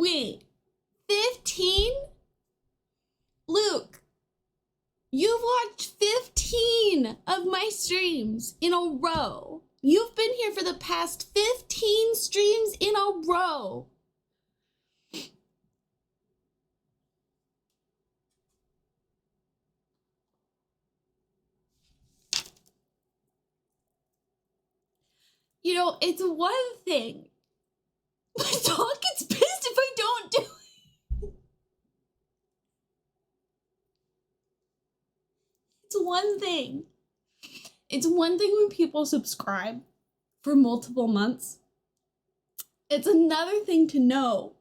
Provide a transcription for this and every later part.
Wait, 15? Luke, you've watched 15 of my streams in a row. You've been here for the past 15 streams in a row. You know, it's one thing. My dog gets pissed if I don't do it. It's one thing. It's one thing when people subscribe for multiple months. It's another thing to know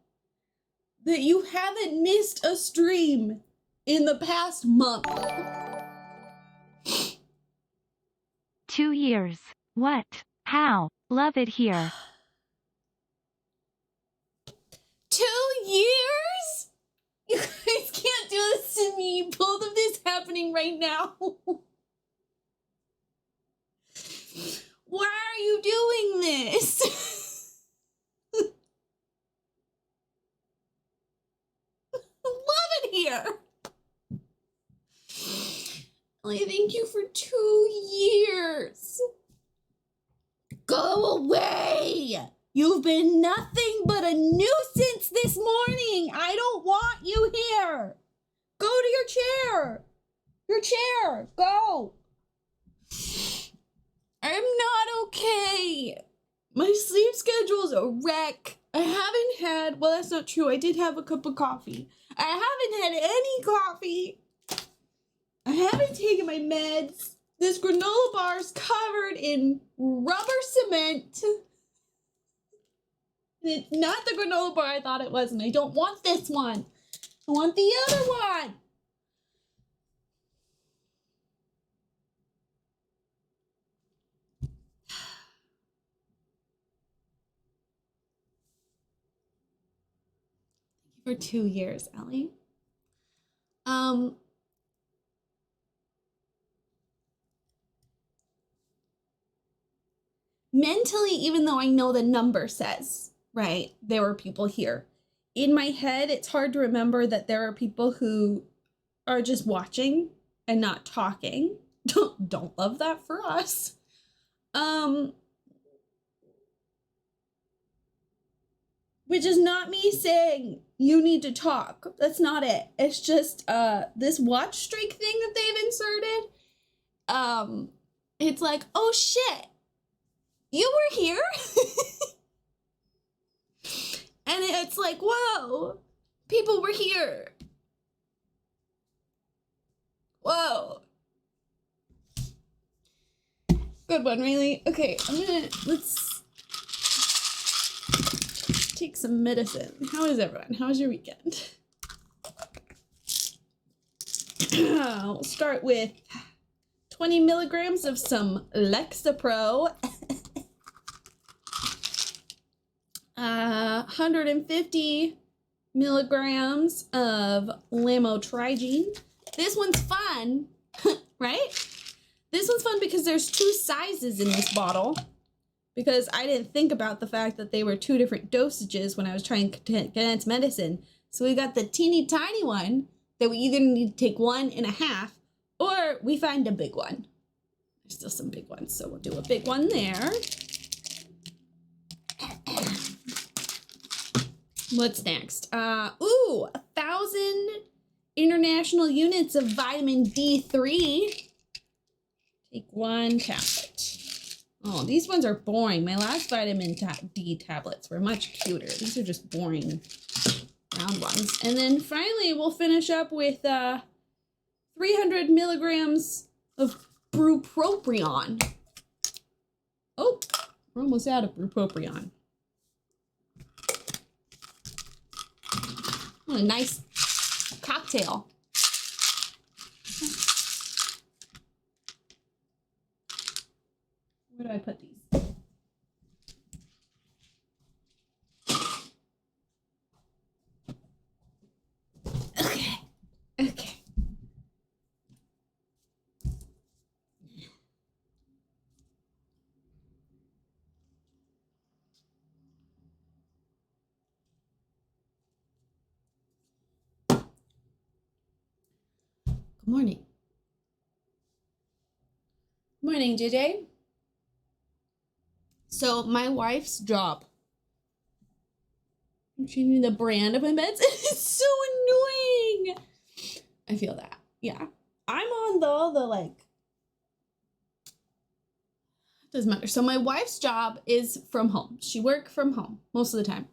that you haven't missed a stream in the past month. 2 years. What? How? Love it here. 2 years? You guys can't do this to me. Both of this happening right now. Why are you doing this? Love it here. Ellie, thank you for 2 years. Go away. You've been nothing but a nuisance this morning. I don't want you here. Go to your chair. Your chair. Go. I'm not okay. My sleep schedule's a wreck. I haven't had, well, that's not true. I did have a cup of coffee. I haven't had any coffee. I haven't taken my meds. This granola bar's covered in rubber cement. And it's not the granola bar I thought it was, and I don't want this one. I want the other one. For 2 years, Ellie. Mentally, even though I know the number says, right, there were people here. In my head, it's hard to remember that there are people who are just watching and not talking. Don't love that for us. Which is not me saying you need to talk. That's not it. It's just this watch streak thing that they've inserted. It's like, oh shit, you were here? And it's like, whoa, people were here. Whoa. Good one, really. Okay, let's take some medicine. How is everyone? How was your weekend? We'll start with 20 milligrams of some Lexapro. 150 milligrams of lamotrigine. This one's fun, right? This one's fun because there's 2 sizes in this bottle. Because I didn't think about the fact that they were 2 different dosages when I was trying to condense medicine. So we got the teeny tiny one that we either need to take 1.5 or we find a big one. There's still some big ones, so we'll do a big one there. What's next? 1,000 international units of vitamin D3. Take 1 tablet. Oh, these ones are boring. My last vitamin D tablets were much cuter. These are just boring round ones. And then finally, we'll finish up with 300 milligrams of bupropion. Oh, we're almost out of bupropion. What a nice cocktail. Where do I put these? Okay. Okay. Morning. Morning, JJ. So my wife's job. I'm changing the brand of my meds. It's so annoying. I feel that. Yeah. I'm on the like, doesn't matter. So my wife's job is from home. She works from home most of the time.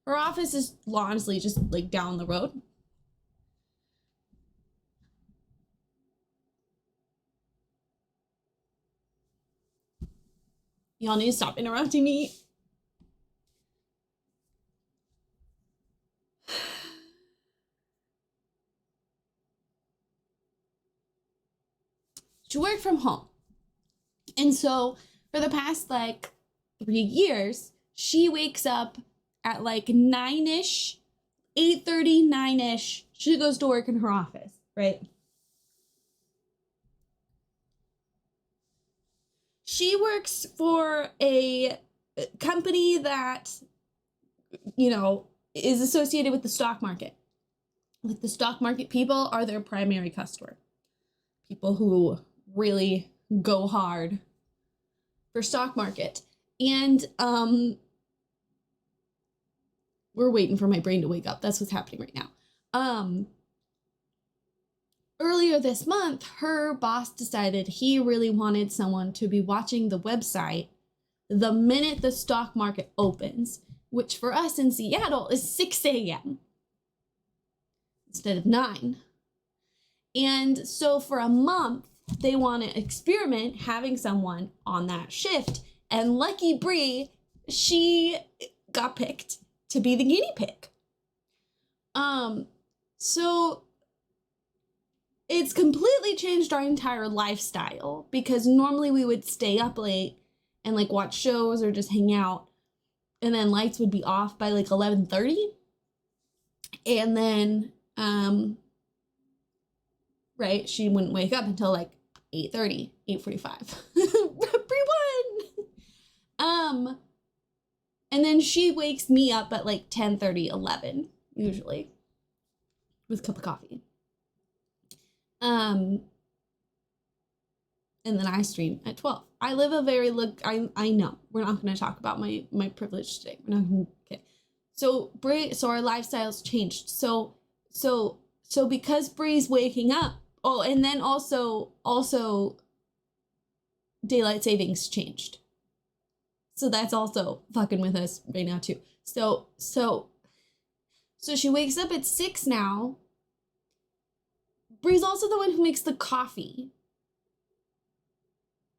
Her office is honestly just like down the road. Y'all need to stop interrupting me. She worked from home. And so for the past like 3 years, she wakes up at like 9-ish, 8:30, 9-ish. She goes to work in her office, right? She works for a company that, you know, is associated with the stock market. Like the stock market people are their primary customer. People who really go hard for stock market. And we're waiting for my brain to wake up. That's what's happening right now. Earlier this month, her boss decided he really wanted someone to be watching the website the minute the stock market opens, which for us in Seattle is 6 a.m. instead of 9. And so for a month, they want to experiment having someone on that shift. And lucky Bree, she got picked to be the guinea pig. So it's completely changed our entire lifestyle, because normally we would stay up late and like watch shows or just hang out, and then lights would be off by like 11:30. And then right, she wouldn't wake up until like 8:30, 8:45. Everyone. And then she wakes me up at like 10:30, 11 usually with a cup of coffee. And then I stream at 12. I live a very I know we're not going to talk about my privilege today. We're not going to. Okay. So our lifestyles changed. So because Bree's waking up. Oh, and then also daylight savings changed. So that's also fucking with us right now too. So she wakes up at 6 now. Bree's also the one who makes the coffee.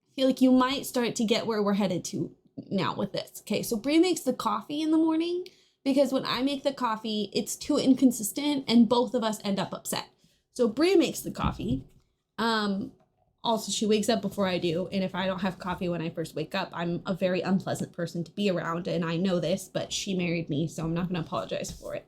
I feel like you might start to get where we're headed to now with this. Okay, so Bree makes the coffee in the morning, because when I make the coffee, it's too inconsistent and both of us end up upset. So Bree makes the coffee. Also, she wakes up before I do, and if I don't have coffee when I first wake up, I'm a very unpleasant person to be around, and I know this, but she married me, so I'm not going to apologize for it.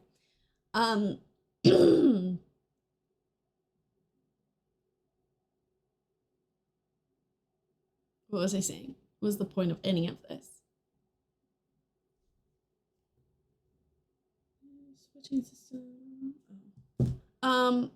What was I saying? What was the point of any of this? Switching system. Oh.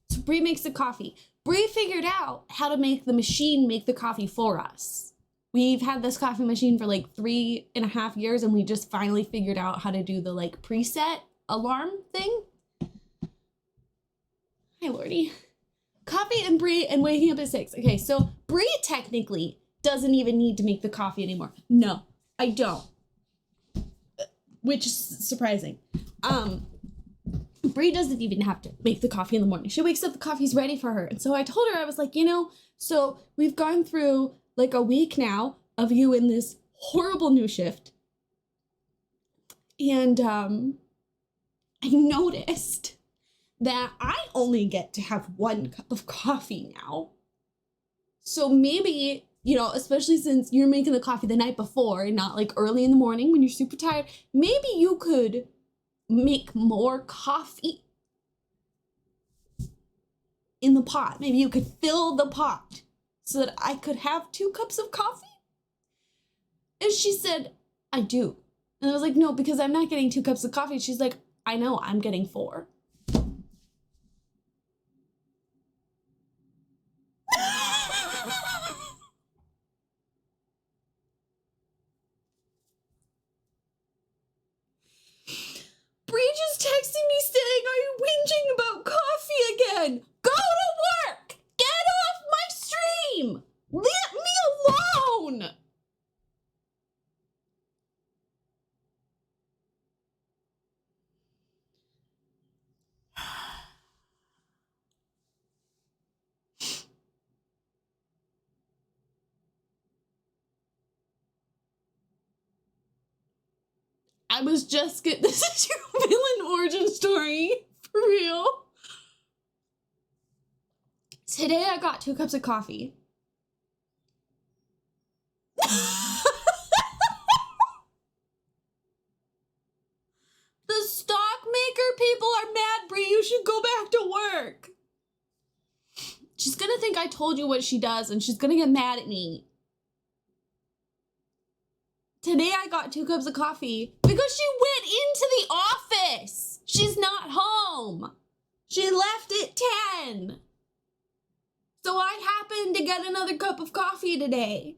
So Bree makes the coffee. Bree figured out how to make the machine make the coffee for us. We've had this coffee machine for like 3.5 years, and we just finally figured out how to do the like preset alarm thing. Hi, Lordy. Coffee and Bree and waking up at 6. Okay, so Bree technically doesn't even need to make the coffee anymore. No, I don't. Which is surprising. Bree doesn't even have to make the coffee in the morning. She wakes up, the coffee's ready for her. And so I told her, I was like, so we've gone through like a week now of you in this horrible new shift. And I noticed that I only get to have 1 cup of coffee now. So maybe, especially since you're making the coffee the night before and not like early in the morning when you're super tired, maybe you could make more coffee in the pot. Maybe you could fill the pot so that I could have 2 cups of coffee. And she said, I do. And I was like, no, because I'm not getting 2 cups of coffee. She's like, I know, I'm getting 4. Bree just texting me saying, are you whinging about coffee again? Go to work! Get off my stream! Let me alone! I was just this is your villain origin story, for real. Today I got 2 cups of coffee. The stock maker people are mad, Bree. You should go back to work. She's gonna think I told you what she does, and she's gonna get mad at me. Today I got 2 cups of coffee because she went into the office. She's not home. She left at 10. So I happened to get another cup of coffee today.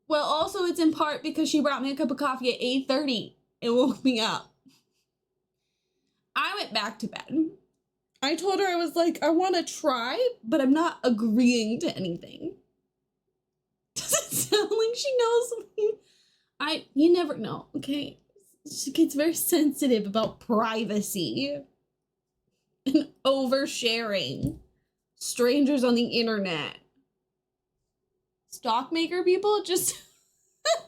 Well, also it's in part because she brought me a cup of coffee at 8:30. It woke me up. I went back to bed. I told her, I was like, I want to try, but I'm not agreeing to anything. Does it sound like she knows something? You never know, okay? She gets very sensitive about privacy and oversharing. Strangers on the internet. Stock maker people just,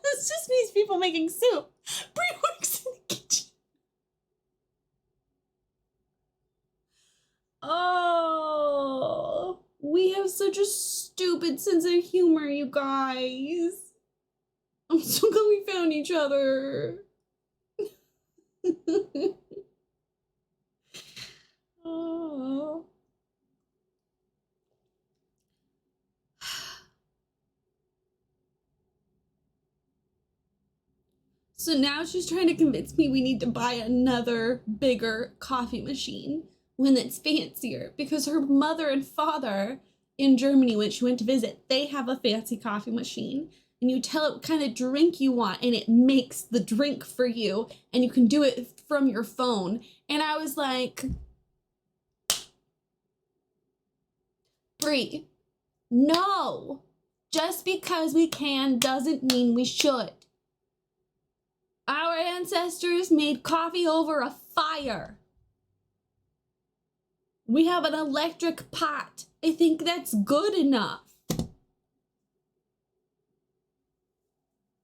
this just means people making soup. Brie works in the kitchen. Oh, we have such a stupid sense of humor, you guys. I'm so glad we found each other. Oh. So now she's trying to convince me we need to buy another bigger coffee machine, one that's fancier, because her mother and father in Germany, when she went to visit, they have a fancy coffee machine. And you tell it what kind of drink you want, and it makes the drink for you, and you can do it from your phone. And I was like, Brie, no. Just because we can doesn't mean we should. Our ancestors made coffee over a fire. We have an electric pot. I think that's good enough.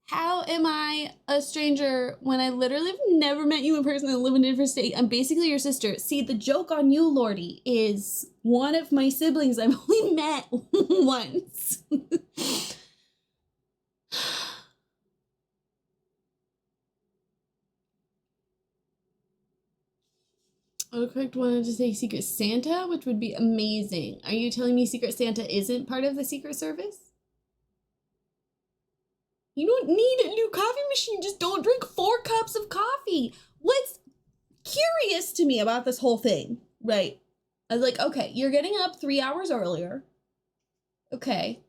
How am I a stranger when I literally have never met you in person and live in a different state? I'm basically your sister. See, the joke on you, Lordy, is one of my siblings I've only met once. Autocorrect wanted to say Secret Santa, which would be amazing. Are you telling me Secret Santa isn't part of the Secret Service? You don't need a new coffee machine. Just don't drink 4 cups of coffee. What's curious to me about this whole thing, right? I was like, okay, you're getting up 3 hours earlier. Okay.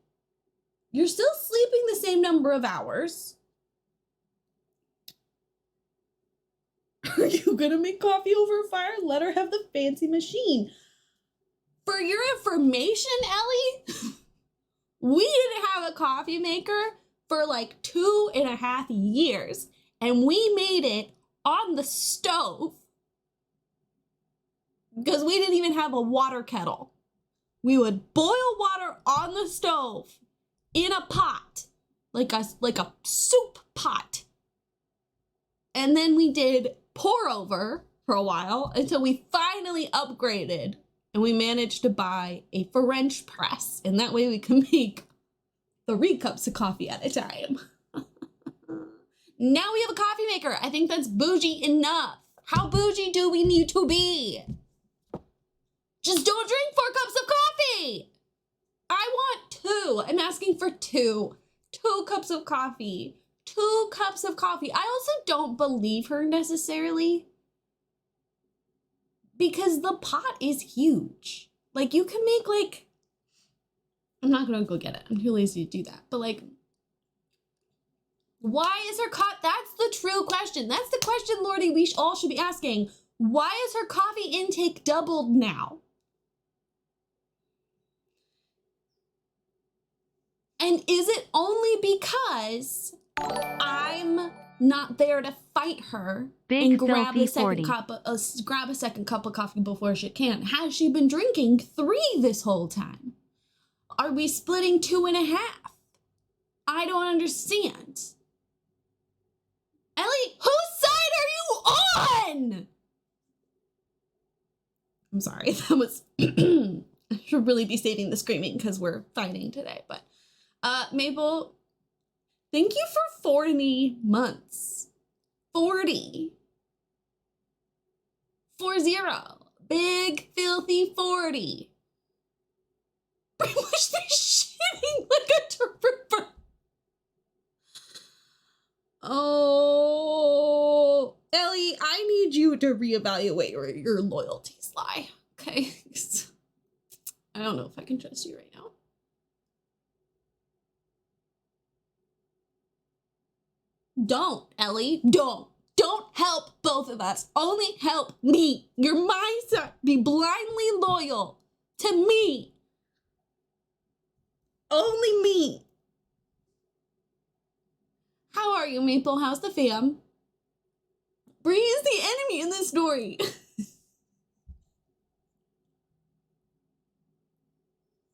You're still sleeping the same number of hours. Are you gonna make coffee over a fire? Let her have the fancy machine. For your information, Ellie, we didn't have a coffee maker for like 2.5 years, and we made it on the stove because we didn't even have a water kettle. We would boil water on the stove in a pot, like a soup pot, and then we did pour over for a while until we finally upgraded and we managed to buy a French press, and that way we can make 3 cups of coffee at a time. Now we have a coffee maker. I think that's bougie enough. How bougie do we need to be? Just don't drink 4 cups of coffee. I want 2. I'm asking for 2. 2 cups of coffee. 2 cups of coffee. I also don't believe her necessarily because the pot is huge. Like, you can make, like, I'm not gonna go get it. I'm too lazy to do that. But, like, why is her that's the true question. That's the question, Lordy, we all should be asking. Why is her coffee intake doubled now? And is it only because I'm not there to fight her and grab a second cup of coffee before she can? Has she been drinking 3 this whole time? Are we splitting 2.5? I don't understand. Ellie, whose side are you on? I'm sorry, that was I should really be saving the screaming because we're fighting today, but Maple, thank you for 40 months. 40. 40. Big, filthy 40. I must be shitting like a trooper. Oh, Ellie, I need you to reevaluate where your loyalties lie, okay? I don't know if I can trust you right now. Don't, Ellie, don't. Don't help both of us. Only help me. Your mindset, be blindly loyal to me. Only me. How are you, Maple? How's the fam? Bree is the enemy in this story. I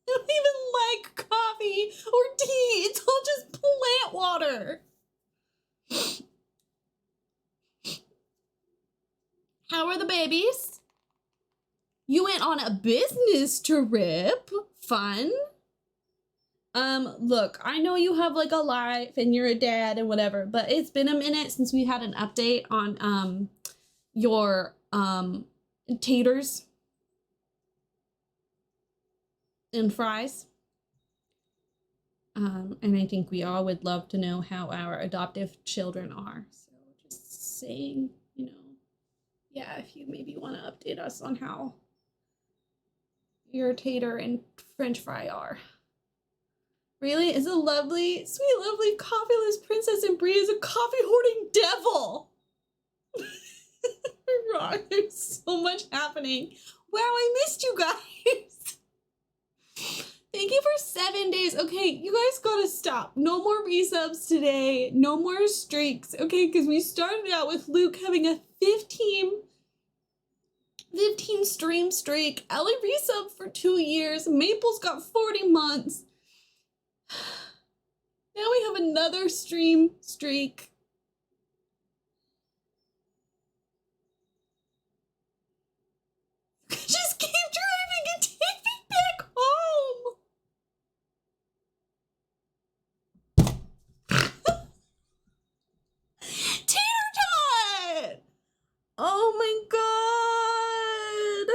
don't even like coffee or tea. It's all just plant water. How are the babies? You went on a business trip. Fun. Look, I know you have like a life and you're a dad and whatever, but it's been a minute since we had an update on your taters and fries. And I think we all would love to know how our adoptive children are. So just saying, you know, yeah, if you maybe want to update us on how your tater and french fry are. Really? Is a lovely, sweet, lovely, coffeeless princess and Bree is a coffee-hoarding devil. Wrong. There's so much happening. Wow, I missed you guys. Thank you for 7 days. Okay, you guys gotta stop. No more resubs today. No more streaks. Okay, because we started out with Luke having a 15 stream streak. Ellie resubbed for 2 years. Maple's got 40 months. Now we have another stream streak. Just keep driving and take me back home. Tater tot! Oh my god!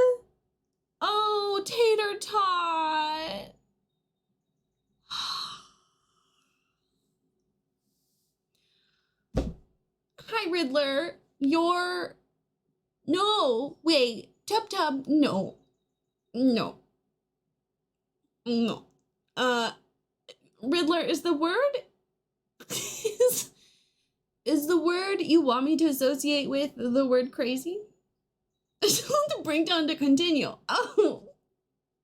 Oh, tater tot! Hi, Riddler. No, wait. Tub, no. No. No. Riddler, is the word... is the word you want me to associate with the word crazy? I just want the breakdown to continue. Oh.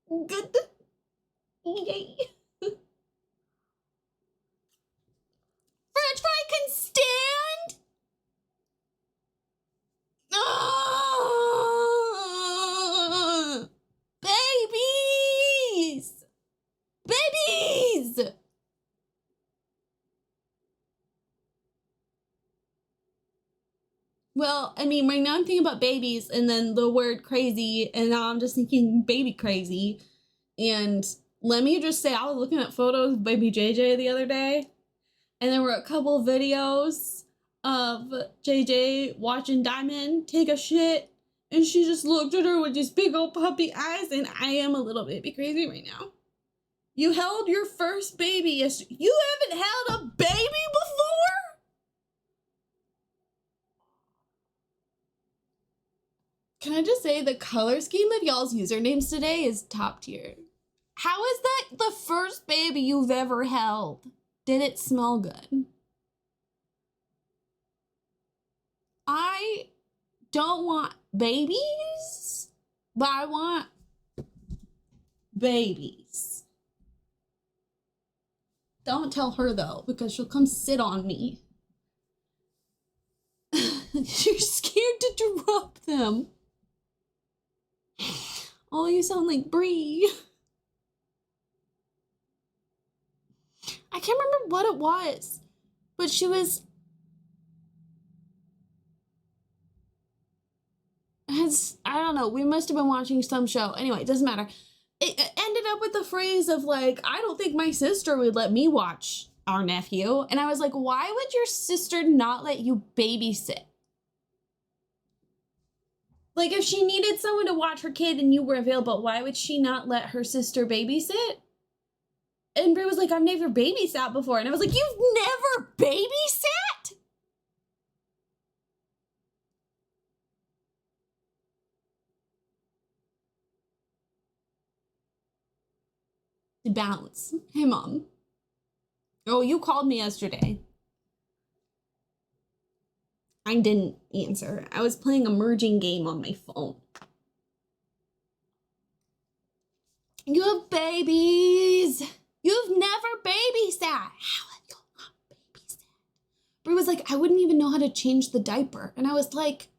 Good. Yay. French fry can stand? Oh, babies! Babies! Well, I mean, right now I'm thinking about babies and then the word crazy, and now I'm just thinking baby crazy. And let me just say, I was looking at photos of baby JJ the other day, and there were a couple videos of JJ watching Diamond take a shit, and she just looked at her with these big old puppy eyes, and I am a little baby crazy right now. You held your first baby. You haven't held a baby before? Can I just say the color scheme of y'all's usernames today is top tier. How is that the first baby you've ever held? Did it smell good? I don't want babies, but I want babies. Don't tell her though, because she'll come sit on me. You're scared to drop them. Oh, you sound like Brie. I can't remember what it was, but she was... I don't know, we must have been watching some show. Anyway, it doesn't matter. It ended up with the phrase of like, I don't think my sister would let me watch our nephew. And I was like, why would your sister not let you babysit? Like, if she needed someone to watch her kid and you were available, why would she not let her sister babysit? And Brie was like, I've never babysat before. And I was like, you've never babysat? The balance. Hey, Mom. Oh, you called me yesterday. I didn't answer. I was playing a merging game on my phone. You have babies. You've never babysat. How have you not babysat? Brie was like, I wouldn't even know how to change the diaper. And I was like,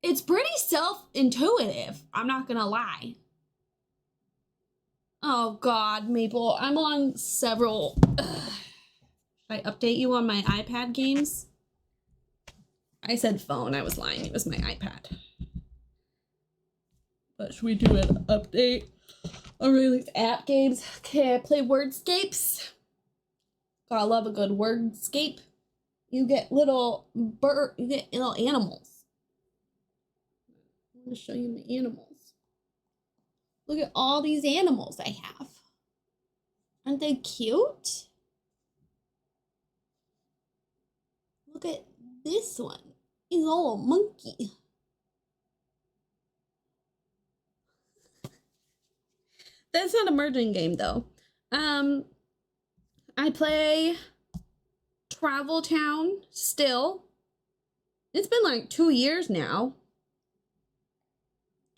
it's pretty self-intuitive. I'm not gonna lie. Oh God, Maple, I'm on several. Should I update you on my iPad games? I said phone, I was lying, it was my iPad. But should we do an update on these app games? Okay, I play Wordscapes. Gotta love a good Wordscape. You get little animals. I'm gonna show you my animals. Look at all these animals I have. Aren't they cute? Look at this one. He's a little monkey. That's not a merging game though. I play Travel Town still. It's been like 2 years now.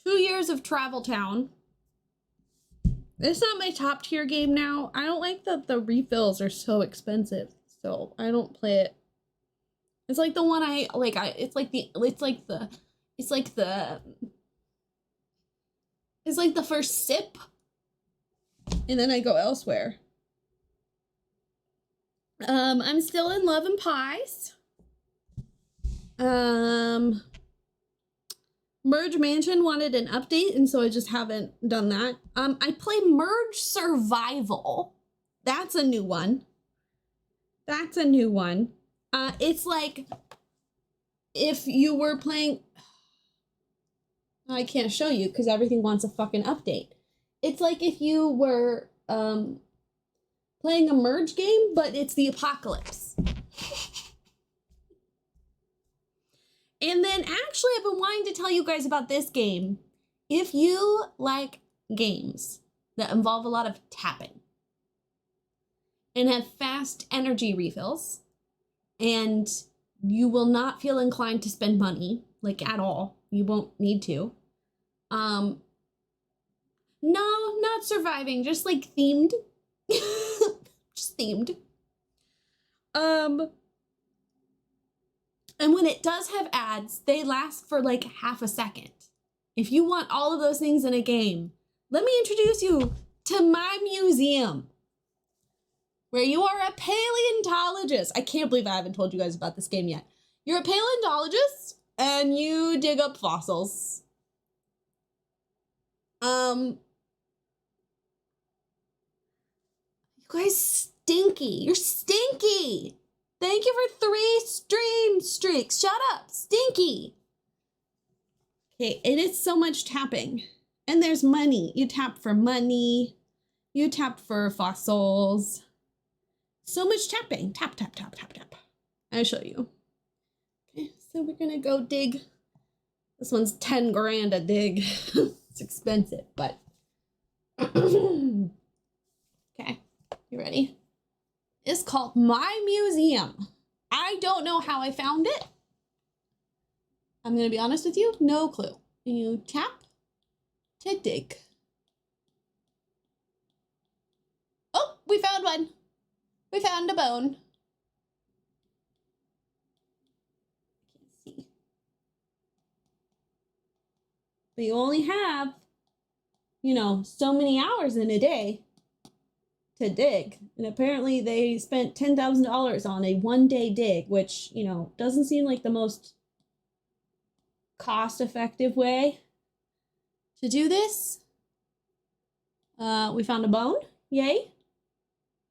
2 years of Travel Town. It's not my top tier game now. I don't like that the refills are so expensive, so I don't play it. It's like the one it's like the first sip, and then I go elsewhere. I'm still in Love and Pies. Merge Mansion wanted an update, and so I just haven't done that. I play Merge Survival. That's a new one. That's a new one. It's like if you were playing... I can't show you because everything wants a fucking update. It's like if you were playing a merge game, but it's the apocalypse. And then actually I've been wanting to tell you guys about this game. If you like games that involve a lot of tapping and have fast energy refills, and you will not feel inclined to spend money, like at all, you won't need to. No, not surviving, just like themed. Just themed. And when it does have ads, they last for like half a second. If you want all of those things in a game, let me introduce you to my museum, where you are a paleontologist. I can't believe I haven't told you guys about this game yet. You're a paleontologist and you dig up fossils. You guys stinky. You're stinky. Thank you for 3 stream streaks. Shut up. Stinky. Okay, it is so much tapping. And there's money. You tap for money. You tap for fossils. So much tapping. Tap, tap, tap, tap, tap. I'll show you. Okay, so we're gonna go dig This one's 10 grand a dig. It's expensive, but. Okay, you ready? It's called My Museum. I don't know how I found it. I'm gonna be honest with you, no clue. You tap to dig. Oh, we found one. We found a bone. Can't see. But you only have, you know, so many hours in a day to dig. And apparently they spent $10,000 on a one-day dig, which, you know, doesn't seem like the most cost-effective way to do this. We found a bone, yay.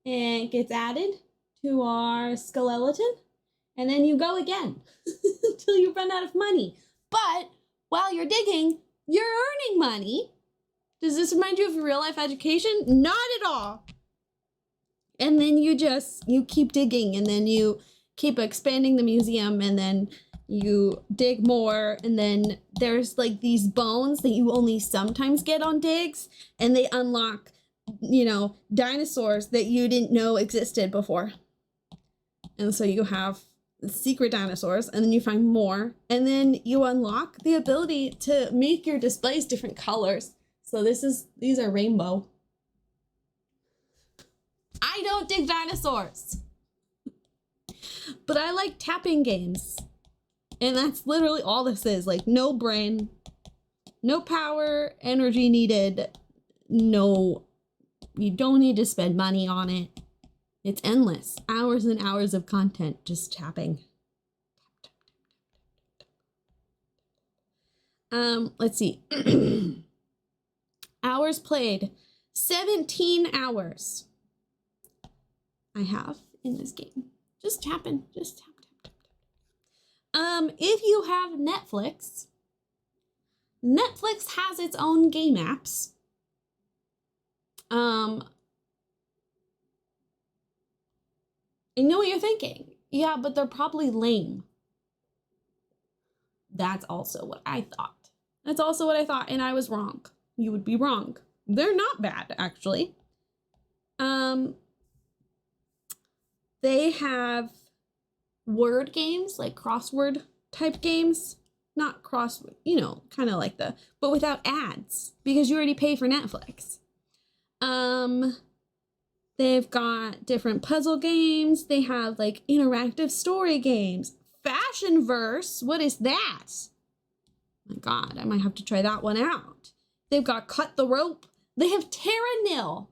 And it gets added to our skeleton. And then you go again until you run out of money. But while you're digging, you're earning money. Does this remind you of real life education? Not at all. And then you keep digging, and then you keep expanding the museum, and then you dig more, and then there's like these bones that you only sometimes get on digs, and they unlock, you know, dinosaurs that you didn't know existed before. And so you have secret dinosaurs, and then you find more, and then you unlock the ability to make your displays different colors. So these are rainbow. I don't dig dinosaurs, but I like tapping games. And that's literally all this is. Like, no brain, no power, energy needed. No, you don't need to spend money on it. It's endless. Hours and hours of content just tapping. Let's see. Hours played. 17 hours I have in this game. Just tapping. Just tap, tap, tap, tap. If you have Netflix, Netflix has its own game apps. I know what you're thinking. Yeah, but they're probably lame. That's also what I thought. That's also what I thought, and I was wrong. You would be wrong. They're not bad, actually. They have word games, like crossword type games. Not crossword, you know, kind of like but without ads, because you already pay for Netflix. They've got different puzzle games. They have like interactive story games. Fashion Verse, what is that? Oh my God, I might have to try that one out. They've got Cut the Rope. They have Terra Nil.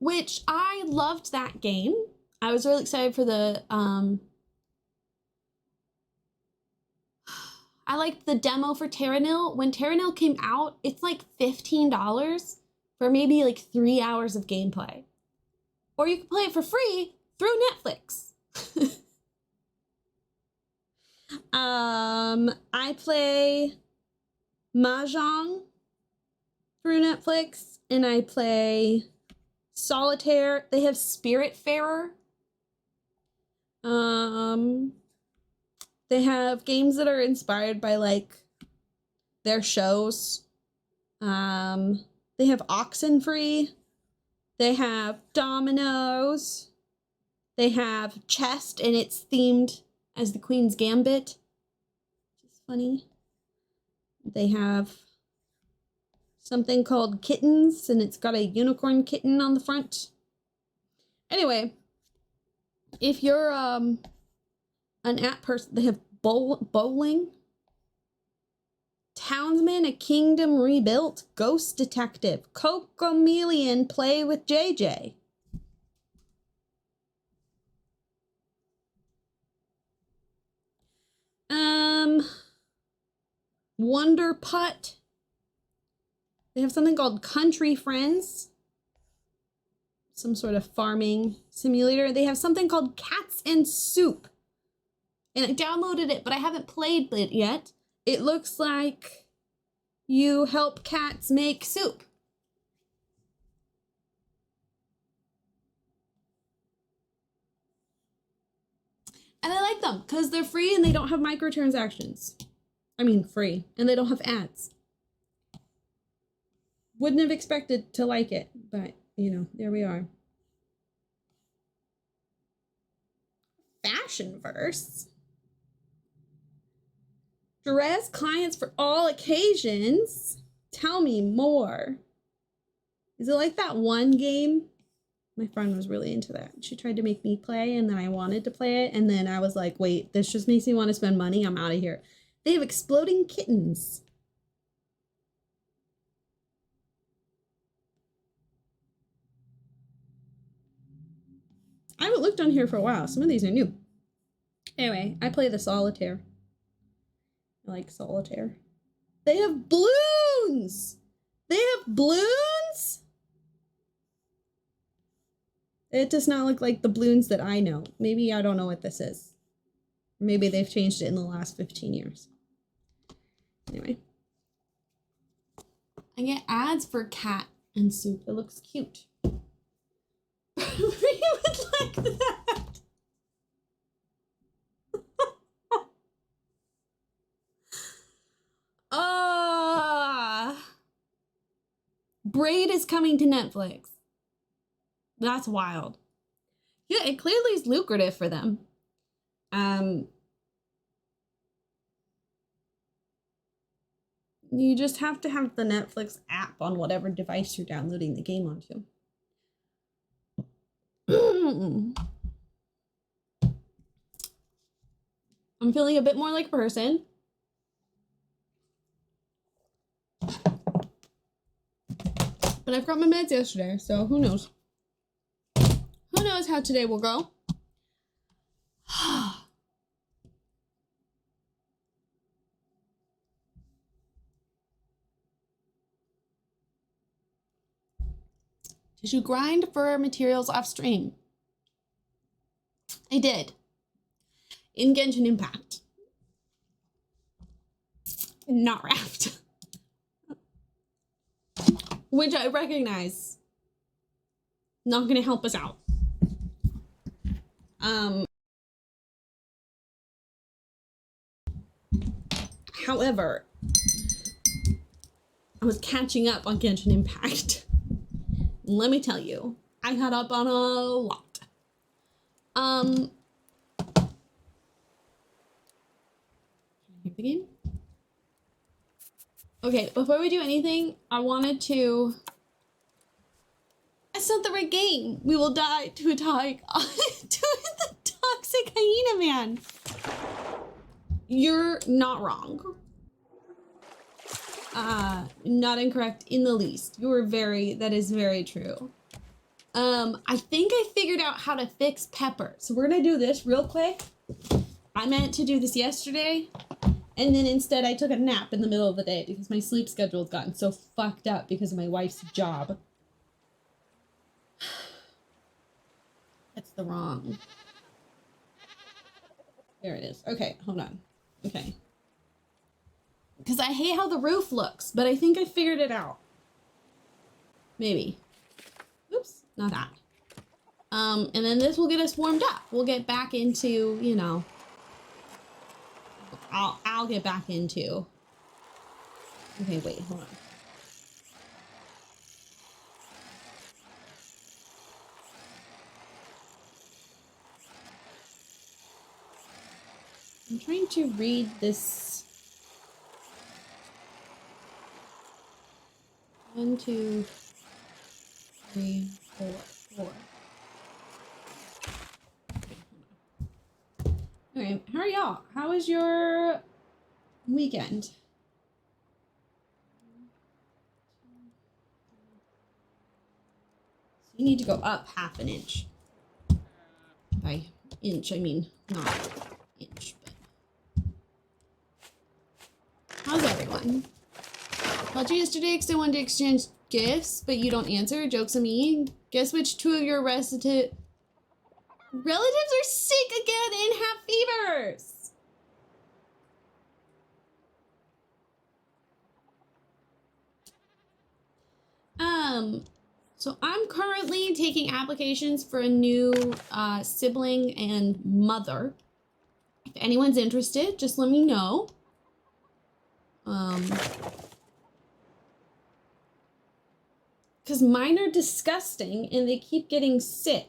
Which I loved that game. I was really excited for the, I liked the demo for Terra Nil. When Terra Nil came out, it's like $15 for maybe like 3 hours of gameplay. Or you can play it for free through Netflix. I play Mahjong through Netflix, and I play Solitaire. They have Spiritfarer. They have games that are inspired by like their shows. They have Oxenfree. They have Dominoes. They have Chess, and it's themed as the Queen's Gambit, which is funny. They have something called Kittens, and it's got a unicorn kitten on the front. Anyway, if you're an app person, they have bowling, Townsman, A Kingdom Rebuilt, Ghost Detective, Cocomelion, Play with JJ. Wonder Putt. They have something called Country Friends, some sort of farming simulator. They have something called Cats and Soup, and I downloaded it, but I haven't played it yet. It looks like you help cats make soup. And I like them because they're free and they don't have microtransactions. I mean, free, and they don't have ads. Wouldn't have expected to like it, but you know, there we are. Fashion verse. Dress clients for all occasions. Tell me more. Is it like that one game? My friend was really into that. She tried to make me play, and then I wanted to play it, and then I was like, wait, this just makes me want to spend money. I'm out of here. They have exploding kittens. I haven't looked on here for a while. Some of these are new. Anyway, I play the solitaire. I like solitaire. They have balloons! They have balloons? It does not look like the balloons that I know. Maybe I don't know what this is. Maybe they've changed it in the last 15 years. Anyway. I get ads for cat and soup. It looks cute. You would like that. Braid is coming to Netflix. That's wild. Yeah, it clearly is lucrative for them. You just have to have the Netflix app on whatever device you're downloading the game onto. I'm feeling a bit more like a person. But I've got my meds yesterday, so who knows? Who knows how today will go? Did you grind for materials off stream? I did. In Genshin Impact. Not raft. Which I recognize. Not gonna help us out. However, I was catching up on Genshin Impact. Let me tell you, I caught up on a lot. Can I hear the game? Okay, before we do anything, I wanted to... It's not the right game. We will die to a to the toxic hyena man. You're not wrong. Not incorrect in the least. That is very true. I think I figured out how to fix Pepper. So we're gonna do this real quick. I meant to do this yesterday, and then instead I took a nap in the middle of the day because my sleep schedule has gotten so fucked up because of my wife's job. That's the wrong. There it is. Okay, hold on. Okay. Because I hate how the roof looks, but I think I figured it out. Maybe. Oops, not that. And then this will get us warmed up. We'll get back into, you know, I'll get back into. Okay, wait, hold on. I'm trying to read this. 1, 2, 3, 4, 4. Okay, how are y'all? How was your weekend? So you need to go up half an inch. By inch, I mean not inch, but. How's everyone? Called you yesterday because I wanted to exchange gifts, but you don't answer. Joke's on me. Guess which two of your relatives are sick again and have fevers? So I'm currently taking applications for a new sibling and mother. If anyone's interested, just let me know. Because mine are disgusting and they keep getting sick.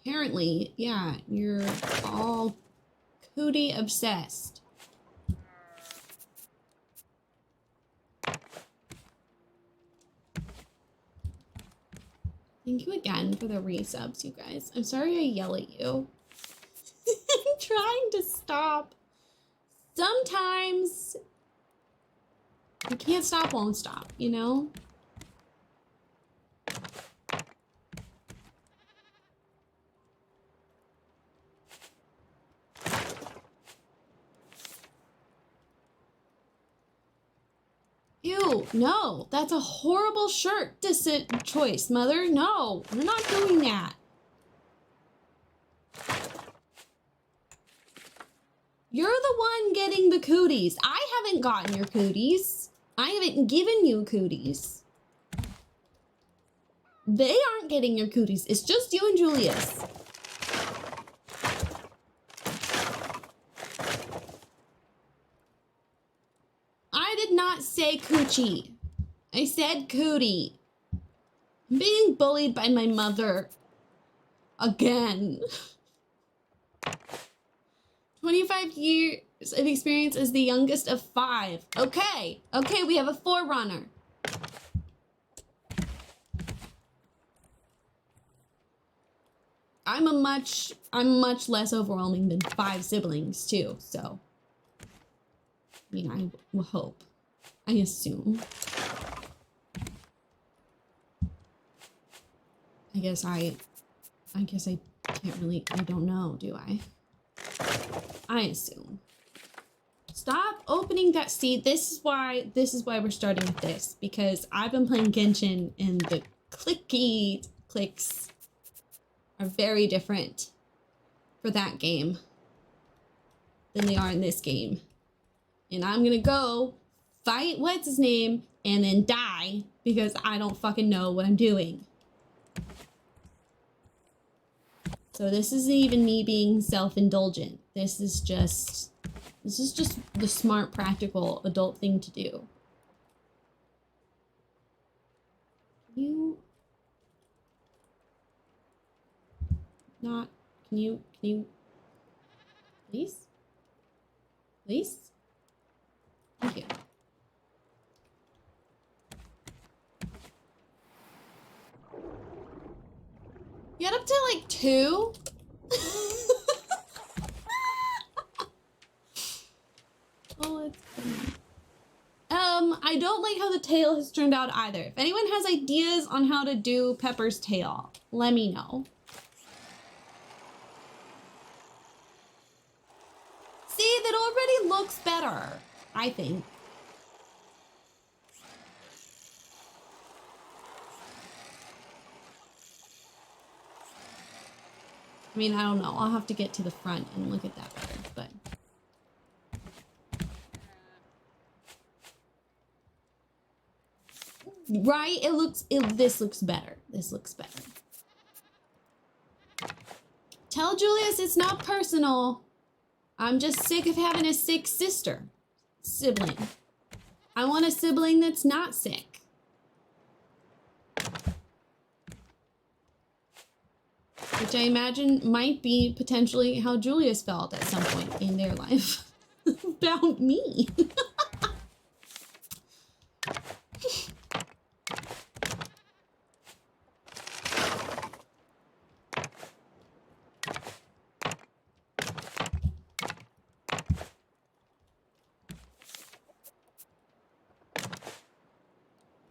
Apparently, yeah, you're all cootie obsessed. Thank you again for the resubs, you guys. I'm sorry I yell at you. I'm trying to stop. Sometimes you can't stop, won't stop, you know? Ew, no, that's a horrible shirt choice, Mother. No, we're not doing that. You're the one getting the cooties. I haven't gotten your cooties. I haven't given you cooties. They aren't getting your cooties. It's just you and Julius. I did not say coochie. I said cootie. I'm being bullied by my mother. Again. 25 years of experience as the youngest of 5. Okay. Okay, we have a forerunner. I'm much less overwhelming than 5 siblings too, so. I mean, I will hope. I assume. I guess I can't really, I don't know, do I? I assume. Stop opening that. See, this is why we're starting with this, because I've been playing Genshin and the clicky clicks are very different for that game than they are in this game. And I'm gonna go fight what's his name and then die because I don't fucking know what I'm doing. So this isn't even me being self-indulgent. This is just the smart, practical adult thing to do. Can you, please? Please? Thank you. Get up to like 2? Oh, it's funny. I don't like how the tail has turned out either. If anyone has ideas on how to do Pepper's tail, let me know. See, that already looks better, I think. I mean, I don't know. I'll have to get to the front and look at that better, but. Right? This looks better. This looks better. Tell Julius it's not personal. I'm just sick of having a sick sibling. I want a sibling that's not sick. Which I imagine might be potentially how Julius felt at some point in their life about me.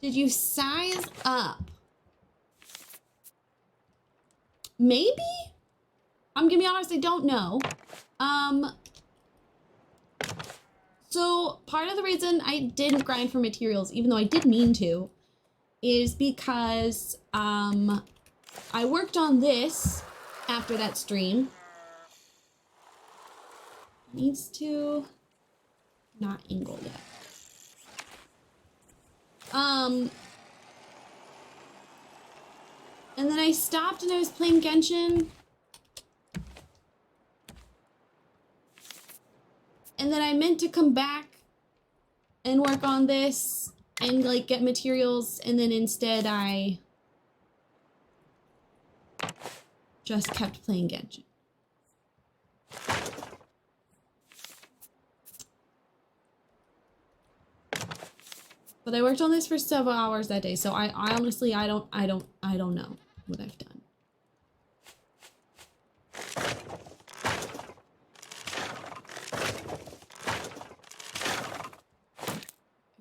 Did you size up? Maybe? I'm gonna be honest, I don't know. So part of the reason I didn't grind for materials, even though I did mean to, is because I worked on this after that stream. Needs to not angle yet. And then I stopped and I was playing Genshin. And then I meant to come back and work on this and like get materials, and then instead I just kept playing Genshin. But I worked on this for several hours that day, so I honestly I don't know what I've done.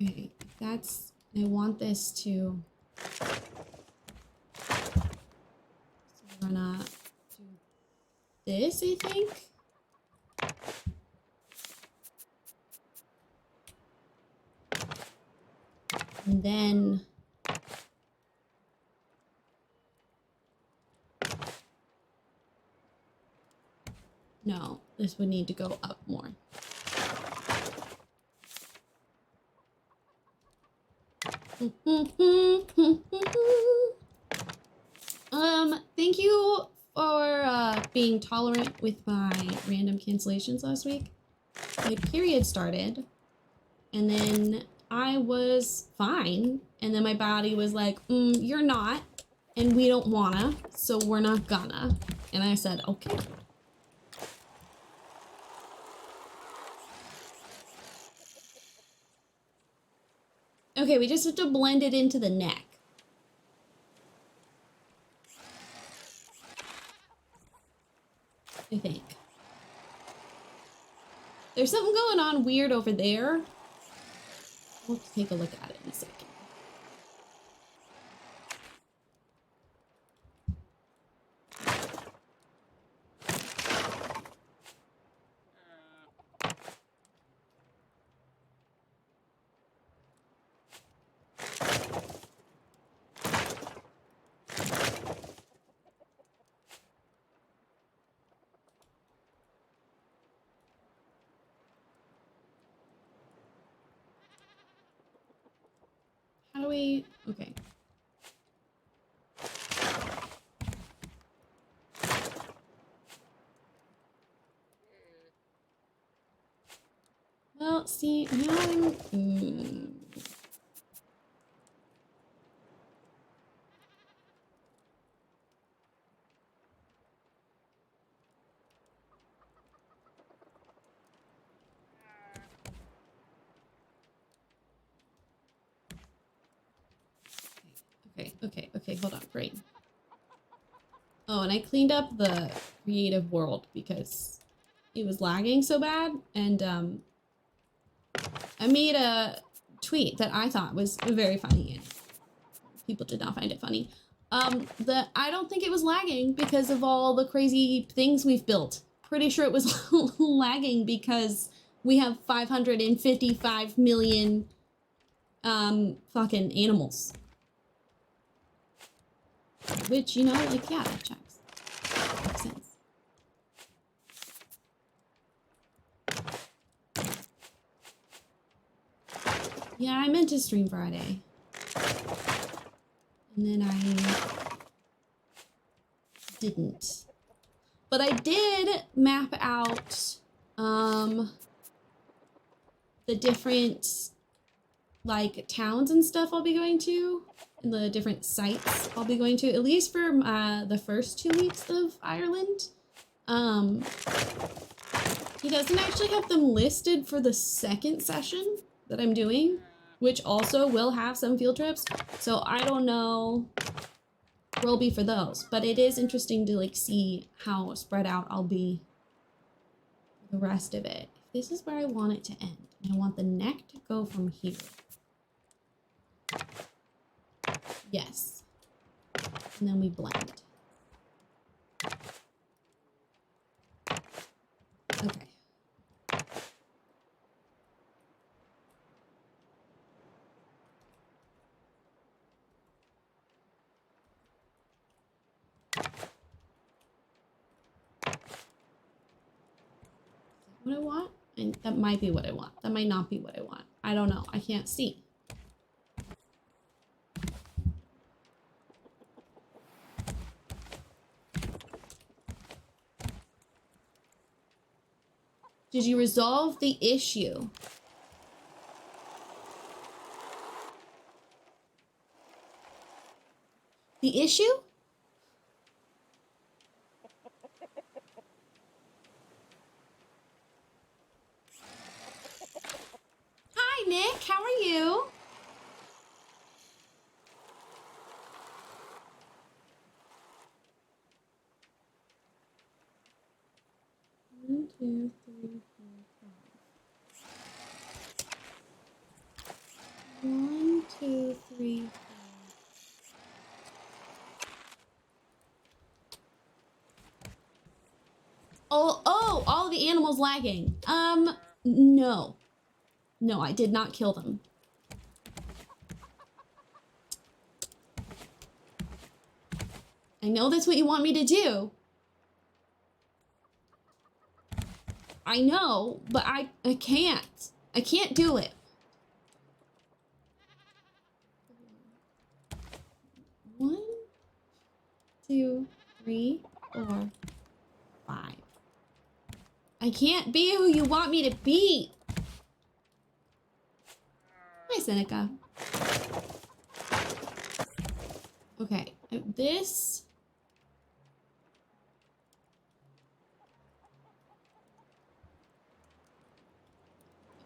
Okay, that's, I want this to, so we're gonna do this, I think. And then no, this would need to go up more. Thank you for being tolerant with my random cancellations last week. My period started, and then I was fine, and then my body was like, you're not, and we don't wanna, so we're not gonna. And I said, okay. Okay, we just have to blend it into the neck. I think. There's something going on weird over there. We'll take a look at it in a second. How do we, okay. Well, see, now I'm, okay, hold on, brain. Oh, and I cleaned up the creative world because it was lagging so bad, and I made a tweet that I thought was very funny, and people did not find it funny. I don't think it was lagging because of all the crazy things we've built. Pretty sure it was lagging because we have 555 million fucking animals. Which, you know, like, yeah, that checks. Makes sense. Yeah, I meant to stream Friday. And then I didn't. But I did map out the different like towns and stuff I'll be going to, and the different sites I'll be going to, at least for the first 2 weeks of Ireland. He doesn't actually have them listed for the second session that I'm doing, which also will have some field trips. So I don't know where I'll be for those, but it is interesting to like see how spread out I'll be for the rest of it. This is where I want it to end. And I want the neck to go from here. Yes. And then we blend. Okay. what I want? And that might be what I want. That might not be what I want. I don't know. I can't see. Did you resolve the issue? The issue? Hi, Nick. How are you? One, two, three, four, five. 1, 2, 3, 4. Oh, all the animals lagging. No. No, I did not kill them. I know that's what you want me to do. I know, but I can't. I can't do it. 1, 2, 3, 4, 5. I can't be who you want me to be. Hi, Seneca. Okay, this.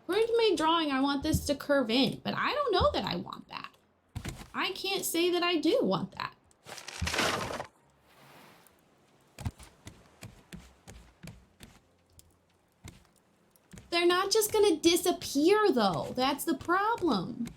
According to my drawing, I want this to curve in, but I don't know that I want that. I can't say that I do want that. They're not just gonna disappear though. That's the problem.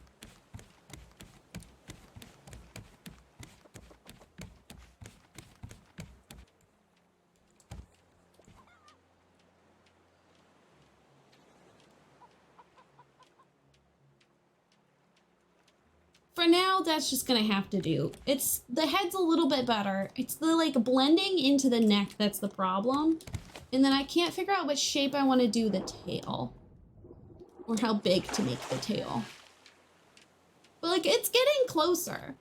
For now, that's just gonna have to do. It's the head's a little bit better. It's the like blending into the neck that's the problem. And then I can't figure out which shape I want to do the tail. Or how big to make the tail. But like, it's getting closer.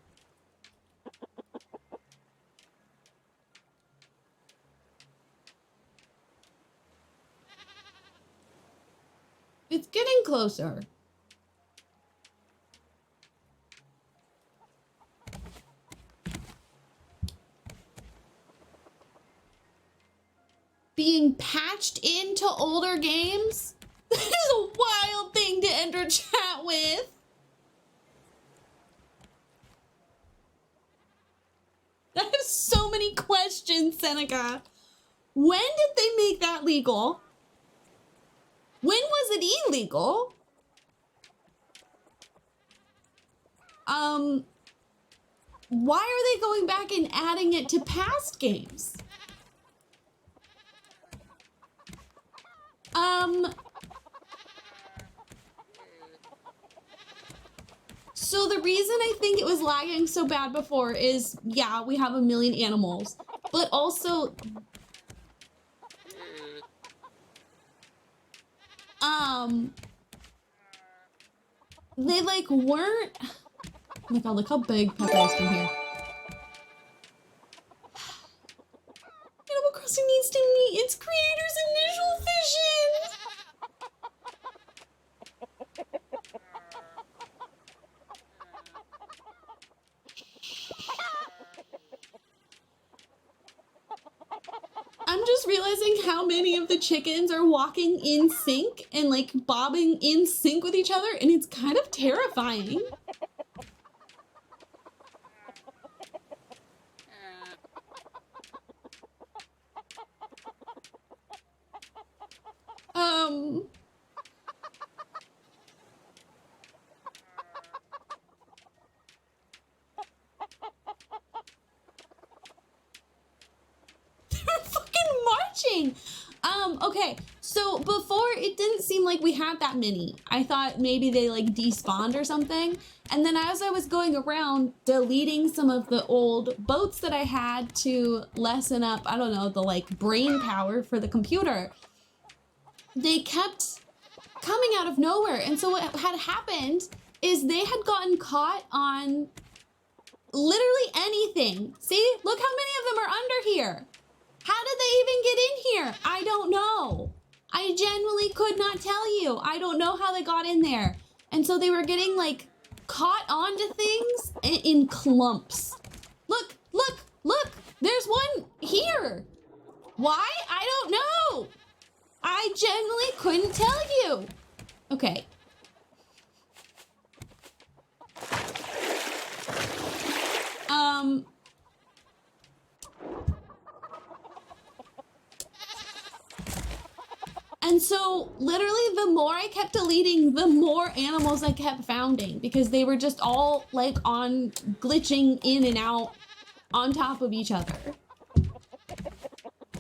It's getting closer. Being patched into older games? That is a wild thing to enter chat with. That is so many questions, Seneca. When did they make that legal? When was it illegal? Why are they going back and adding it to past games? So the reason I think it was lagging so bad before is, yeah, we have a million animals, but also, they like weren't, oh my god, look how big Pepper is from here. Animal Crossing needs to meet its creator's initial vision. I'm just realizing how many of the chickens are walking in sync and like bobbing in sync with each other, and it's kind of terrifying. Okay, so before it didn't seem like we had that many. I thought maybe they like despawned or something. And then as I was going around deleting some of the old boats that I had to lessen up, I don't know, the like brain power for the computer, they kept coming out of nowhere. And so what had happened is they had gotten caught on literally anything. See, look how many of them are under here. How did they even get in here? I don't know. I genuinely could not tell you. I don't know how they got in there. And so they were getting like caught onto things in clumps. Look, look, look. There's one here. Why? I don't know. I genuinely couldn't tell you. Okay. And so literally the more I kept deleting, the more animals I kept founding because they were just all like on glitching in and out on top of each other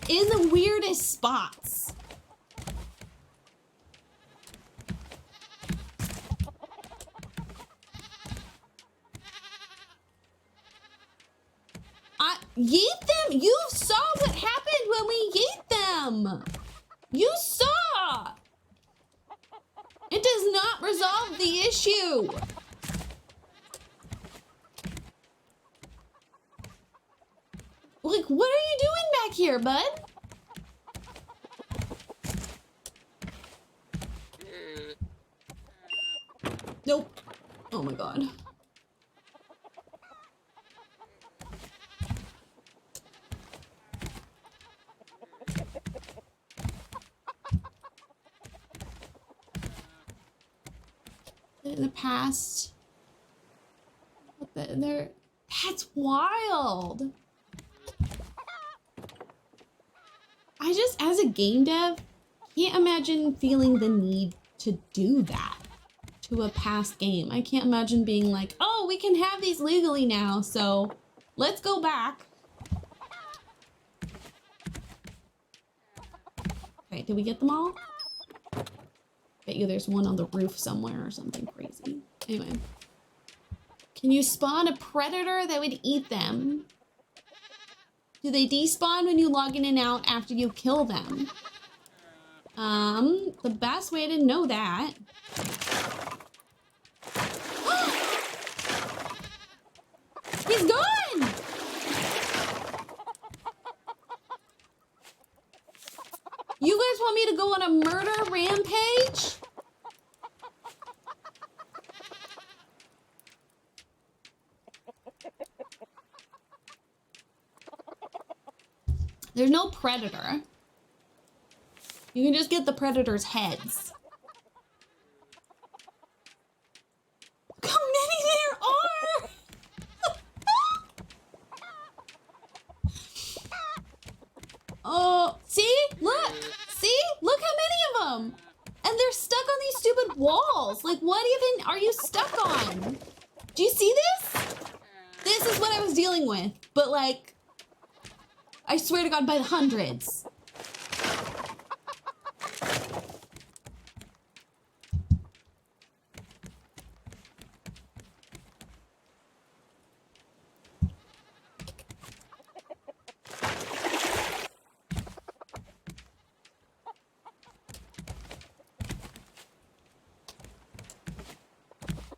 in the weirdest spots. Yeet them! You saw what happened when we yeet them! You saw! It does not resolve the issue! Like, what are you doing back here, bud? Nope. Oh my god. In the past. That's wild. I just, as a game dev, can't imagine feeling the need to do that to a past game. I can't imagine being like, oh, we can have these legally now, so let's go back. Okay, did we get them all? Bet you there's one on the roof somewhere or something crazy. Anyway. Can you spawn a predator that would eat them? Do they despawn when you log in and out after you kill them? The best way to know that. He's gone! You guys want me to go on a murder rampage? There's no predator. You can just get the predator's heads. Look how many there are! Oh, see? Look! See? Look how many of them! And they're stuck on these stupid walls. Like, what even are you stuck on? Do you see this? This is what I was dealing with. But, like, I swear to God, by the hundreds.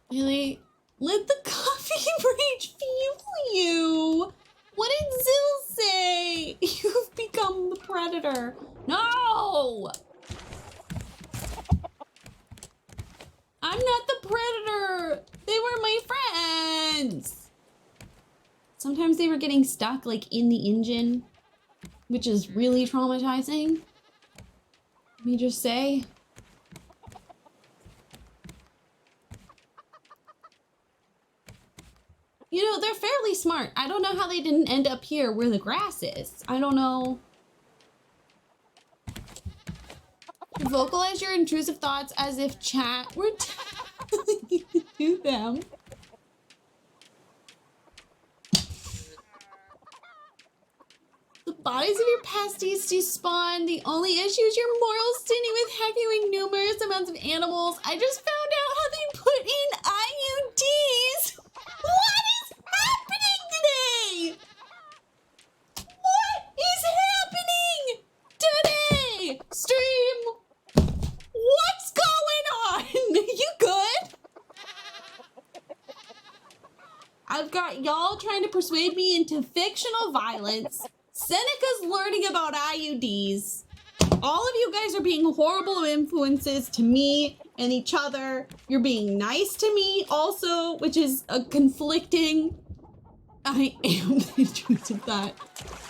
Really? Let the coffee rage fuel you! What did Zill say? You've become the predator. No! I'm not the predator! They were my friends! Sometimes they were getting stuck, like, in the engine, which is really traumatizing. Let me just say. You know, they're fairly smart. I don't know how they didn't end up here where the grass is. I don't know. Vocalize your intrusive thoughts as if chat were telling you to do them. The bodies of your pasties despawn. The only issue is your moral standing with hacking numerous amounts of animals. I just found out how they put in IUDs. What is happening today? What is happening today? Stream. I've got y'all trying to persuade me into fictional violence. Seneca's learning about IUDs. All of you guys are being horrible influences to me and each other. You're being nice to me also, which is a conflicting. I am the truth of that.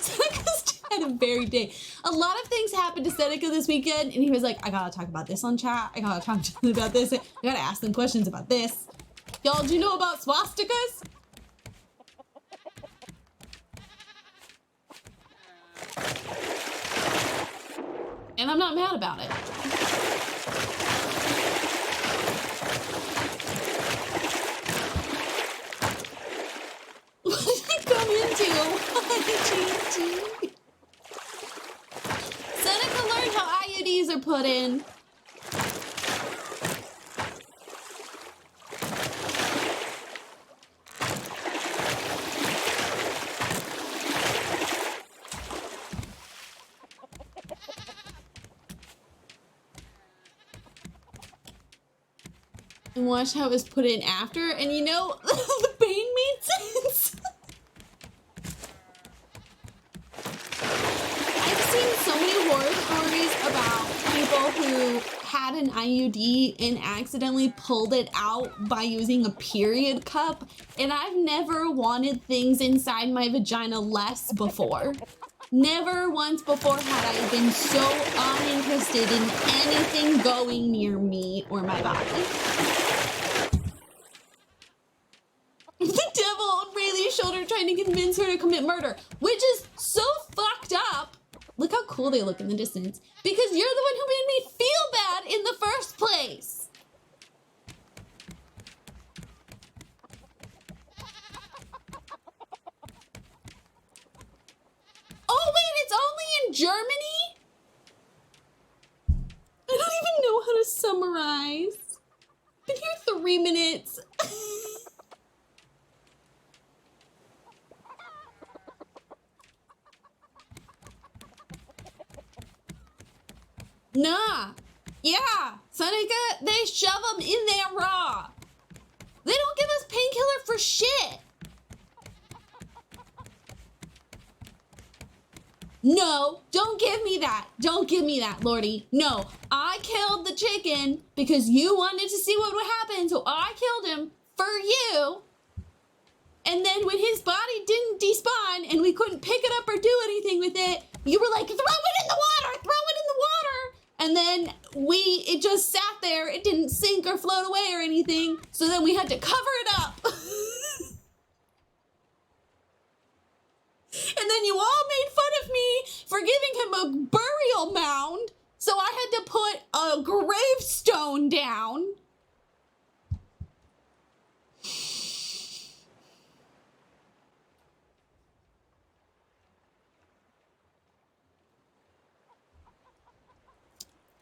Seneca's had a very day. A lot of things happened to Seneca this weekend, and he was like, I gotta talk about this on chat. I gotta talk to them about this. I gotta ask them questions about this. Y'all, do you know about swastikas? And I'm not mad about it. What did I come into? Seneca learned how IUDs are put in. And watch how it was put in after, and you know, the pain made sense. I've seen so many horror stories about people who had an IUD and accidentally pulled it out by using a period cup, and I've never wanted things inside my vagina less before. Never once before had I been so uninterested in anything going near me or my body. The devil on Rayleigh's shoulder trying to convince her to commit murder, which is so fucked up. Look how cool they look in the distance. Because you're the one who made me feel bad in the first place. Oh wait, it's only in Germany? I don't even know how to summarize. Been here 3 minutes. Nah. Yeah. Seneca, they shove them in there raw. They don't give us painkiller for shit. No, don't give me that. Don't give me that, Lordy. No, I killed the chicken because you wanted to see what would happen, so I killed him for you. And then when his body didn't despawn and we couldn't pick it up or do anything with it, you were like, throw it in the water, throw it in the water. And then it just sat there. It didn't sink or float away or anything. So then we had to cover it up. And then you all made fun of me for giving him a burial mound. So I had to put a gravestone down.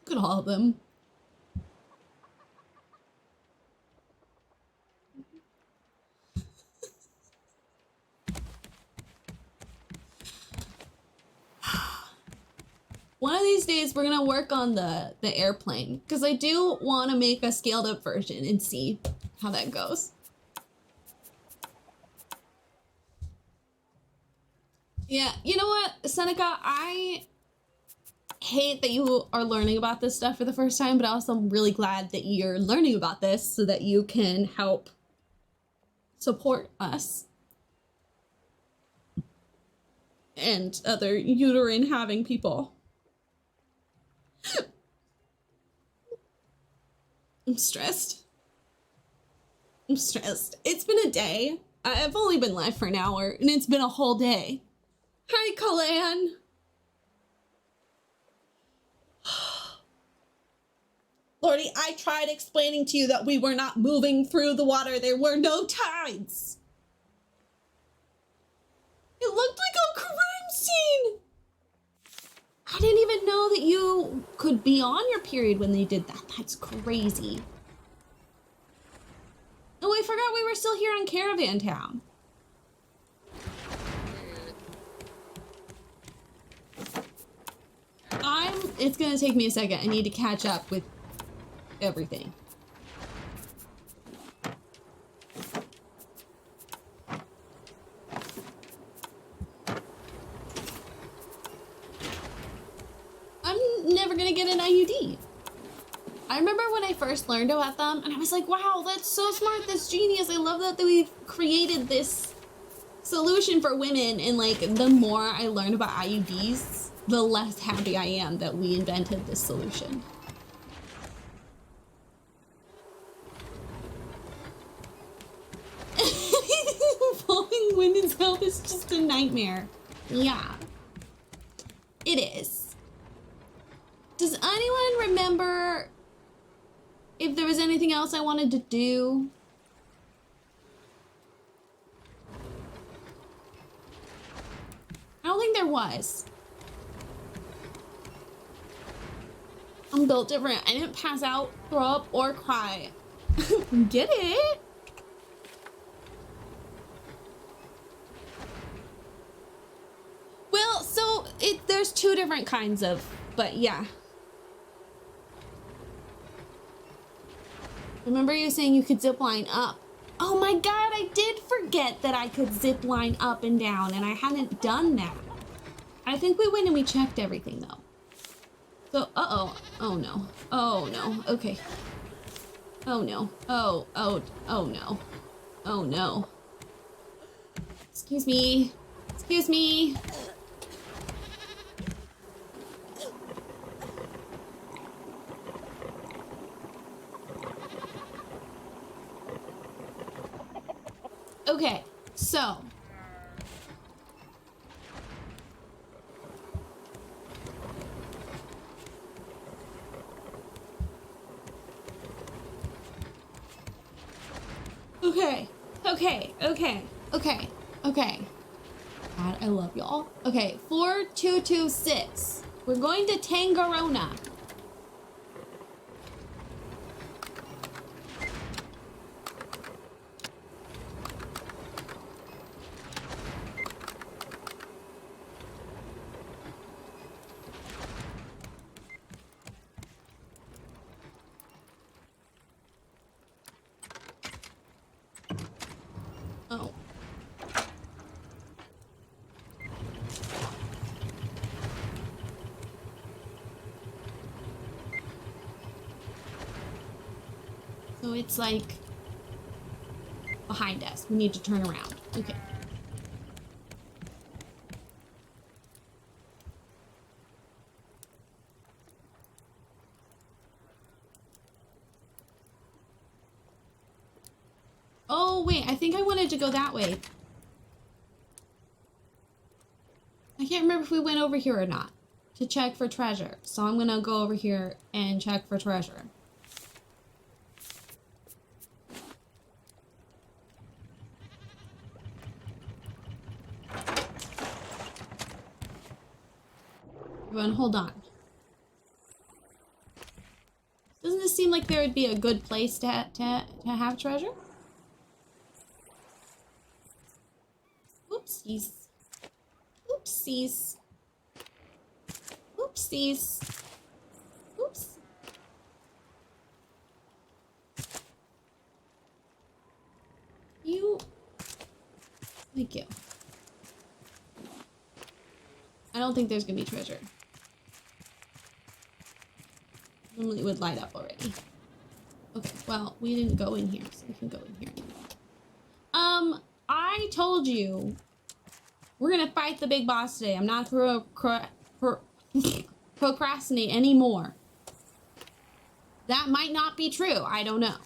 Look at all of them. One of these days we're gonna work on the airplane because I do want to make a scaled up version and see how that goes. Yeah, you know what, Seneca, I hate that you are learning about this stuff for the first time, but also I'm really glad that you're learning about this so that you can help support us and other uterine having people. I'm stressed. I'm stressed. It's been a day. I've only been live for an hour and it's been a whole day. Hi, Kalan. Lordy, I tried explaining to you that we were not moving through the water. There were no tides. It looked like a crime scene. I didn't even know that you could be on your period when they did that. That's crazy. Oh, I forgot we were still here on Caravan Town. It's gonna take me a second. I need to catch up with everything. get an IUD. I remember when I first learned about them, and I was like, wow, that's so smart, that's genius. I love that we've created this solution for women. And like, the more I learned about IUDs, the less happy I am that we invented this solution. Following women's health is just a nightmare. Yeah, it is. Does anyone remember if there was anything else I wanted to do? I don't think there was. I'm built different. I didn't pass out, throw up, or cry. Get it? Well, so there's two different kinds of, but yeah. Remember you saying you could zip line up. Oh my god, I did forget that I could zip line up and down, and I hadn't done that. I think we went and we checked everything though. So, uh-oh. Oh no. Oh no. Okay. Oh no. Oh no. Oh no. Excuse me. Excuse me. Okay, so. Okay. God, I love y'all. Okay, 4226. We're going to Tangarona. Oh. So it's like behind us. We need to turn around. Okay. Oh, wait, I think I wanted to go that way. I can't remember if we went over here or not to check for treasure. So I'm gonna go over here and check for treasure. Everyone, hold on. Doesn't this seem like there would be a good place to have treasure? Oopsies. Oopsies. Oopsies. Oops. Thank you. I don't think there's gonna be treasure. Normally it would light up already. Okay, well, we didn't go in here, so we can go in here anymore. I told you we're gonna fight the big boss today. I'm not procrastinate anymore. That might not be true. I don't know.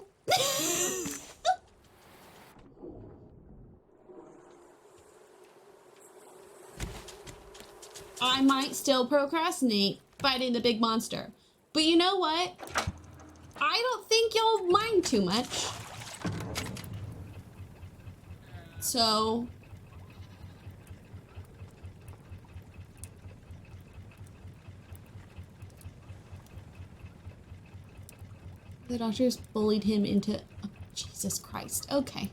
I might still procrastinate fighting the big monster. But you know what? I don't think you'll mind too much. So. The doctors bullied him into... Oh, Jesus Christ. Okay.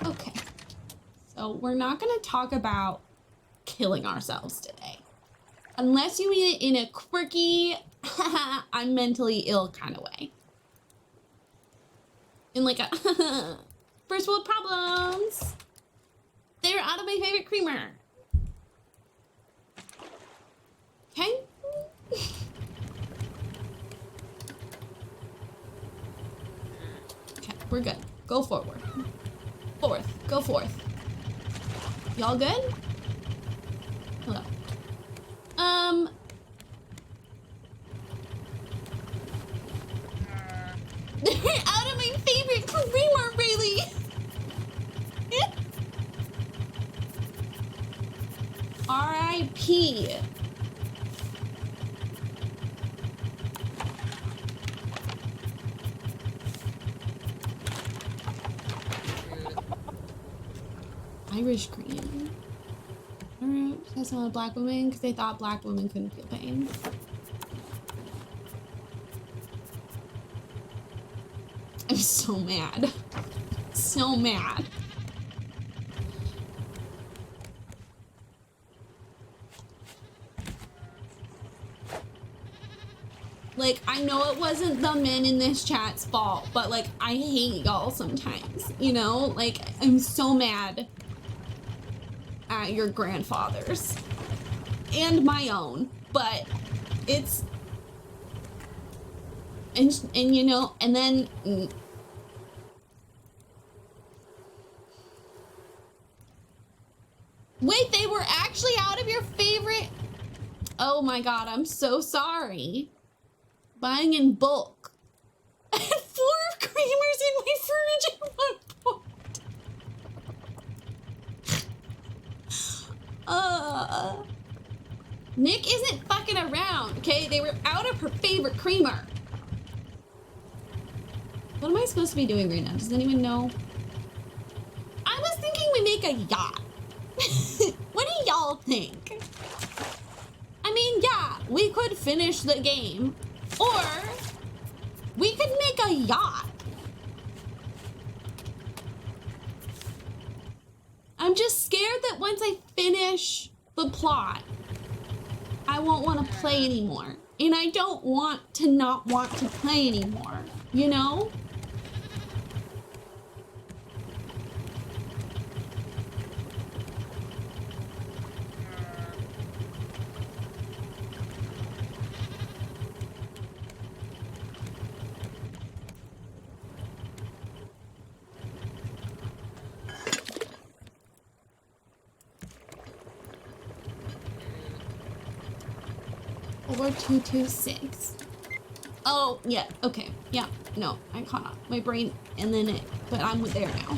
Okay. So we're not going to talk about killing ourselves today. Unless you mean it in a quirky, I'm mentally ill kind of way. In like a first world problems. They're out of my favorite creamer. Okay? We're good. Go forward. Forth. Go forth. Y'all good? Hello. They're out of my favorite creamer, really. R.I.P. Irish cream. I don't know, that's not a black woman because they thought black women couldn't feel pain. I'm so mad. So mad. Like, I know it wasn't the men in this chat's fault, but like, I hate y'all sometimes, you know? Like, I'm so mad at your grandfathers and my own, but it's, and you know, and then, wait, they were actually out of your favorite? Oh my God, I'm so sorry. Buying in bulk. I had 4 creamers in my fridge at one point. Nick isn't fucking around, okay? They were out of her favorite creamer. What am I supposed to be doing right now? Does anyone know? I was thinking we make a yacht. What do y'all think? I mean, yeah, we could finish the game, or we could make a yacht. I'm just scared that once I finish the plot, I won't want to play anymore. And I don't want to not want to play anymore, you know? Or 226. Oh, yeah, okay. Yeah, no, I caught up. My brain, and then it, but I'm there now.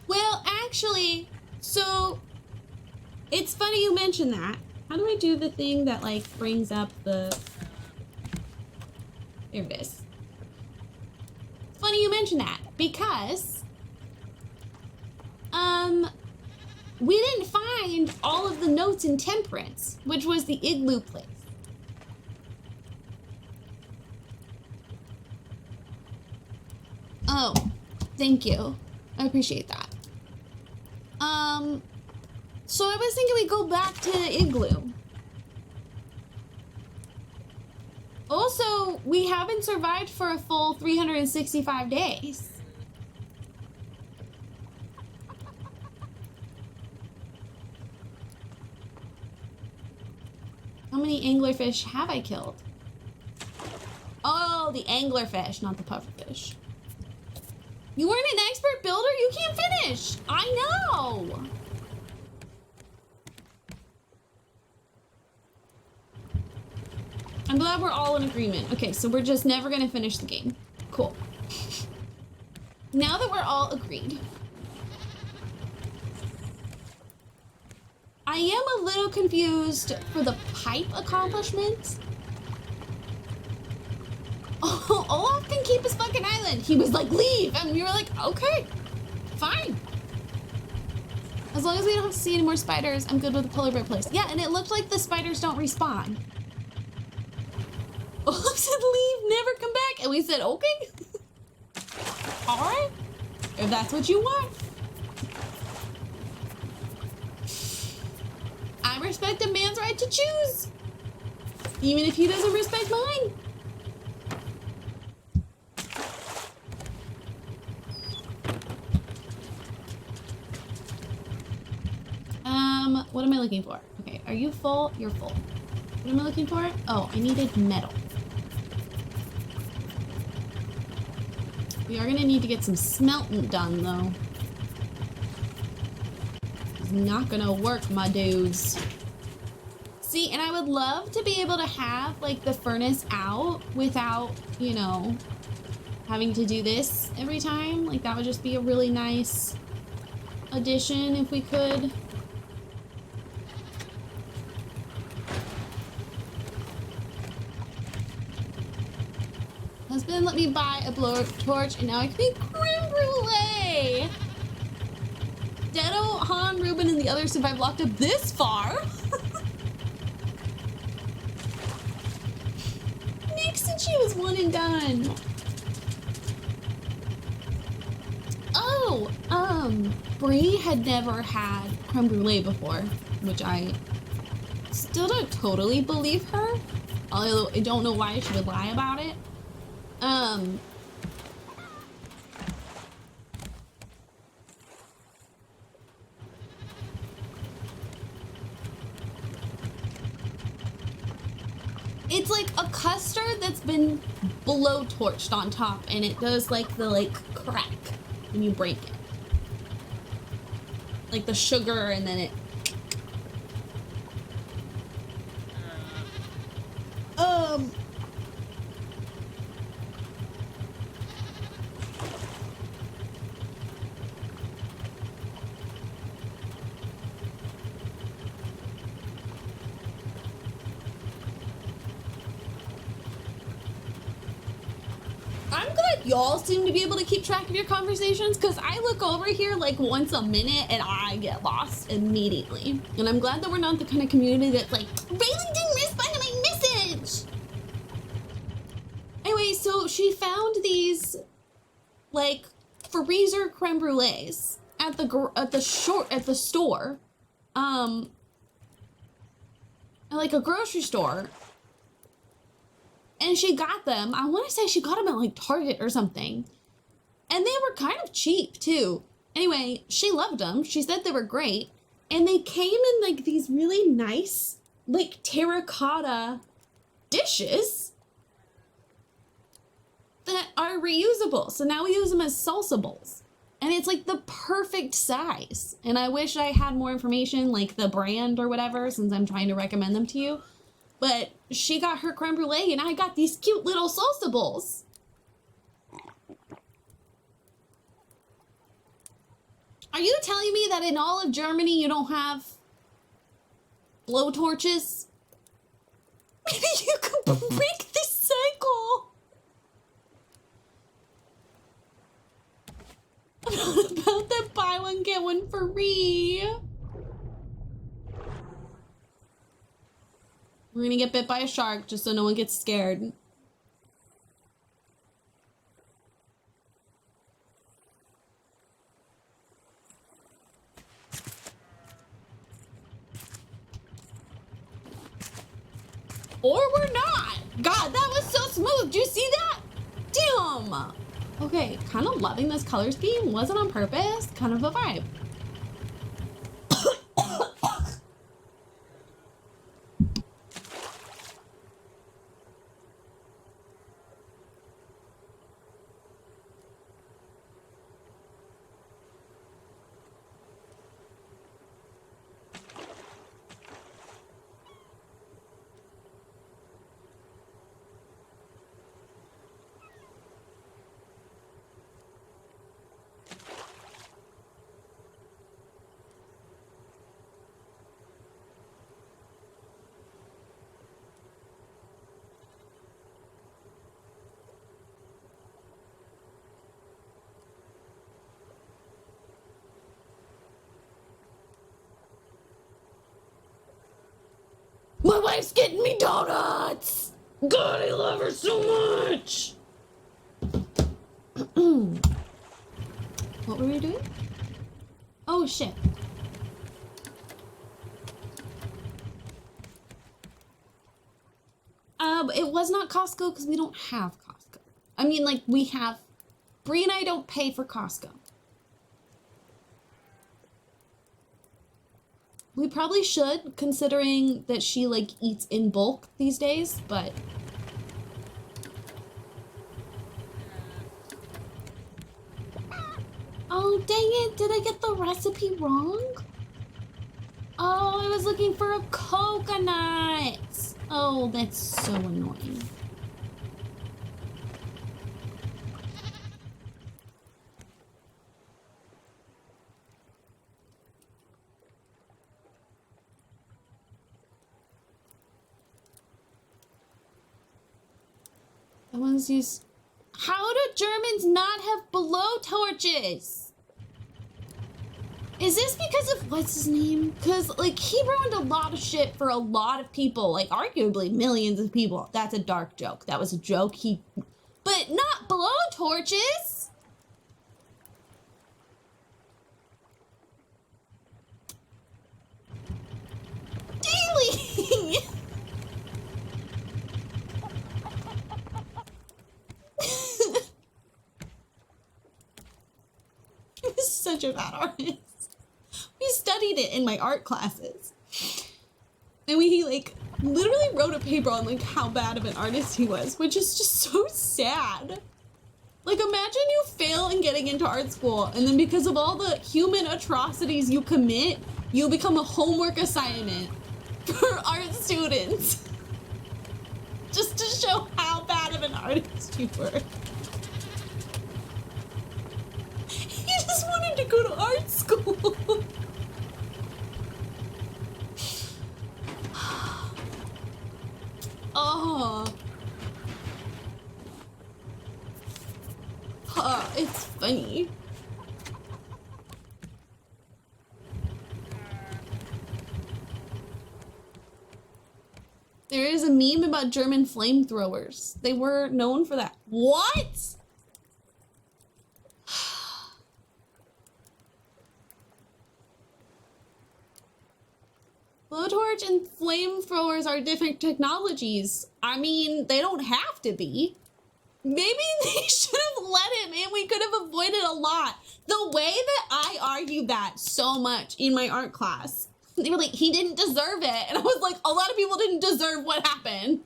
Well, actually, so, it's funny you mentioned that. How do I do the thing that, like, brings up the... There it is. Funny you mentioned that, because, we didn't find all of the notes in Temperance, which was the igloo place. Oh, thank you. I appreciate that. So I was thinking we go back to the igloo. Also, we haven't survived for a full 365 days. How many anglerfish have I killed? Oh, the anglerfish, not the pufferfish. You weren't an expert builder? You can't finish. I know. I'm glad we're all in agreement. Okay, so we're just never gonna finish the game. Cool. Now that we're all agreed, I am a little confused for the pipe accomplishment. Oh, Olaf can keep his fucking island. He was like, leave. And we were like, okay, fine. As long as we don't have to see any more spiders, I'm good with the polar bear place. Yeah, and it looked like the spiders don't respawn. Olaf said, leave, never come back. And we said, okay. All right, if that's what you want. I respect a man's right to choose, even if he doesn't respect mine. What am I looking for? Okay, are you full? You're full. What am I looking for? Oh, I needed metal. We are gonna need to get some smelting done, though. It's not gonna work, my dudes. See, and I would love to be able to have, like, the furnace out without, you know, having to do this every time. Like, that would just be a really nice addition if we could. Husband let me buy a blowtorch, and now I can make creme brulee. Dedo, Han, Ruben, and the others survived locked up this far. Nick said she was one and done. Oh, Brie had never had creme brulee before, which I still don't totally believe her. Although I don't know why she would lie about it. It's like a custard that's been blow-torched on top, and it does like the crack when you break it. Like the sugar, and then it. I'm glad y'all seem to be able to keep track of your conversations, because I look over here like once a minute and I get lost immediately. And I'm glad that we're not the kind of community that's like, Raylan didn't respond to my message. Anyway, so she found these like freezer creme brulees at the store, at like a grocery store. And she got them, I want to say she got them at like Target or something. And they were kind of cheap too. Anyway, she loved them. She said they were great. And they came in like these really nice, like terracotta dishes that are reusable. So now we use them as salsa bowls. And it's like the perfect size. And I wish I had more information, like the brand or whatever, since I'm trying to recommend them to you. But she got her creme brulee, and I got these cute little salsa bowls. Are you telling me that in all of Germany you don't have blow torches? Maybe you could break this cycle. I'm not about that buy one, get one free. We're gonna get bit by a shark just so no one gets scared. Or we're not. God, that was so smooth. Do you see that? Damn. Okay, kind of loving this color scheme. Wasn't on purpose. Kind of a vibe. My wife's getting me donuts! God, I love her so much! What were we doing? Oh, shit. It was not Costco because we don't have Costco. I mean, like, we have... Brie and I don't pay for Costco. We probably should, considering that she, like, eats in bulk these days, but... Oh, dang it. Did I get the recipe wrong? Oh, I was looking for a coconut. Oh, that's so annoying. Someone's used... How do Germans not have blowtorches? Is this because of what's his name? Because, like, he ruined a lot of shit for a lot of people. Like, arguably millions of people. That's a dark joke. That was a joke. But not blowtorches. Daily. He was such a bad artist. We studied it in my art classes. And we, like, literally wrote a paper on, like, how bad of an artist he was, which is just so sad. Like, imagine you fail in getting into art school, and then because of all the human atrocities you commit, you become a homework assignment for art students. Just to show how bad of an artist you were. He just wanted to go to art school. Oh. It's funny. There is a meme about German flamethrowers. They were known for that. What? Blowtorch and flamethrowers are different technologies. I mean, they don't have to be. Maybe they should have let him in. We could have avoided a lot. The way that I argued that so much in my art class, they were like, he didn't deserve it. And I was like, a lot of people didn't deserve what happened.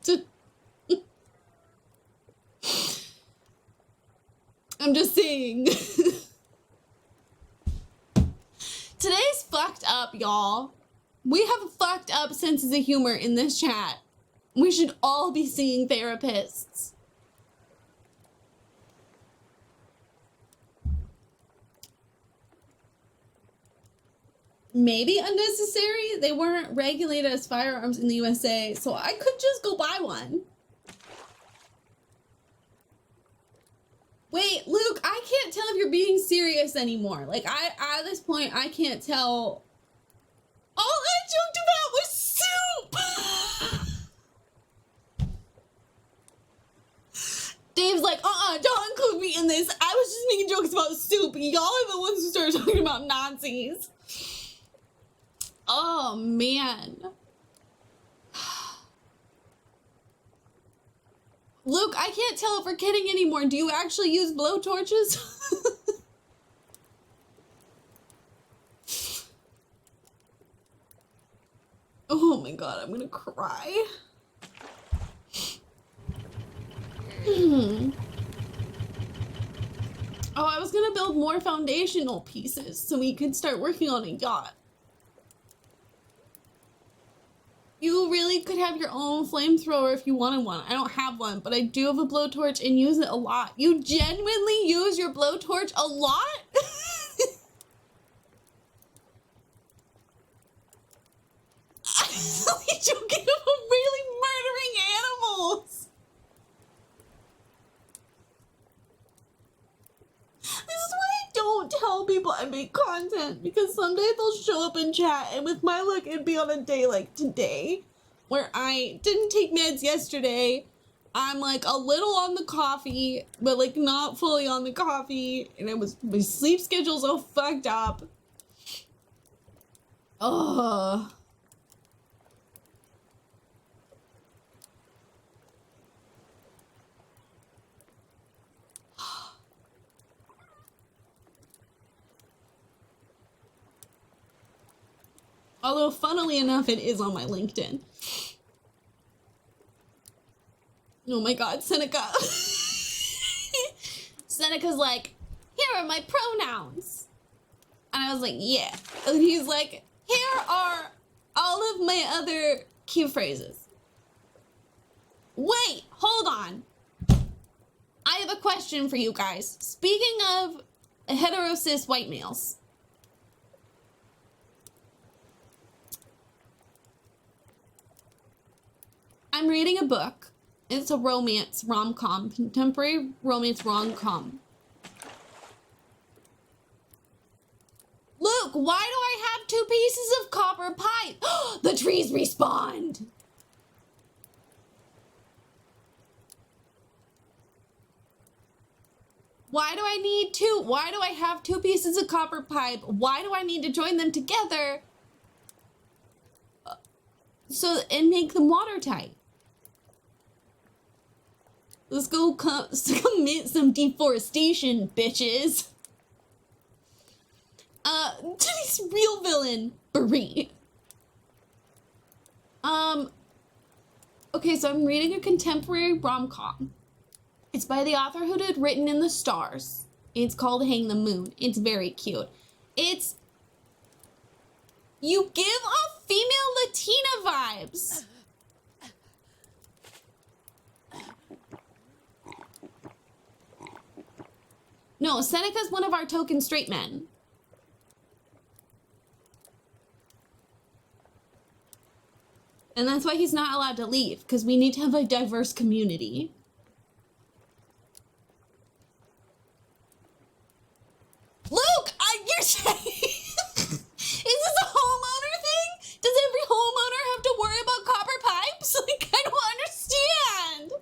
I'm just saying. Today's fucked up, y'all. We have a fucked up senses of humor in this chat. We should all be seeing therapists. Maybe unnecessary. They weren't regulated as firearms in the USA, so I could just go buy one. Wait, Luke, I can't tell if you're being serious anymore. Like, at this point, I can't tell. All I joked about was soup! Dave's like, don't include me in this. I was just making jokes about soup. Y'all are the ones who started talking about Nazis. Oh, man. Luke, I can't tell if we're kidding anymore. Do you actually use blowtorches? Oh my god, I'm gonna cry. Oh, I was gonna build more foundational pieces so we could start working on a yacht. You really could have your own flamethrower if you wanted one. I don't have one, but I do have a blowtorch and use it a lot. You genuinely use your blowtorch a lot? I'm only joking about really murdering animals. This is why I don't tell people I make content, because someday they'll show up in chat, and with my luck, it'd be on a day like today, where I didn't take meds yesterday. I'm like a little on the coffee, but like not fully on the coffee, and my sleep schedule's all fucked up. Ugh. Although, funnily enough, it is on my LinkedIn. Oh my god, Seneca. Seneca's like, here are my pronouns. And I was like, yeah. And he's like, here are all of my other cue phrases. Wait, hold on. I have a question for you guys. Speaking of hetero-cis white males. I'm reading a book. It's a romance rom-com, contemporary romance rom-com. Luke, why do I have 2 pieces of copper pipe? The trees respond. Why do I need 2? Why do I have 2 pieces of copper pipe? Why do I need to join them together and make them watertight? Let's go commit some deforestation, bitches. Today's real villain, Brie. Okay, so I'm reading a contemporary rom-com. It's by the author who did Written in the Stars. It's called Hang the Moon. It's very cute. You give off female Latina vibes. No, Seneca's one of our token straight men. And that's why he's not allowed to leave, because we need to have a diverse community. Luke, you're saying... Is this a homeowner thing? Does every homeowner have to worry about copper pipes? Like, I don't understand.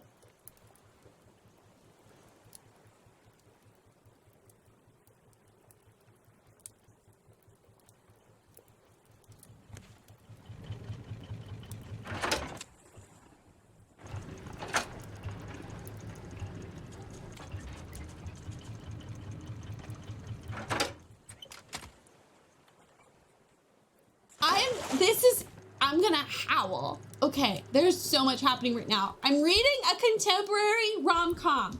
I'm gonna howl. Okay, there's so much happening right now. I'm reading a contemporary rom-com.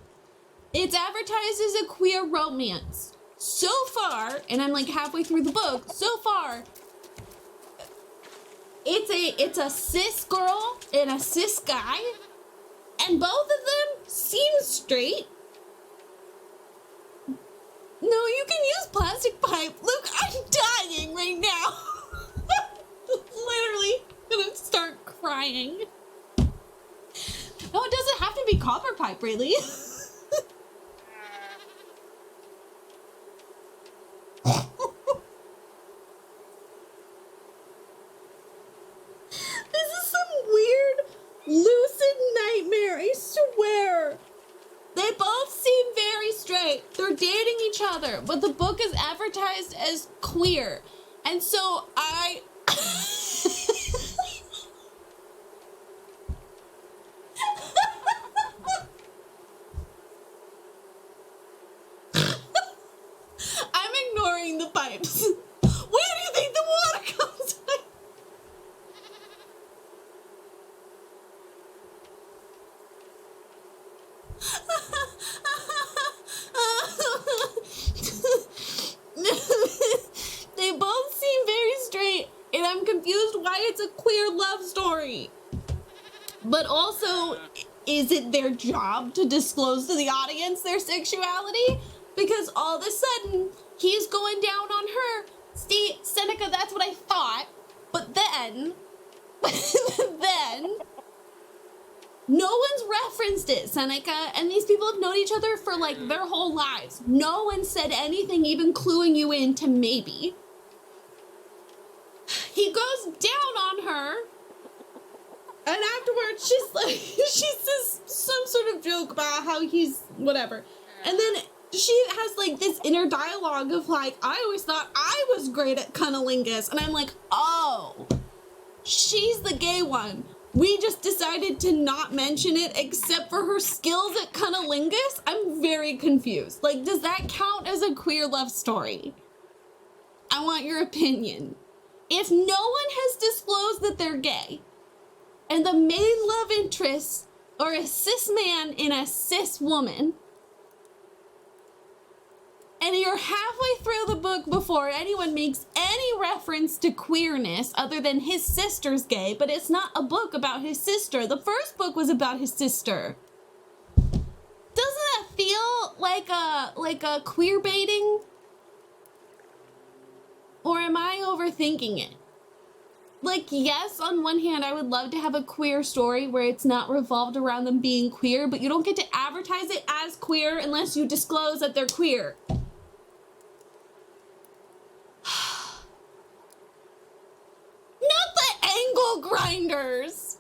It's advertised as a queer romance. So far, and I'm like halfway through the book, so far, it's a cis girl and a cis guy, and both of them seem straight. No, you can use plastic pipe. Look, I'm dying right now. Literally gonna start crying. No, it doesn't have to be copper pipe, really. This is some weird lucid nightmare, I swear. They both seem very straight. They're dating each other, but the book is advertised as queer. And so I'm ignoring the pipes. Where do you think the water comes from? They both seem very straight, and I'm confused why it's a queer love story. But also, is it their job to disclose to the audience their sexuality? Because all of a sudden, he's going down on her. See, Seneca, that's what I thought. But then, no one's referenced it, Seneca, and these people have known each other for like their whole lives. No one said anything even cluing you in to maybe. He goes down on her, and afterwards she's like, she says some sort of joke about how he's whatever. And then she has like this inner dialogue of like, I always thought I was great at cunnilingus. And I'm like, oh, she's the gay one. We just decided to not mention it except for her skills at cunnilingus. I'm very confused. Like, does that count as a queer love story? I want your opinion. If no one has disclosed that they're gay, and the main love interests are a cis man and a cis woman, And you're halfway through the book before anyone makes any reference to queerness other than his sister's gay, but it's not a book about his sister. The first book was about his sister. Doesn't that feel like a queer baiting? Or am I overthinking it? Like, yes, on one hand, I would love to have a queer story where it's not revolved around them being queer, but you don't get to advertise it as queer unless you disclose that they're queer. Not the angle grinders!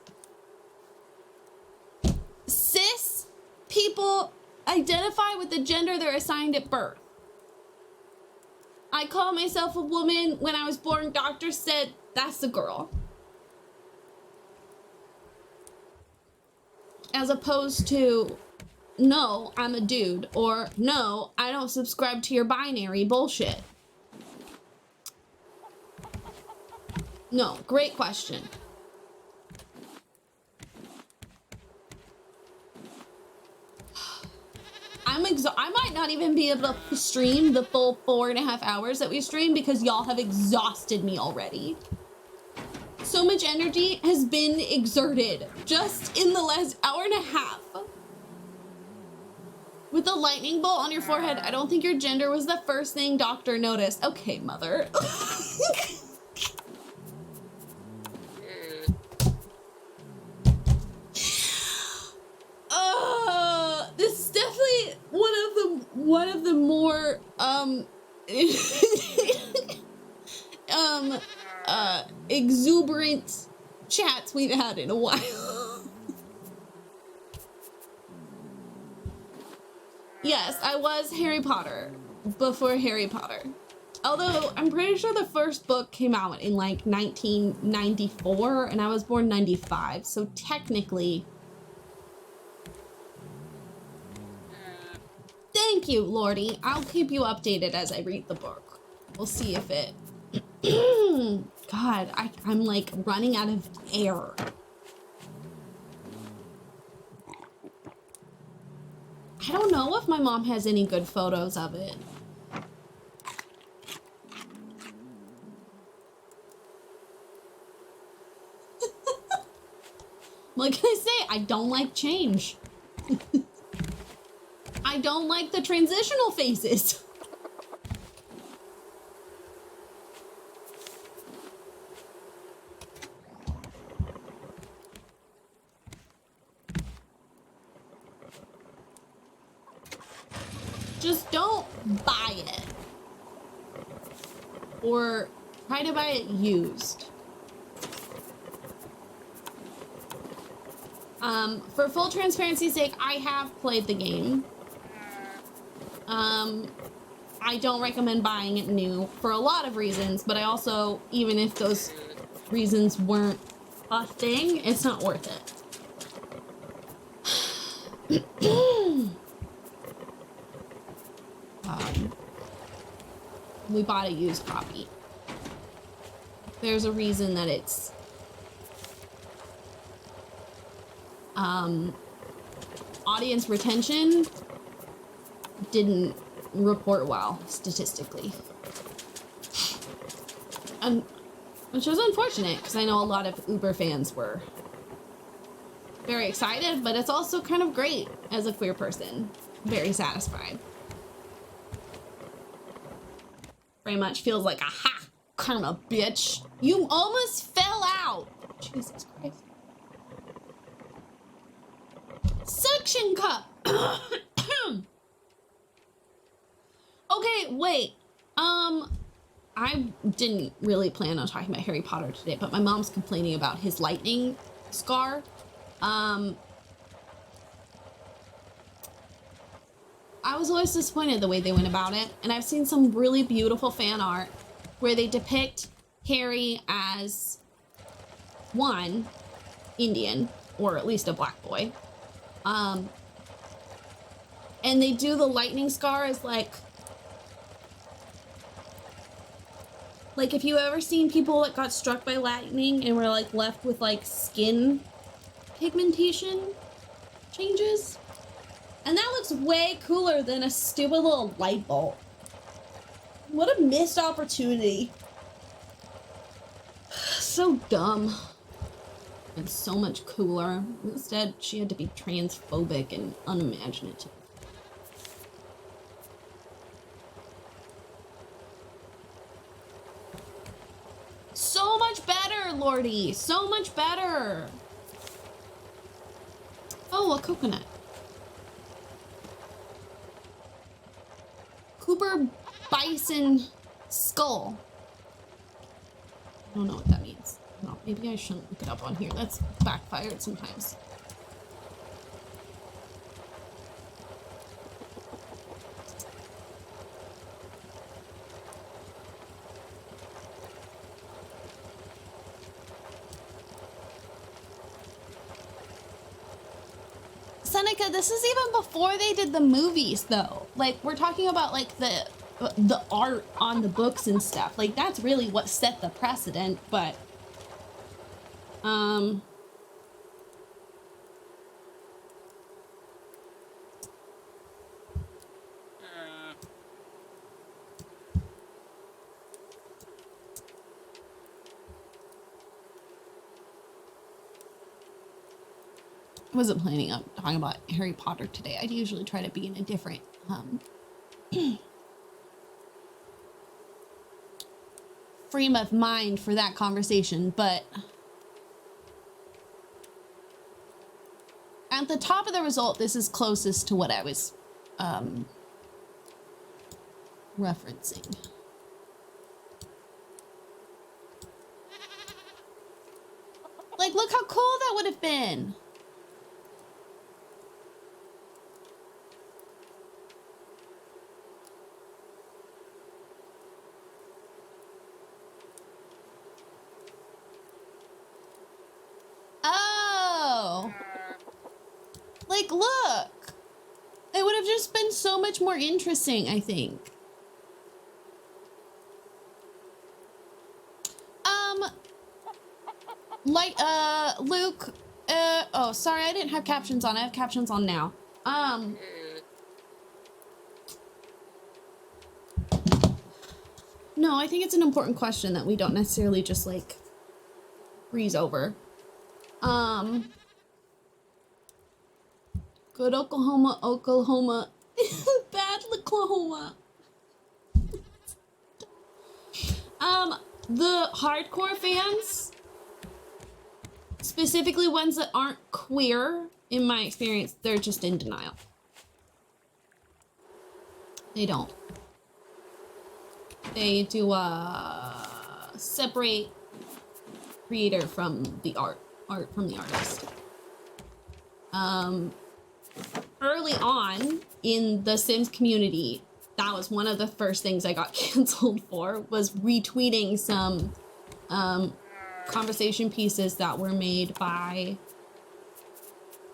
Cis people identify with the gender they're assigned at birth. I call myself a woman. When I was born, doctors said, that's a girl. As opposed to, no, I'm a dude, or no, I don't subscribe to your binary bullshit. No, great question. I might not even be able to stream the full 4.5 hours that we stream because y'all have exhausted me already. So much energy has been exerted just in the last hour and a half. With the lightning bolt on your forehead, I don't think your gender was the first thing doctor noticed. Okay, mother. This is definitely one of the more exuberant chats we've had in a while. Yes, I was Harry Potter before Harry Potter. Although I'm pretty sure the first book came out in like 1994 and I was born 95, so technically. Thank you, Lordy. I'll keep you updated as I read the book. We'll see if it... God, I'm like running out of air. I don't know if my mom has any good photos of it. What can I say? I don't like change. I don't like the transitional phases. Just don't buy it. Or try to buy it used. For full transparency's sake, I have played the game. I don't recommend buying it new for a lot of reasons, but I also, even if those reasons weren't a thing, it's not worth it. We bought a used copy. There's a reason that it's audience retention didn't report well statistically, which was unfortunate because I know a lot of Uber fans were very excited, but it's also kind of great as a queer person, very satisfied. Very much feels like a ha karma, bitch. You almost fell out. Jesus Christ. Suction cup. Okay, wait. I didn't really plan on talking about Harry Potter today, but my mom's complaining about his lightning scar. I was always disappointed the way they went about it, and I've seen some really beautiful fan art where they depict Harry as one Indian, or at least a black boy. And they do the lightning scar as like if you ever seen people that got struck by lightning and were like left with like skin pigmentation changes. And that looks way cooler than a stupid little light bulb. What a missed opportunity. So dumb. And so much cooler. Instead, she had to be transphobic and unimaginative. So much better, Lordy. So much better. Oh, a coconut. Cooper bison skull. I don't know what that means. No, maybe I shouldn't look it up on here. That's backfired sometimes. Seneca, this is even before they did the movies, though. Like, we're talking about, like, the art on the books and stuff. Like, that's really what set the precedent, but... I wasn't planning on talking about Harry Potter today. I'd usually try to be in a different frame of mind for that conversation, but at the top of the result, this is closest to what I was referencing. Like, look how cool that would have been. Like, look! It would have just been so much more interesting, I think. Luke, oh, sorry, I didn't have captions on. I have captions on now. No, I think it's an important question that we don't necessarily just, like, breeze over. Good Oklahoma, Oklahoma. Bad Oklahoma. The hardcore fans, specifically ones that aren't queer, in my experience, they're just in denial. They don't. They do, separate creator from the art from the artist. Early on in the Sims community, that was one of the first things I got canceled for, was retweeting some conversation pieces that were made by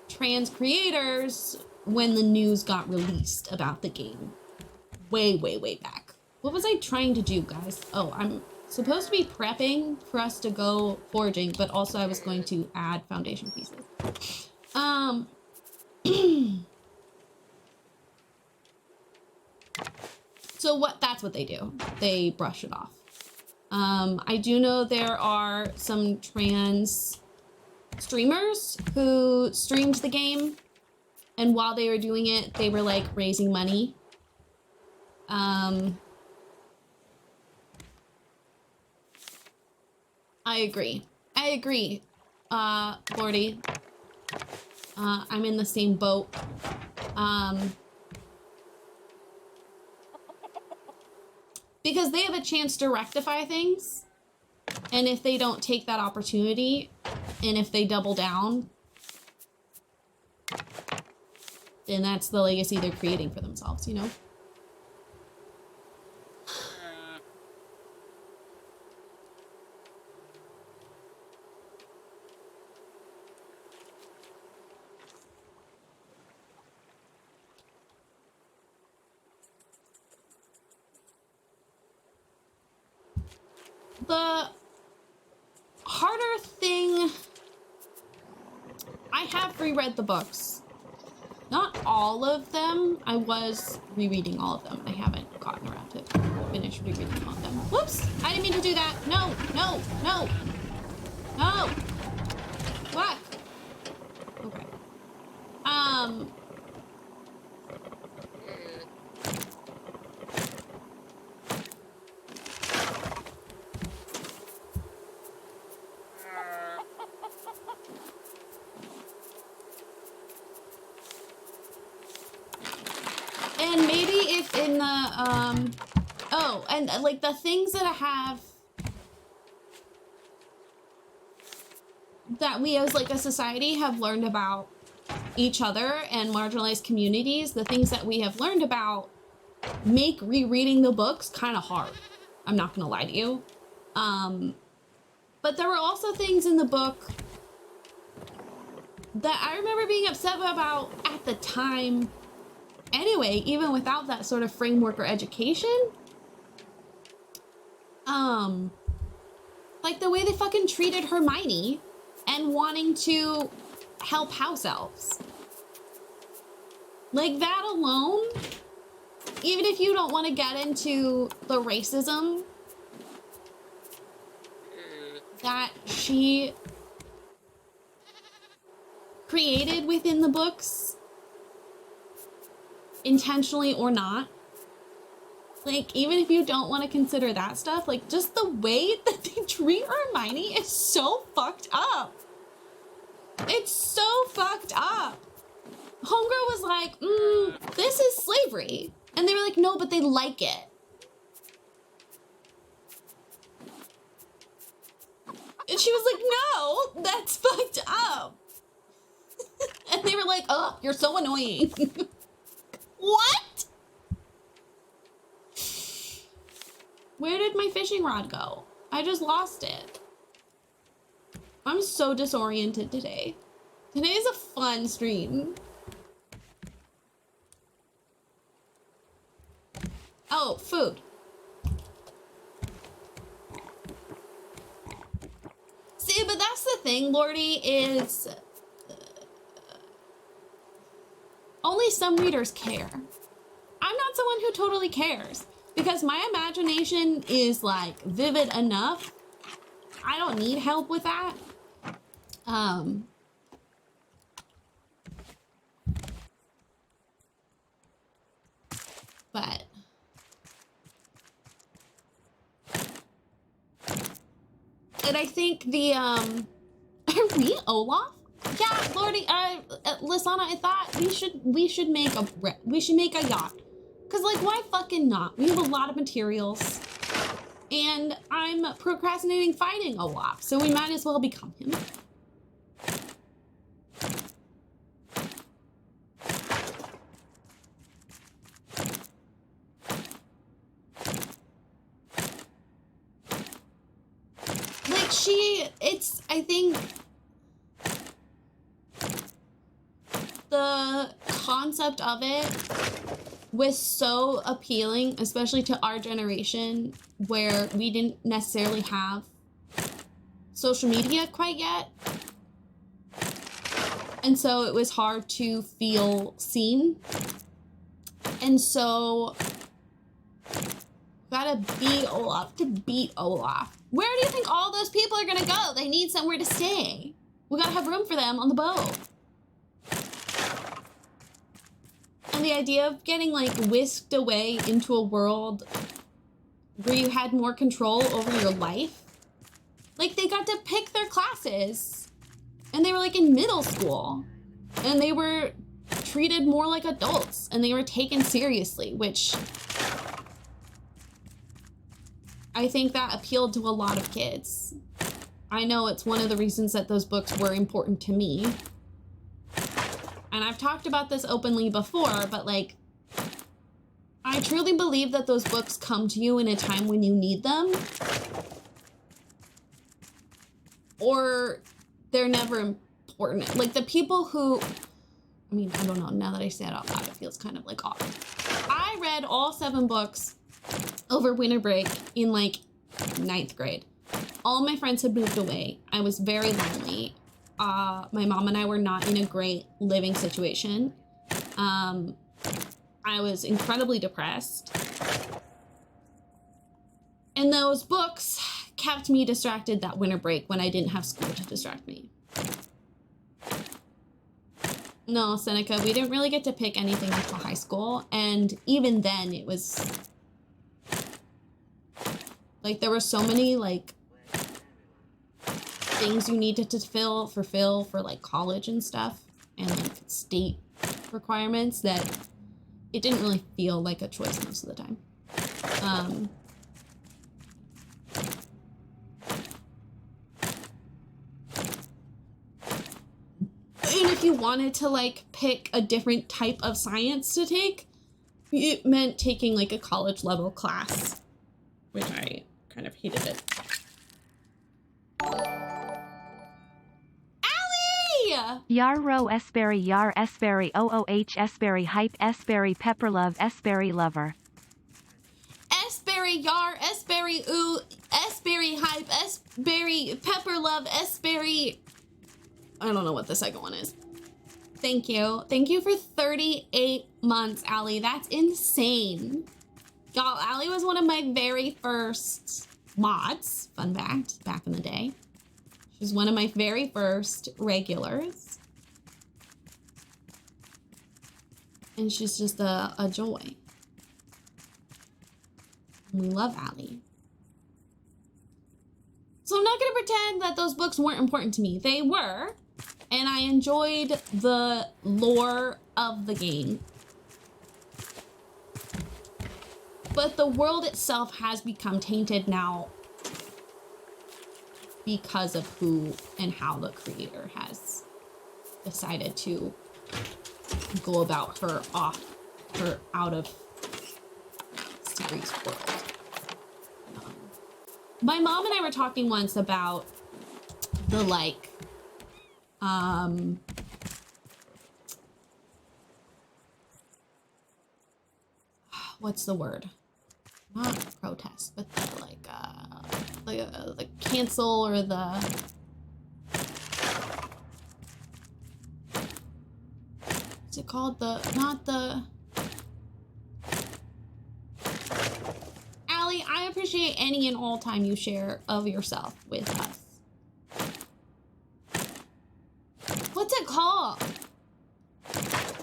trans creators when the news got released about the game. Way, way, way back. What was I trying to do, guys? Oh, I'm supposed to be prepping for us to go foraging, but also I was going to add foundation pieces. So that's what they do. They brush it off. I do know there are some trans streamers who streamed the game, and while they were doing it, they were like raising money. I agree. Lordy. I'm in the same boat. Because they have a chance to rectify things, and if they don't take that opportunity, and if they double down, then that's the legacy they're creating for themselves, you know? The harder thing, I have reread the books. Not all of them. I was rereading all of them. I haven't caught caught in a raft. Finish rereading the manga. Whoops! I didn't mean to do that. No, no, no, no. What? Okay. And maybe if in the, oh, and like the things that I have that we as like a society have learned about each other and marginalized communities, the things that we have learned about make rereading the books kind of hard. I'm not gonna lie to you. But there were also things in the book that I remember being upset about at the time anyway, even without that sort of framework or education. Like the way they fucking treated Hermione and wanting to help house elves. Like that alone, even if you don't want to get into the racism that she created within the books, intentionally or not, like even if you don't want to consider that stuff, like just the way that they treat Hermione is so fucked up. It's so fucked up. Homegirl was like, this is slavery. And they were like, no, but they like it. And she was like, no, that's fucked up. And they were like, oh, you're so annoying. What? Where did my fishing rod go? I just lost it. I'm so disoriented today. Today is a fun stream. Oh, food. See, but that's the thing, Lordy, is only some readers care. I'm not someone who totally cares because my imagination is like vivid enough. I don't need help with that. But and I think the are we Olaf? Yeah, Lordy, Lisana, I thought we should make a yacht. Cause like why fucking not? We have a lot of materials. And I'm procrastinating fighting Olaf, so we might as well become him. I think the concept of it was so appealing, especially to our generation where we didn't necessarily have social media quite yet. And so it was hard to feel seen. And so gotta beat Olaf to beat Olaf. Where do you think all those people are gonna go? They need somewhere to stay. We gotta have room for them on the boat. And the idea of getting like whisked away into a world where you had more control over your life. Like they got to pick their classes and they were like in middle school and they were treated more like adults and they were taken seriously, which I think that appealed to a lot of kids. I know it's one of the reasons that those books were important to me. And I've talked about this openly before, but like, I truly believe that those books come to you in a time when you need them. Or they're never important. Like the people who, I mean, I don't know, now that I say it out loud, it feels kind of like odd. I read all 7 books over winter break in like 9th grade. All my friends had moved away. I was very lonely. My mom and I were not in a great living situation. I I was incredibly depressed. And those books kept me distracted that winter break when I didn't have school to distract me. No, Seneca, we didn't really get to pick anything until high school. And even then it was like, there were so many like things you needed to fulfill for like college and stuff and like state requirements that it didn't really feel like a choice most of the time. And if you wanted to like pick a different type of science to take, it meant taking like a college level class, which I kind of hated it. Allie! Yarrow Esberry Yar Esberry OOH Esberry Hype Esberry Pepperlove Esberry Lover. Esberry Yar Esberry Ooh Esberry Hype Esberry Pepperlove Esberry. I don't know what the second one is. Thank you. Thank you for 38 months, Allie. That's insane. Y'all, Allie was one of my very first mods. Fun fact, back in the day. She was one of my very first regulars. And she's just a joy. We love Allie. So I'm not going to pretend that those books weren't important to me. They were. And I enjoyed the lore of the game. But the world itself has become tainted now because of who and how the creator has decided to go about her out of series world. My mom and I were talking once about the like what's the word? Not protest, but the the cancel or the what's it called? Allie, I appreciate any and all time you share of yourself with us. What's it called?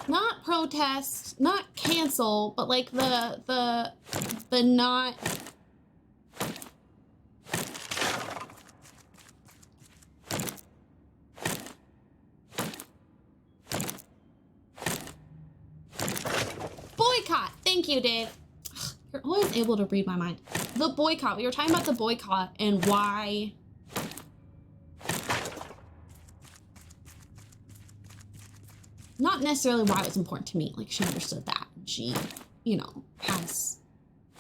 Not protest, not cancel, but like the not boycott. Thank you, Dave. You're always able to read my mind. The boycott. We were talking about the boycott and why not necessarily why it was important to me. Like, she understood that. She, you know, has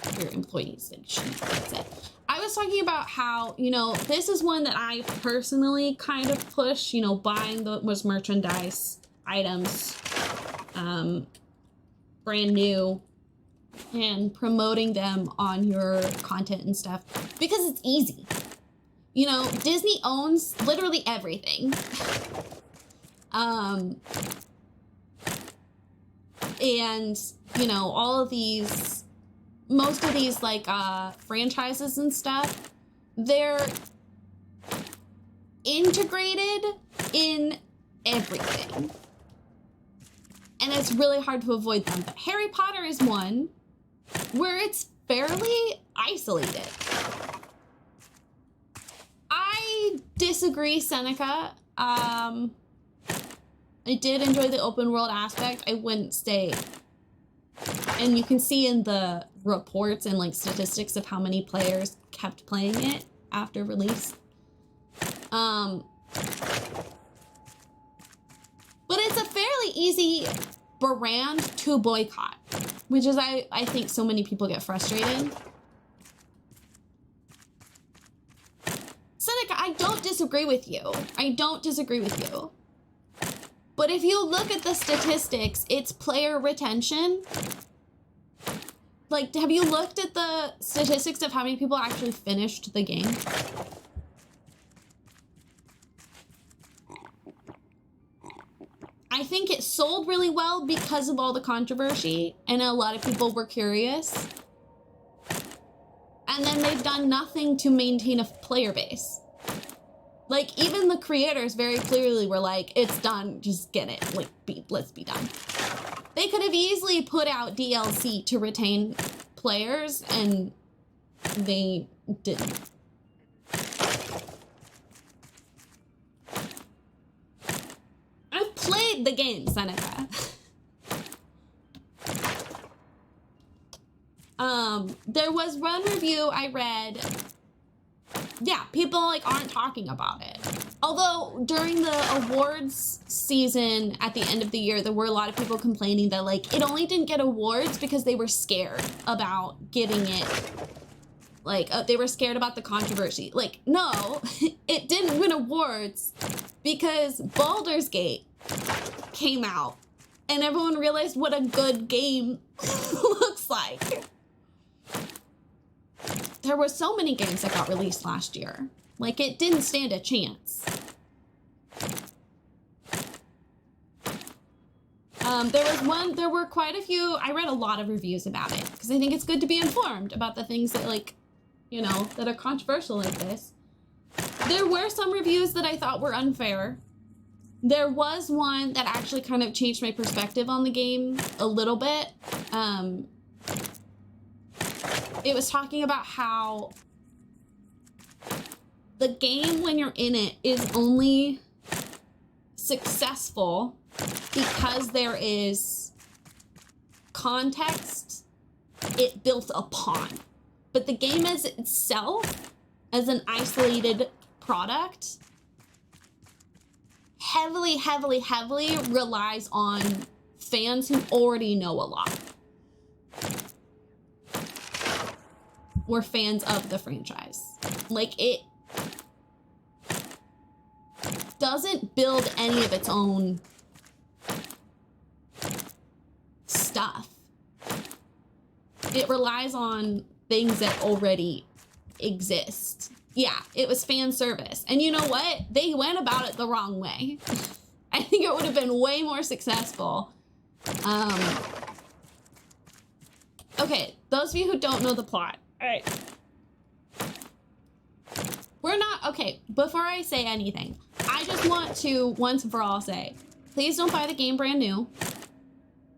her employees and she gets it. I was talking about how, you know, this is one that I personally kind of push, you know, buying those merchandise items, brand new, and promoting them on your content and stuff because it's easy. You know, Disney owns literally everything. And, you know, all of these, most of these, like, franchises and stuff, they're integrated in everything. And it's really hard to avoid them. But Harry Potter is one where it's fairly isolated. I disagree, Seneca. I did enjoy the open world aspect. I wouldn't say, and you can see in the reports and like statistics of how many players kept playing it after release. But it's a fairly easy brand to boycott, which is I think so many people get frustrated. Seneca, I don't disagree with you. I don't disagree with you. But if you look at the statistics, it's player retention. Like, have you looked at the statistics of how many people actually finished the game? I think it sold really well because of all the controversy, and a lot of people were curious. And then they've done nothing to maintain a player base. Like, even the creators very clearly were like, it's done, just get it, like, let's be done. They could have easily put out DLC to retain players, and they didn't. I've played the game, Seneca. There was one review I read. Yeah, people like aren't talking about it. Although during the awards season at the end of the year, there were a lot of people complaining that like it only didn't get awards because they were scared about getting it. Like they were scared about the controversy. Like, no, it didn't win awards because Baldur's Gate came out and everyone realized what a good game looks like. There were so many games that got released last year. Like, it didn't stand a chance. There were quite a few, I read a lot of reviews about it, because I think it's good to be informed about the things that, like, you know, that are controversial like this. There were some reviews that I thought were unfair. There was one that actually kind of changed my perspective on the game a little bit. It was talking about how the game, when you're in it, is only successful because there is context it built upon. But the game as itself, as an isolated product, heavily relies on fans who already know a lot. Were fans of the franchise. Like, it doesn't build any of its own stuff. It relies on things that already exist. Yeah, it was fan service. And you know what? They went about it the wrong way. I think it would have been way more successful. Okay, those of you who don't know the plot. All right. We're not, okay, before I say anything, I just want to once and for all say, please don't buy the game brand new.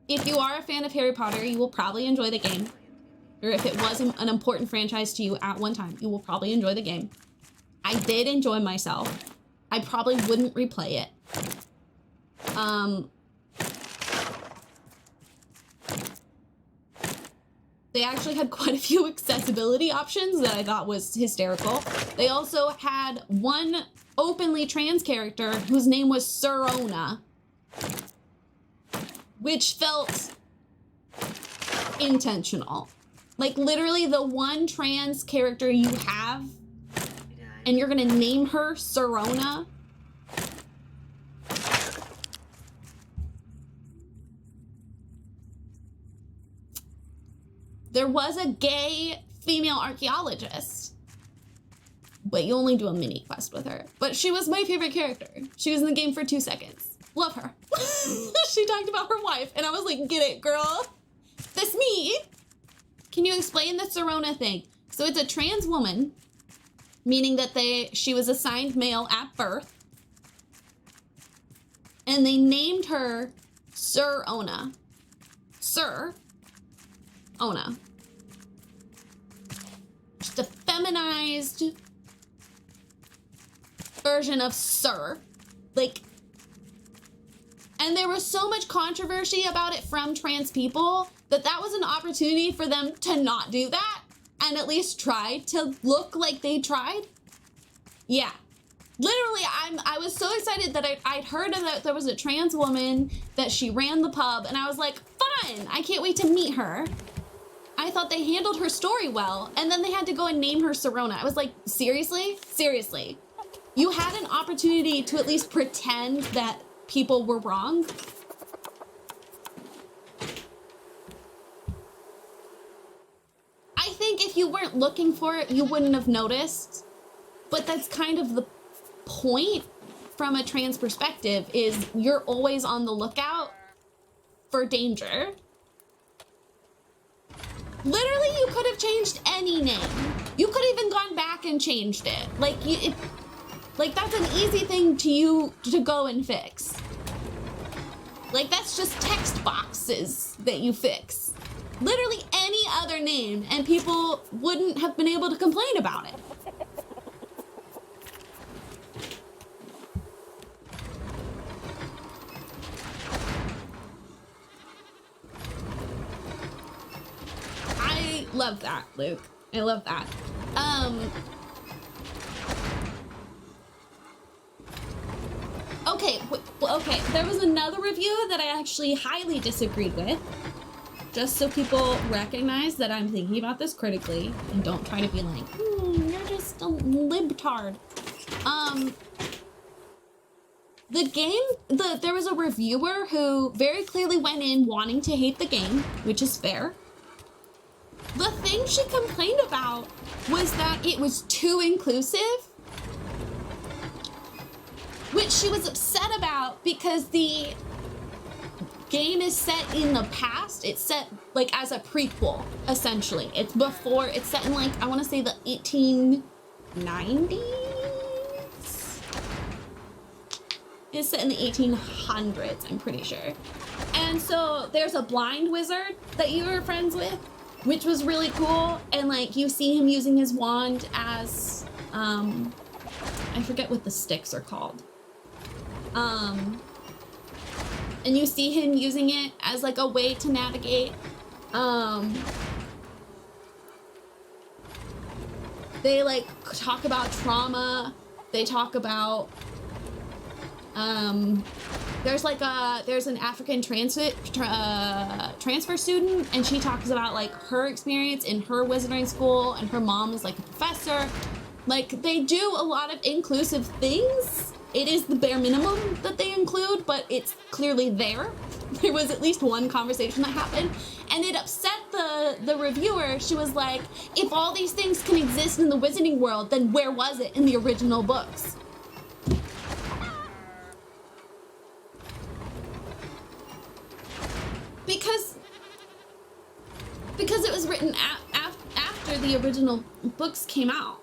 If you are a fan of Harry Potter, you will probably enjoy the game. Or if it was an important franchise to you at one time, you will probably enjoy the game. I did enjoy myself. I probably wouldn't replay it. They actually had quite a few accessibility options that I thought was hysterical. They also had one openly trans character whose name was Sirona, which felt intentional. Like, literally the one trans character you have, and you're gonna name her Sirona. There was a gay female archaeologist, but you only do a mini quest with her. But she was my favorite character. She was in the game for 2 seconds. Love her. She talked about her wife, and I was like, get it, girl. That's me. Can you explain the Sirona thing? So it's a trans woman, meaning that she was assigned male at birth, and they named her Sirona. Sir Ona. Just a feminized version of Sir. Like, and there was so much controversy about it from trans people that was an opportunity for them to not do that and at least try to look like they tried. Yeah. Literally, I was so excited that I'd heard that there was a trans woman, that she ran the pub, and I was like, fun! I can't wait to meet her. I thought they handled her story well, and then they had to go and name her Sirona. I was like, seriously? Seriously? You had an opportunity to at least pretend that people were wrong? I think if you weren't looking for it, you wouldn't have noticed. But that's kind of the point. from a trans perspective is you're always on the lookout for danger. Literally, you could have changed any name. You could have even gone back and changed it. Like that's an easy thing to go and fix. Like that's just text boxes that you fix. Literally any other name, and people wouldn't have been able to complain about it. I love that, Luke. I love that. Okay, there was another review that I actually highly disagreed with. Just so people recognize that I'm thinking about this critically and don't try to be like, you're just a libtard. The game, there was a reviewer who very clearly went in wanting to hate the game, which is fair. The thing she complained about was that it was too inclusive, which she was upset about because the game is set in the past. It's set like as a prequel, essentially. It's set in like, I want to say the 1890s? It's set in the 1800s, I'm pretty sure. And so there's a blind wizard that you were friends with, which was really cool. And like you see him using his wand as, I forget what the sticks are called. And you see him using it as like a way to navigate. They like talk about trauma. They talk about, there's an African transfer student, and she talks about like her experience in her wizarding school, and her mom is like a professor. Like they do a lot of inclusive things. It is the bare minimum that they include, but it's clearly there. There was at least one conversation that happened, and it upset the reviewer. She was like, if all these things can exist in the wizarding world, then where was it in the original books? Because it was written after the original books came out.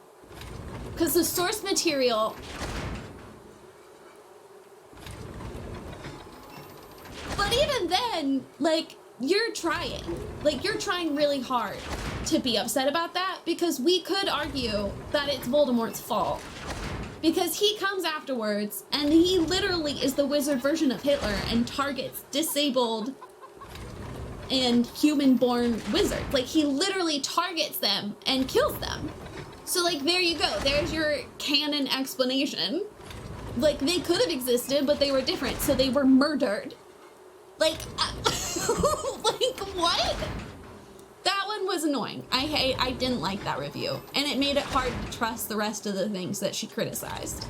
Because the source material... But even then, like, you're trying really hard to be upset about that, because we could argue that it's Voldemort's fault. Because he comes afterwards, and he literally is the wizard version of Hitler and targets disabled and human-born wizards. Like, he literally targets them and kills them. So, like, there you go. There's your canon explanation. Like, they could have existed, but they were different, so they were murdered. Like, like, what? That one was annoying. I didn't like that review. And it made it hard to trust the rest of the things that she criticized.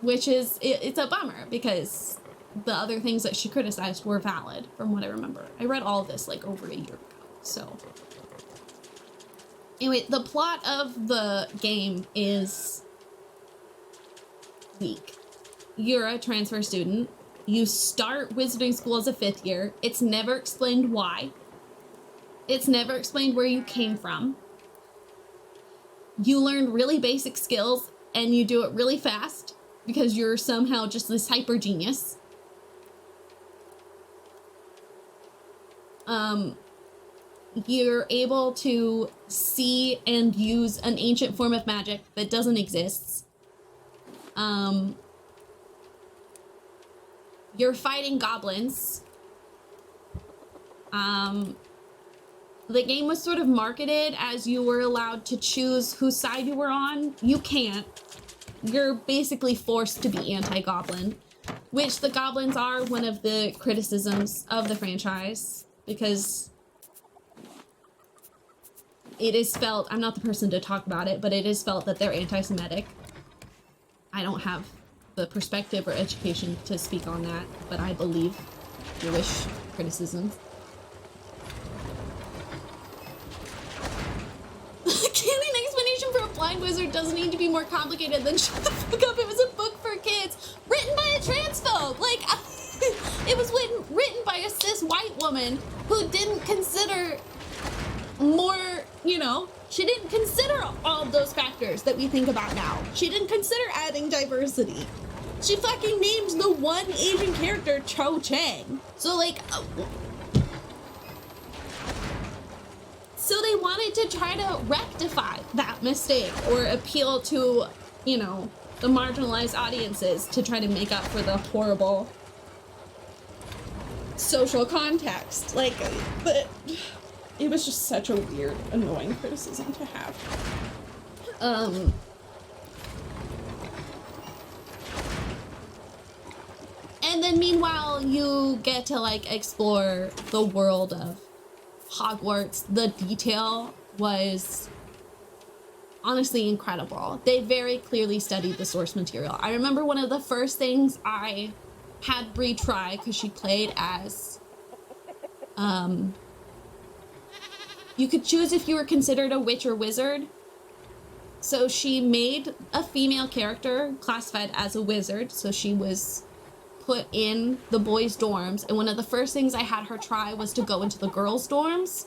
Which is, it's a bummer, because the other things that she criticized were valid, from what I remember. I read all of this, like, over a year ago, so. Anyway, the plot of the game is weak. You're a transfer student. You start wizarding school as a 5th year. It's never explained why. It's never explained where you came from. You learn really basic skills, and you do it really fast because you're somehow just this hyper genius. You're able to see and use an ancient form of magic that doesn't exist. You're fighting goblins. The game was sort of marketed as you were allowed to choose whose side you were on. You can't. You're basically forced to be anti-goblin, which the goblins are one of the criticisms of the franchise, because it is felt, I'm not the person to talk about it, but it is felt that they're anti-Semitic. I don't have the perspective or education to speak on that, but I believe Jewish criticisms. Canon explanation for a blind Blind Wizard doesn't need to be more complicated than shut the fuck up. It was a book for kids written by a transphobe. Like, it was written by a cis white woman who didn't consider more, you know, she didn't consider all of those factors that we think about now. She didn't consider adding diversity. She fucking named the one Asian character Cho Chang. So like, so they wanted to try to rectify that mistake or appeal to, you know, the marginalized audiences to try to make up for the horrible social context. Like, but it was just such a weird, annoying criticism to have. And then meanwhile, you get to like explore the world of Hogwarts. The detail was honestly incredible. They very clearly studied the source material. I remember one of the first things I had Bree try, because she played as, you could choose if you were considered a witch or wizard. So she made a female character classified as a wizard. So she was put in the boys' dorms, and one of the first things I had her try was to go into the girls' dorms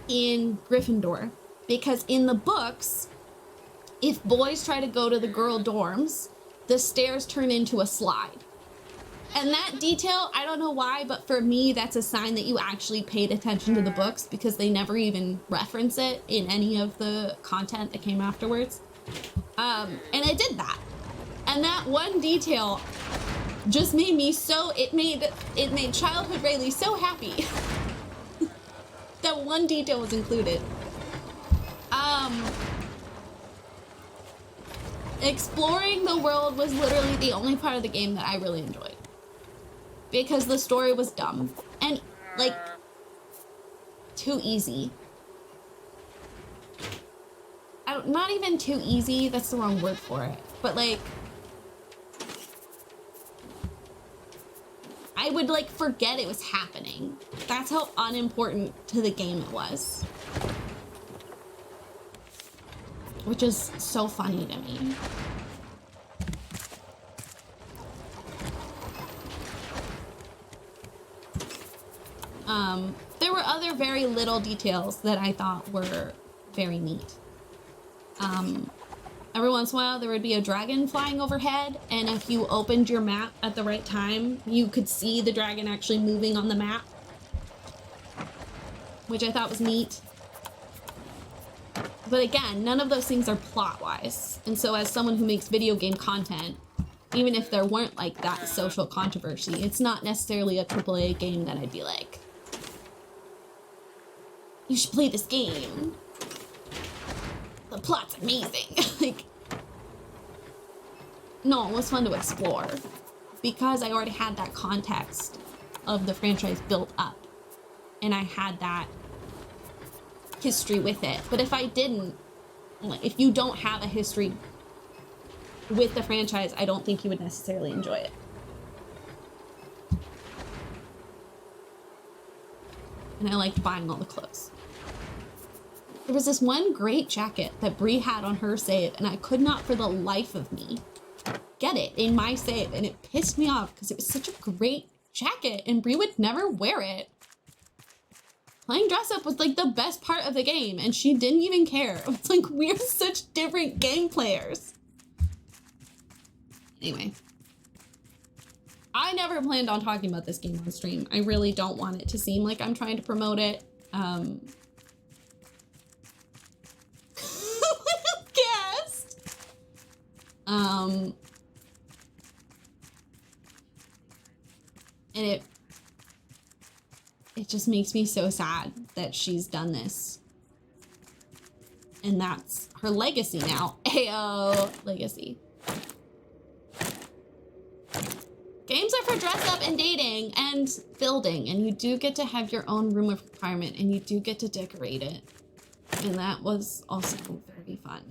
in Gryffindor, because in the books, if boys try to go to the girl dorms, the stairs turn into a slide. And that detail, I don't know why, but for me, that's a sign that you actually paid attention to the books, because they never even reference it in any of the content that came afterwards. And I did that. And that one detail just made me so, it made childhood Rayleigh so happy that one detail was included. Exploring the world was literally the only part of the game that I really enjoyed, because the story was dumb and like too easy. Not even too easy, that's the wrong word for it, but like, I would like forget it was happening. That's how unimportant to the game it was. Which is so funny to me. There were other very little details that I thought were very neat. Every once in a while, there would be a dragon flying overhead, and if you opened your map at the right time, you could see the dragon actually moving on the map, which I thought was neat. But again, none of those things are plot-wise, and so as someone who makes video game content, even if there weren't like that social controversy, it's not necessarily a AAA game that I'd be like, you should play this game. The plot's amazing. Like, no, it was fun to explore because I already had that context of the franchise built up and I had that history with it. But if I didn't, like, if you don't have a history with the franchise, I don't think you would necessarily enjoy it. And I liked buying all the clothes. There was this one great jacket that Bree had on her save, and I could not for the life of me get it in my save, and it pissed me off because it was such a great jacket, and Bree would never wear it. Playing dress up was like the best part of the game, and she didn't even care. It was like, we're such different game players. Anyway. I never planned on talking about this game on stream. I really don't want it to seem like I'm trying to promote it. Guest. And it just makes me so sad that she's done this. And that's her legacy now. Ayo, legacy. Games are for dress up and dating and building, and you do get to have your own room of requirement, and you do get to decorate it. And that was also very fun.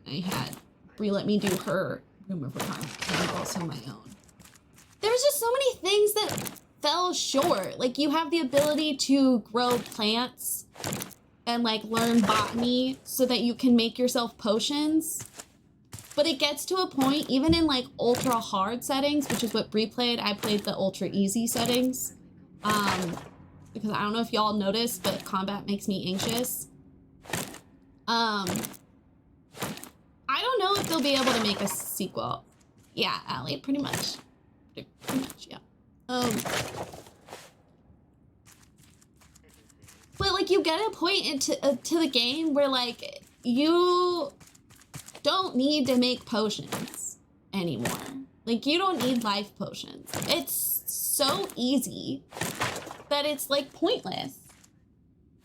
I had Brie let me do her room of requirement, and also my own. There was just so many things that fell short. Like, you have the ability to grow plants and like learn botany so that you can make yourself potions. But it gets to a point, even in like ultra hard settings, which is what Bree played. I played the ultra easy settings. Because I don't know if y'all noticed, but combat makes me anxious. I don't know if they'll be able to make a sequel. Yeah, Allie, pretty much. Pretty much, yeah. But like you get a point into to the game where like you don't need to make potions anymore. Like you don't need life potions. It's so easy that it's like pointless.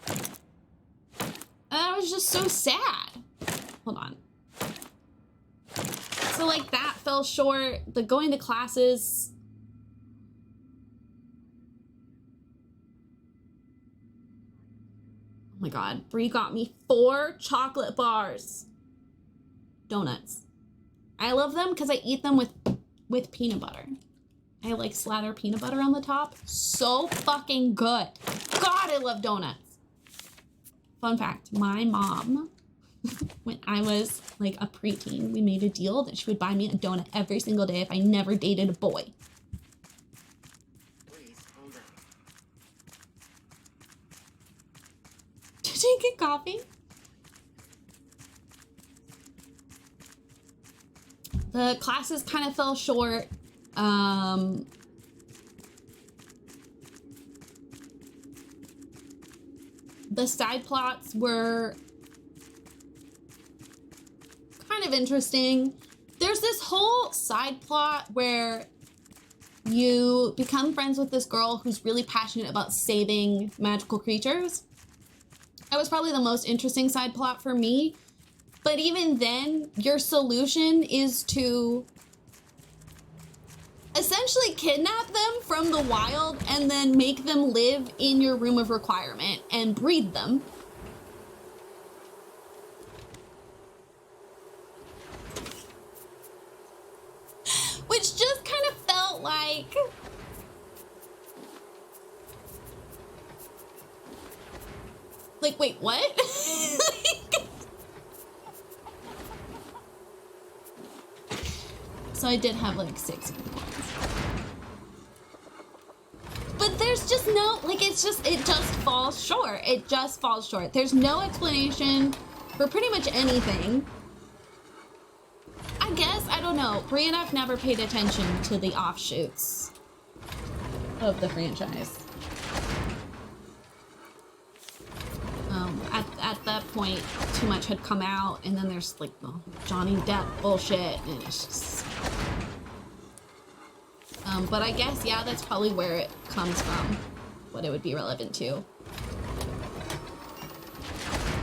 And I was just so sad. Hold on. So like that fell short. The going to classes. Oh my God, Bree got me 4 chocolate bars. Donuts. I love them because I eat them with peanut butter. I like slather peanut butter on the top. So fucking good. God, I love donuts. Fun fact, my mom, when I was like a preteen, we made a deal that she would buy me a donut every single day if I never dated a boy. Please hold on. Did you get coffee? The classes kind of fell short. The side plots were kind of interesting. There's this whole side plot where you become friends with this girl who's really passionate about saving magical creatures. That was probably the most interesting side plot for me. But even then, your solution is to essentially kidnap them from the wild and then make them live in your room of requirement and breed them. Which just kind of felt like... Like, wait, what? So I did have like 6 unicorns. But there's just no, like, it just falls short. It just falls short. There's no explanation for pretty much anything. I guess, I don't know. Bree and I've never paid attention to the offshoots of the franchise. At that point, too much had come out, and then there's like the Johnny Depp bullshit, and it's just... but I guess, yeah, that's probably where it comes from, what it would be relevant to.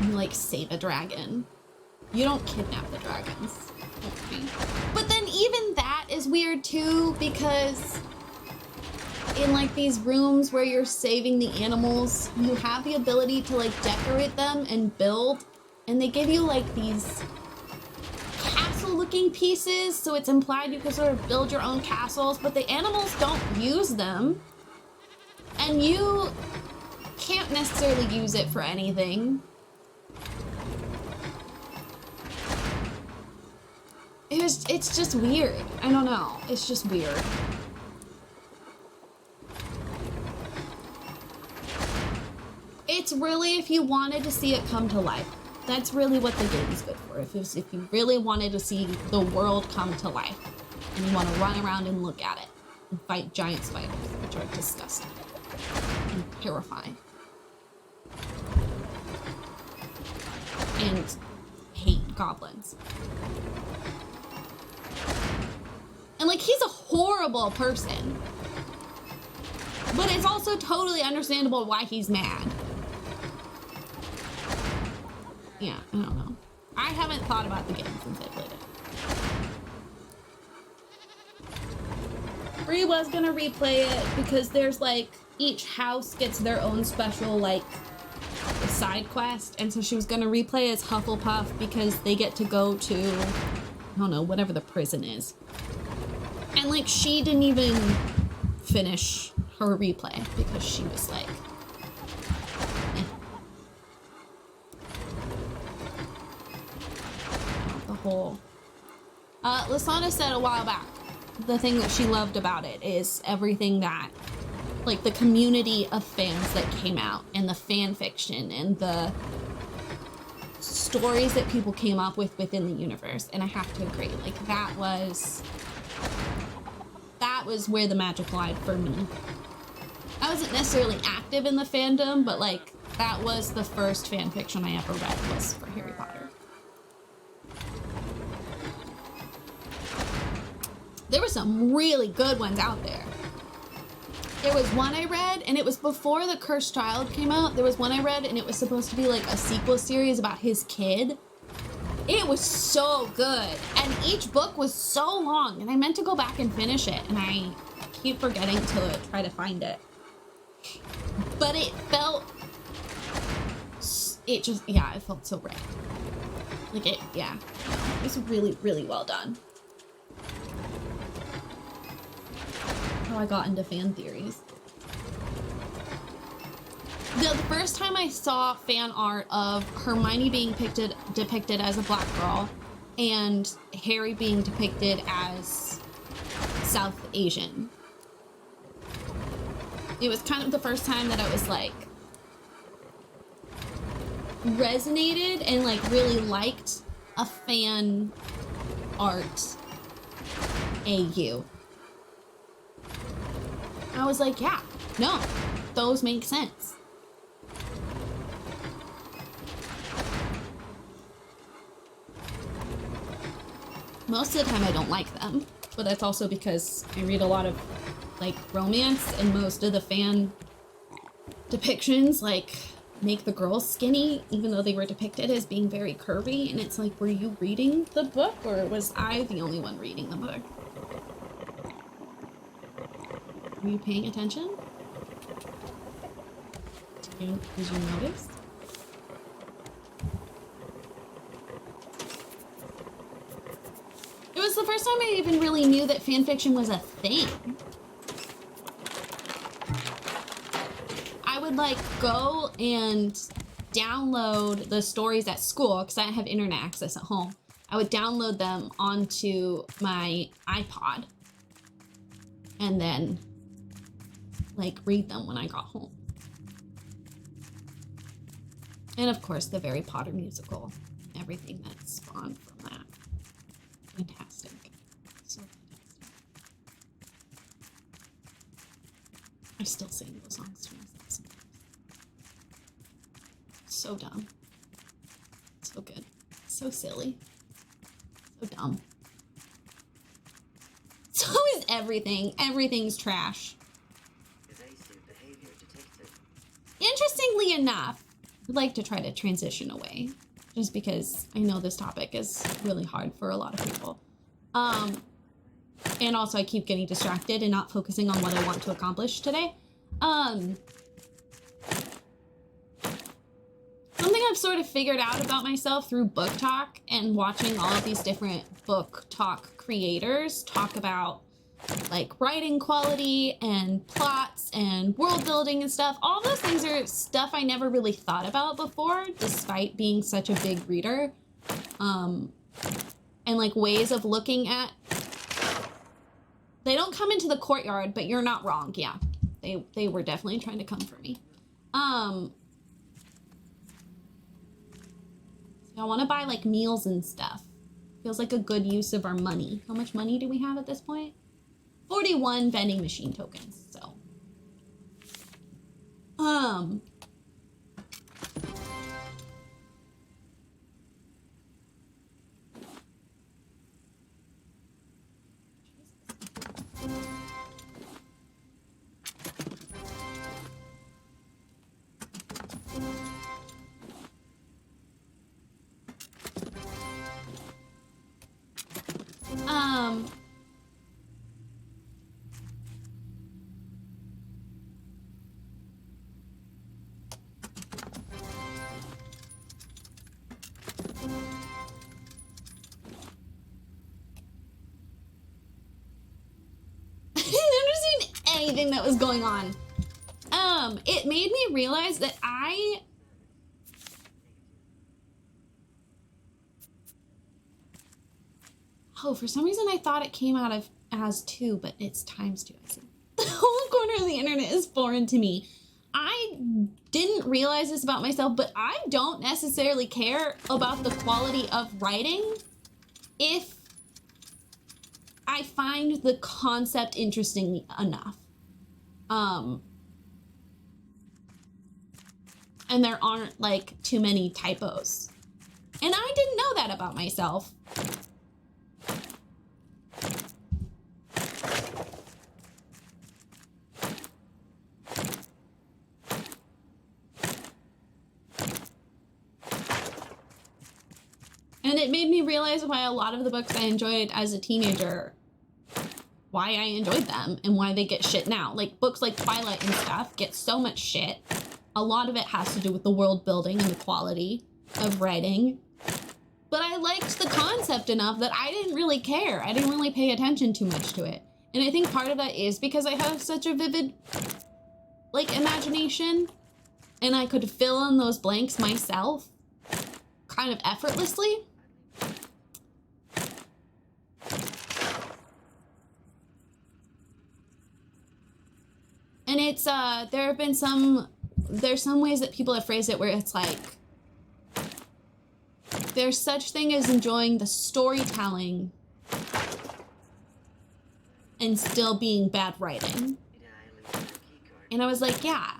You, like, save a dragon. You don't kidnap the dragons. But then even that is weird too, because in like these rooms where you're saving the animals, you have the ability to like decorate them and build, and they give you like these castle looking pieces, so it's implied you can sort of build your own castles, but the animals don't use them, and you can't necessarily use it for anything. It's just weird. I don't know. It's just weird. It's really if you wanted to see it come to life. That's really what the game is good for. If you really wanted to see the world come to life and you want to run around and look at it and fight giant spiders, which are disgusting and terrifying. And hate goblins. And like, he's a horrible person. But it's also totally understandable why he's mad. Yeah, I don't know. I haven't thought about the game since I played it. Bree was gonna replay it because there's like, each house gets their own special like side quest. And so she was gonna replay as Hufflepuff because they get to go to, I don't know, whatever the prison is. And like, she didn't even finish her replay because she was like, eh. whole... Lasana said a while back, the thing that she loved about it is everything that, like, the community of fans that came out, and the fan fiction, and the stories that people came up with within the universe. And I have to agree, like, that was where the magic lied for me. I wasn't necessarily active in the fandom, but, like, that was the first fan fiction I ever read was for Harry Potter. There were some really good ones out there. There was one I read, and it was before The Cursed Child came out. There was one I read, and it was supposed to be like a sequel series about his kid. It was so good, and each book was so long, and I meant to go back and finish it, and I keep forgetting to try to find it. But it felt so right. Like it was really, really well done. How I got into fan theories. The first time I saw fan art of Hermione being depicted as a black girl and Harry being depicted as South Asian, it was kind of the first time that I was like resonated and like really liked a fan art AU. I was like, yeah, no, those make sense. Most of the time I don't like them, but that's also because I read a lot of like romance, and most of the fan depictions like make the girls skinny, even though they were depicted as being very curvy. And it's like, were you reading the book, or was I the only one reading the book? Were you paying attention? Did you notice? It was the first time I even really knew that fanfiction was a thing. I would like go and download the stories at school because I didn't have internet access at home. I would download them onto my iPod and then like read them when I got home. And of course the Harry Potter musical, everything that spawned from that. Fantastic. So fantastic. I still sing those songs to myself sometimes. So dumb. So good. So silly. So dumb. So is everything. Everything's trash. Interestingly enough, I'd like to try to transition away, just because I know this topic is really hard for a lot of people. And also I keep getting distracted and not focusing on what I want to accomplish today. Something I've sort of figured out about myself through book talk and watching all of these different book talk creators talk about like writing quality and plots and world building and stuff. All those things are stuff I never really thought about before, despite being such a big reader. And like ways of looking at, they don't come into the courtyard, but you're not wrong. Yeah, they were definitely trying to come for me. So I want to buy like meals and stuff. Feels like a good use of our money. How much money do we have at this point? 41 vending machine tokens, so. Anything that was going on. It made me realize that Oh, for some reason I thought it came out of as 2, but it's times 2. I see. The whole corner of the internet is foreign to me. I didn't realize this about myself, but I don't necessarily care about the quality of writing if I find the concept interesting enough. And there aren't like too many typos. And I didn't know that about myself. And it made me realize why a lot of the books I enjoyed as a teenager, why I enjoyed them and why they get shit now. Like books like Twilight and stuff get so much shit. A lot of it has to do with the world building and the quality of writing. But I liked the concept enough that I didn't really care. I didn't really pay attention too much to it. And I think part of that is because I have such a vivid, like, imagination. And I could fill in those blanks myself kind of effortlessly. And it's, there's some ways that people have phrased it where it's like, there's such thing as enjoying the storytelling and still being bad writing. And I was like, yeah,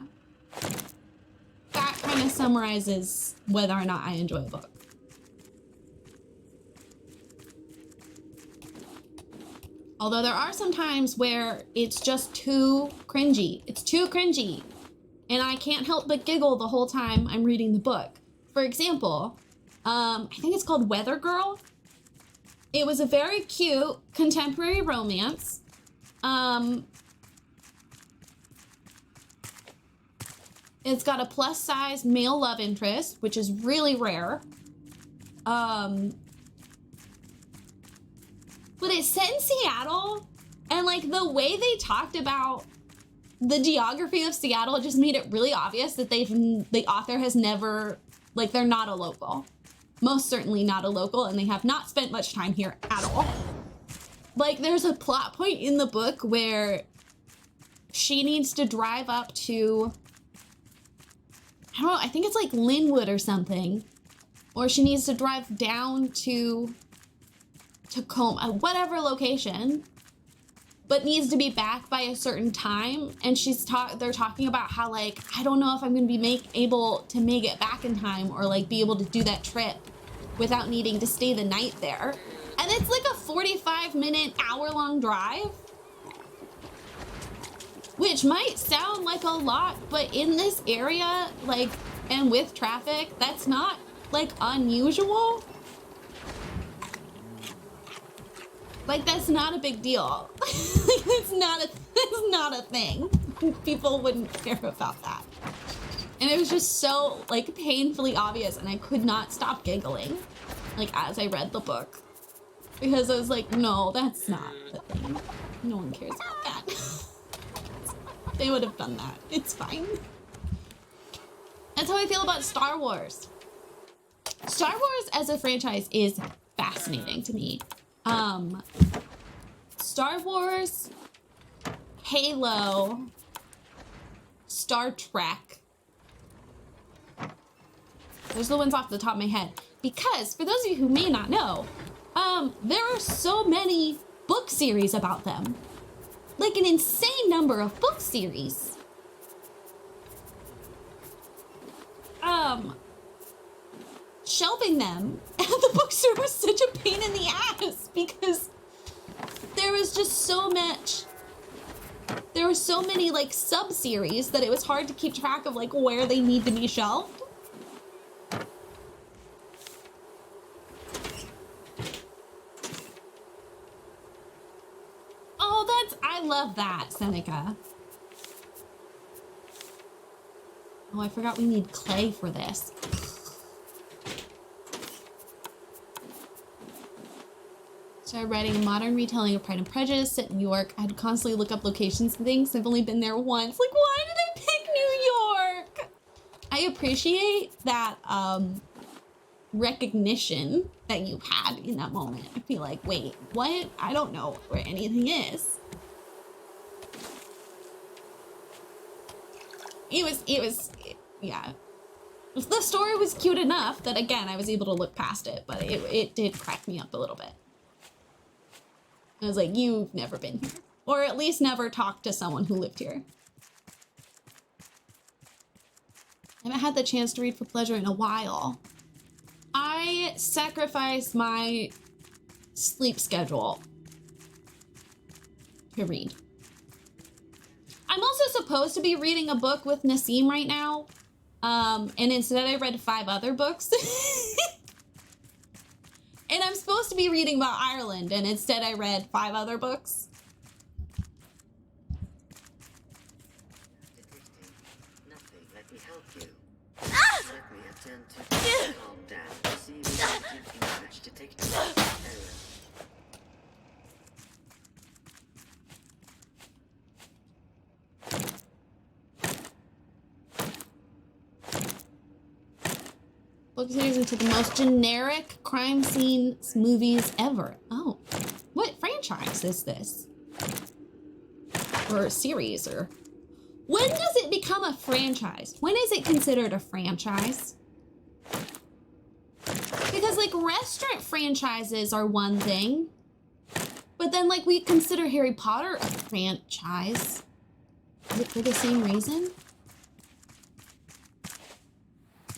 that kind of summarizes whether or not I enjoy a book. Although there are some times where it's just too cringy. It's too cringy. And I can't help but giggle the whole time I'm reading the book. For example, I think it's called Weather Girl. It was a very cute contemporary romance. It's got a plus size male love interest, which is really rare. But it's set in Seattle, and like the way they talked about the geography of Seattle just made it really obvious that the author has never, like, they're not a local. Most certainly not a local, and they have not spent much time here at all. Like, there's a plot point in the book where she needs to drive up to, I don't know, I think it's like Linwood or something. Or she needs to drive down to Tacoma, whatever location, but needs to be back by a certain time. And they're talking about how, like, I don't know if I'm gonna be able to make it back in time or like be able to do that trip without needing to stay the night there. And it's like a 45-minute, hour-long drive, which might sound like a lot, but in this area, like, and with traffic, that's not like unusual. Like, that's not a big deal. Like, it's not a thing. People wouldn't care about that. And it was just so, like, painfully obvious, and I could not stop giggling, like, as I read the book. Because I was like, no, that's not the thing. No one cares about that. They would have done that. It's fine. That's how I feel about Star Wars. Star Wars as a franchise is fascinating to me. Star Wars, Halo, Star Trek. Those are the ones off the top of my head. Because, for those of you who may not know, there are so many book series about them. Like an insane number of book series. Shelving them at the bookstore was such a pain in the ass because there was just so much. There were so many like sub-series that it was hard to keep track of like where they need to be shelved. Oh, I love that, Seneca. Oh, I forgot we need clay for this. Started writing a modern retelling of Pride and Prejudice set in New York. I had to constantly look up locations and things. I've only been there once. Like, why did I pick New York? I appreciate that recognition that you had in that moment. I feel like, wait, what? I don't know where anything is. Yeah. The story was cute enough that, again, I was able to look past it, but it did crack me up a little bit. I was like, you've never been here. Or at least never talked to someone who lived here. I haven't had the chance to read for pleasure in a while. I sacrificed my sleep schedule to read. I'm also supposed to be reading a book with Nassim right now. And instead I read 5 other books. And I'm supposed to be reading about Ireland, and instead I read 5 other books. Nothing. Let me help you. Let me attempt to calm down. See if you can manage to take error. Book series into the most generic crime scenes movies ever. Oh, what franchise is this? Or a series, or... When does it become a franchise? When is it considered a franchise? Because, like, restaurant franchises are one thing. But then, like, we consider Harry Potter a franchise. Is it for the same reason?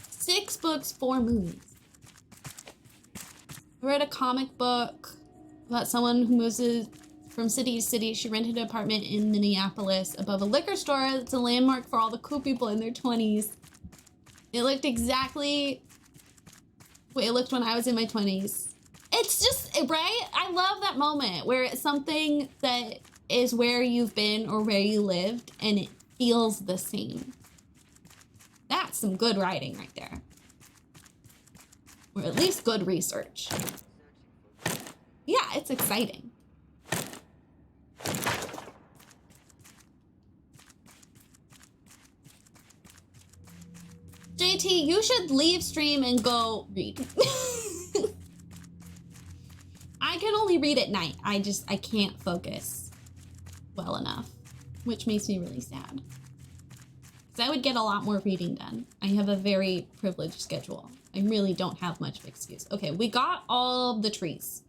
6 books, 4 movies. I read a comic book about someone who moves from city to city. She rented an apartment in Minneapolis above a liquor store that's a landmark for all the cool people in their 20s. It looked exactly the way it looked when I was in my 20s. It's just, right? I love that moment where it's something that is where you've been or where you lived and it feels the same. That's some good writing right there. Or at least good research. Yeah, it's exciting. JT, you should leave stream and go read. I can only read at night. I can't focus well enough, which makes me really sad. Because I would get a lot more reading done. I have a very privileged schedule. I really don't have much of an excuse. Okay, we got all the trees.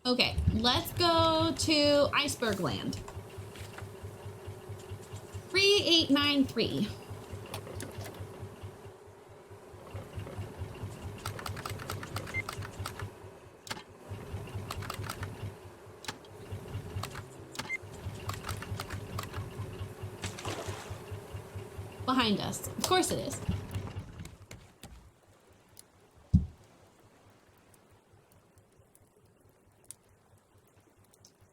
Okay, let's go to Iceberg Land. 3893. Behind us. Of course it is.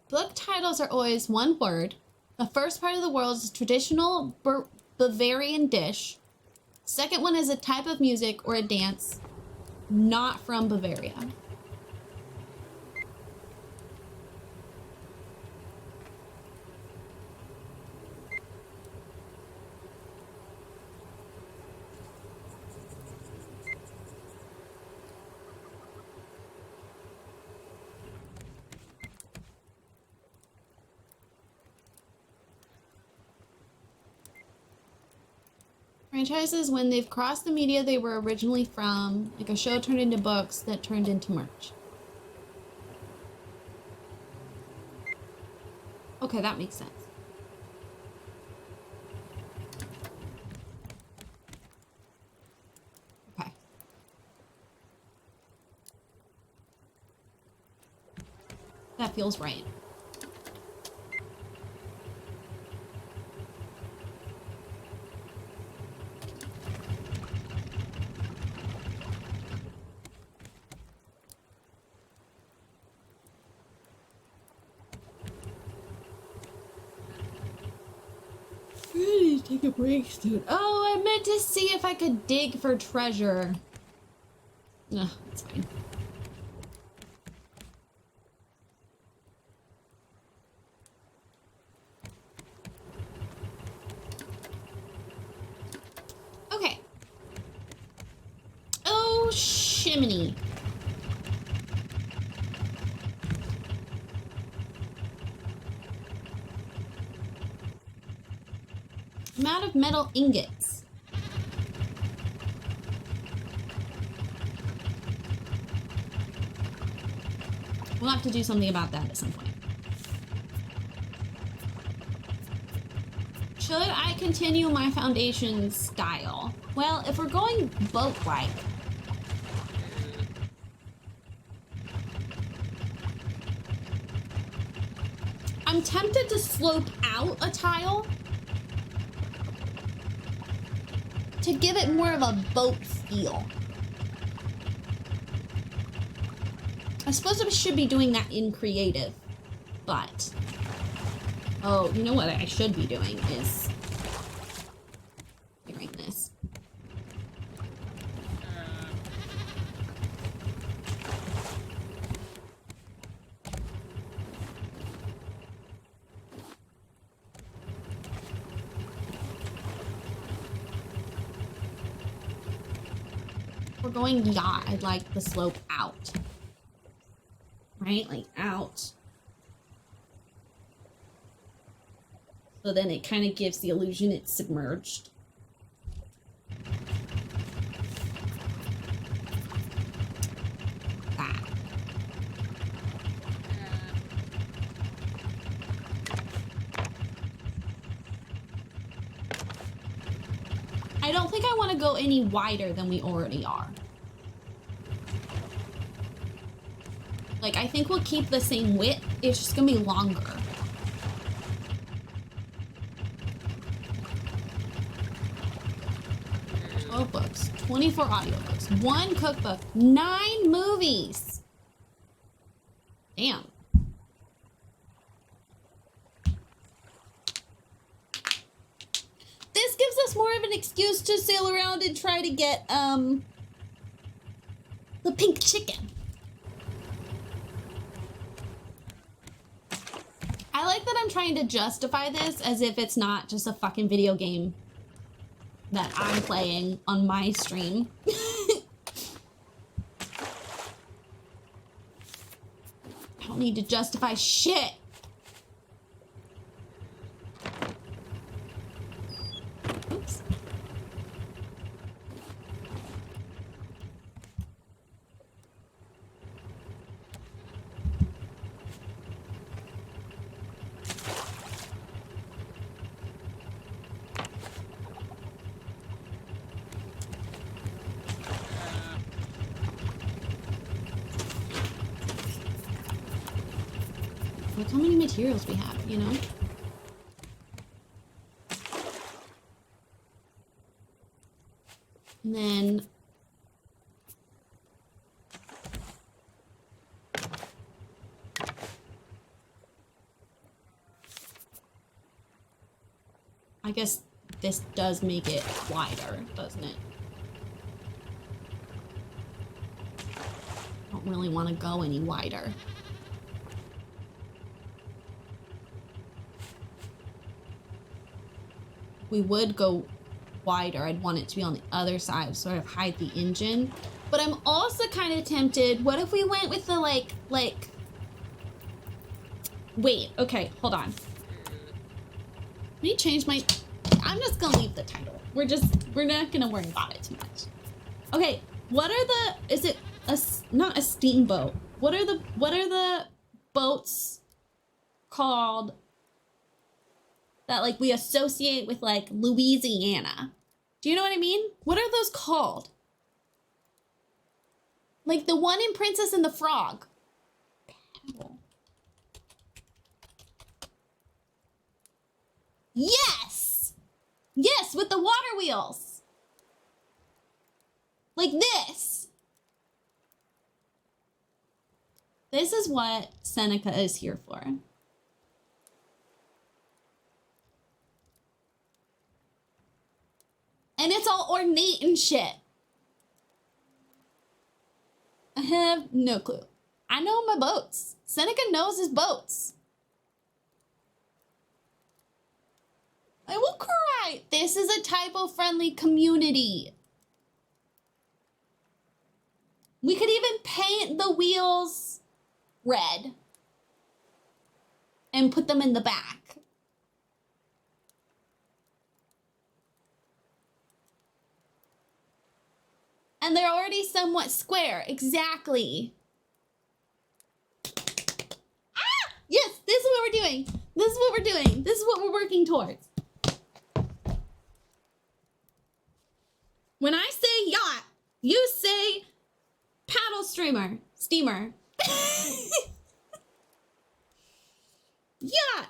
Book titles are always one word. The first part of the world is a traditional Bavarian dish. Second one is a type of music or a dance not from Bavaria. Franchises, when they've crossed the media they were originally from, like a show turned into books that turned into merch. Okay, that makes sense. Okay. That feels right. Take a break, dude. Oh, I meant to see if I could dig for treasure. Ugh, it's fine. Okay. Oh, shiminy. I'm out of metal ingots. We'll have to do something about that at some point. Should I continue my foundation style? Well, if we're going boat-like, I'm tempted to slope out a tile to give it more of a boat feel. I suppose I should be doing that in creative, but... Oh, you know what I should be doing is... doing this. We're going yacht, I'd like the slope out. Right? Like out. So then it kind of gives the illusion it's submerged. That. I don't think I want to go any wider than we already are. Like, I think we'll keep the same width. It's just gonna be longer. Books, 24 audiobooks, 1 cookbook, 9 movies. Damn. This gives us more of an excuse to sail around and try to get, the pink chicken. I like that I'm trying to justify this as if it's not just a fucking video game that I'm playing on my stream. I don't need to justify shit. Oops. Look how many materials we have, you know? And then... I guess this does make it wider, doesn't it? I don't really want to go any wider. We would go wider. I'd want it to be on the other side, sort of hide the engine. But I'm also kind of tempted. What if we went with the like, wait, okay, hold on. Let me change my, I'm just gonna leave the title. We're not gonna worry about it too much. Okay, what are the, is it not a steamboat? What are the boats called that like we associate with like Louisiana? Do you know what I mean? What are those called? Like the one in Princess and the Frog. Paddle. Yes! Yes, with the water wheels. Like this. This is what Seneca is here for. And it's all ornate and shit. I have no clue. I know my boats. Seneca knows his boats. I will cry. This is a typo-friendly community. We could even paint the wheels red and put them in the back. And they're already somewhat square. Exactly. Ah! Yes, this is what we're doing. This is what we're doing. This is what we're working towards. When I say yacht, you say paddle steamer. Yacht.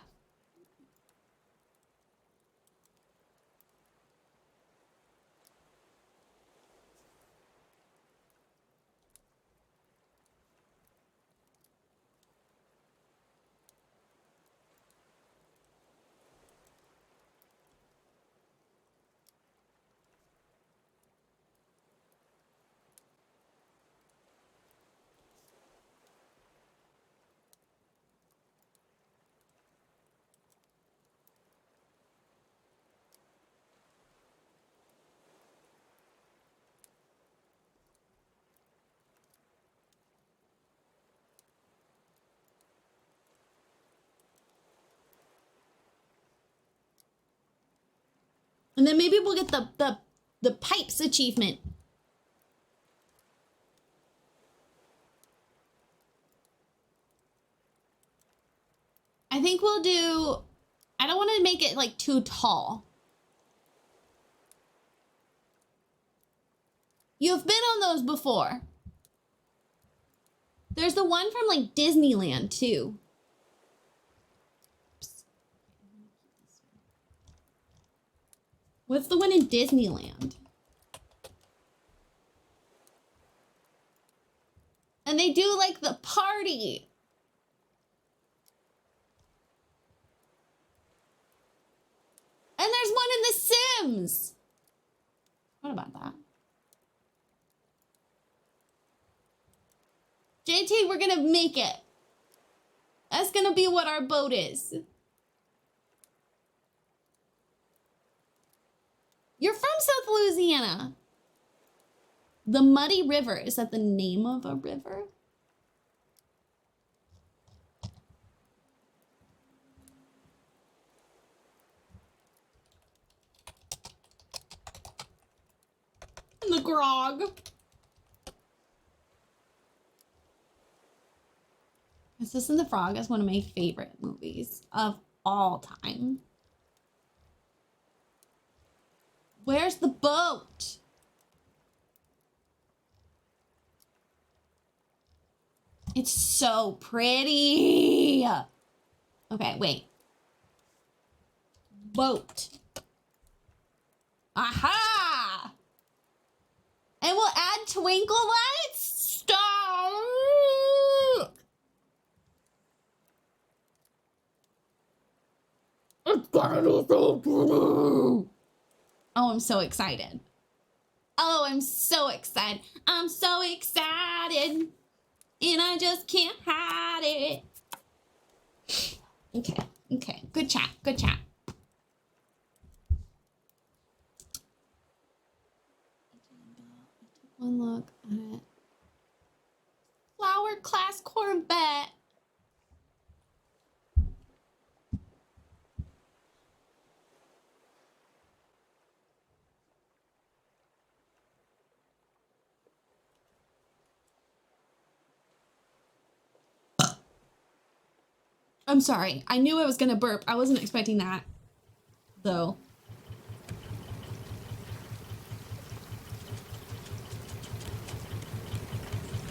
And then maybe we'll get the pipes achievement. I think we'll do, I don't want to make it like too tall. You've been on those before. There's the one from like Disneyland too. What's the one in Disneyland? And they do like the party. And there's one in The Sims. What about that? JT, we're gonna make it. That's gonna be what our boat is. You're from South Louisiana. The Muddy River, is that the name of a river? And the grog. Princess and the Frog is one of my favorite movies of all time. Where's the boat? It's so pretty. Okay, wait. Boat. Aha! And we'll add twinkle lights? Stop! It's gonna be so pretty. Oh, I'm so excited. Oh, I'm so excited. I'm so excited. And I just can't hide it. Okay, okay. Good chat, good chat. One look at it. Flower class Corvette. I'm sorry. I knew I was gonna burp. I wasn't expecting that, though.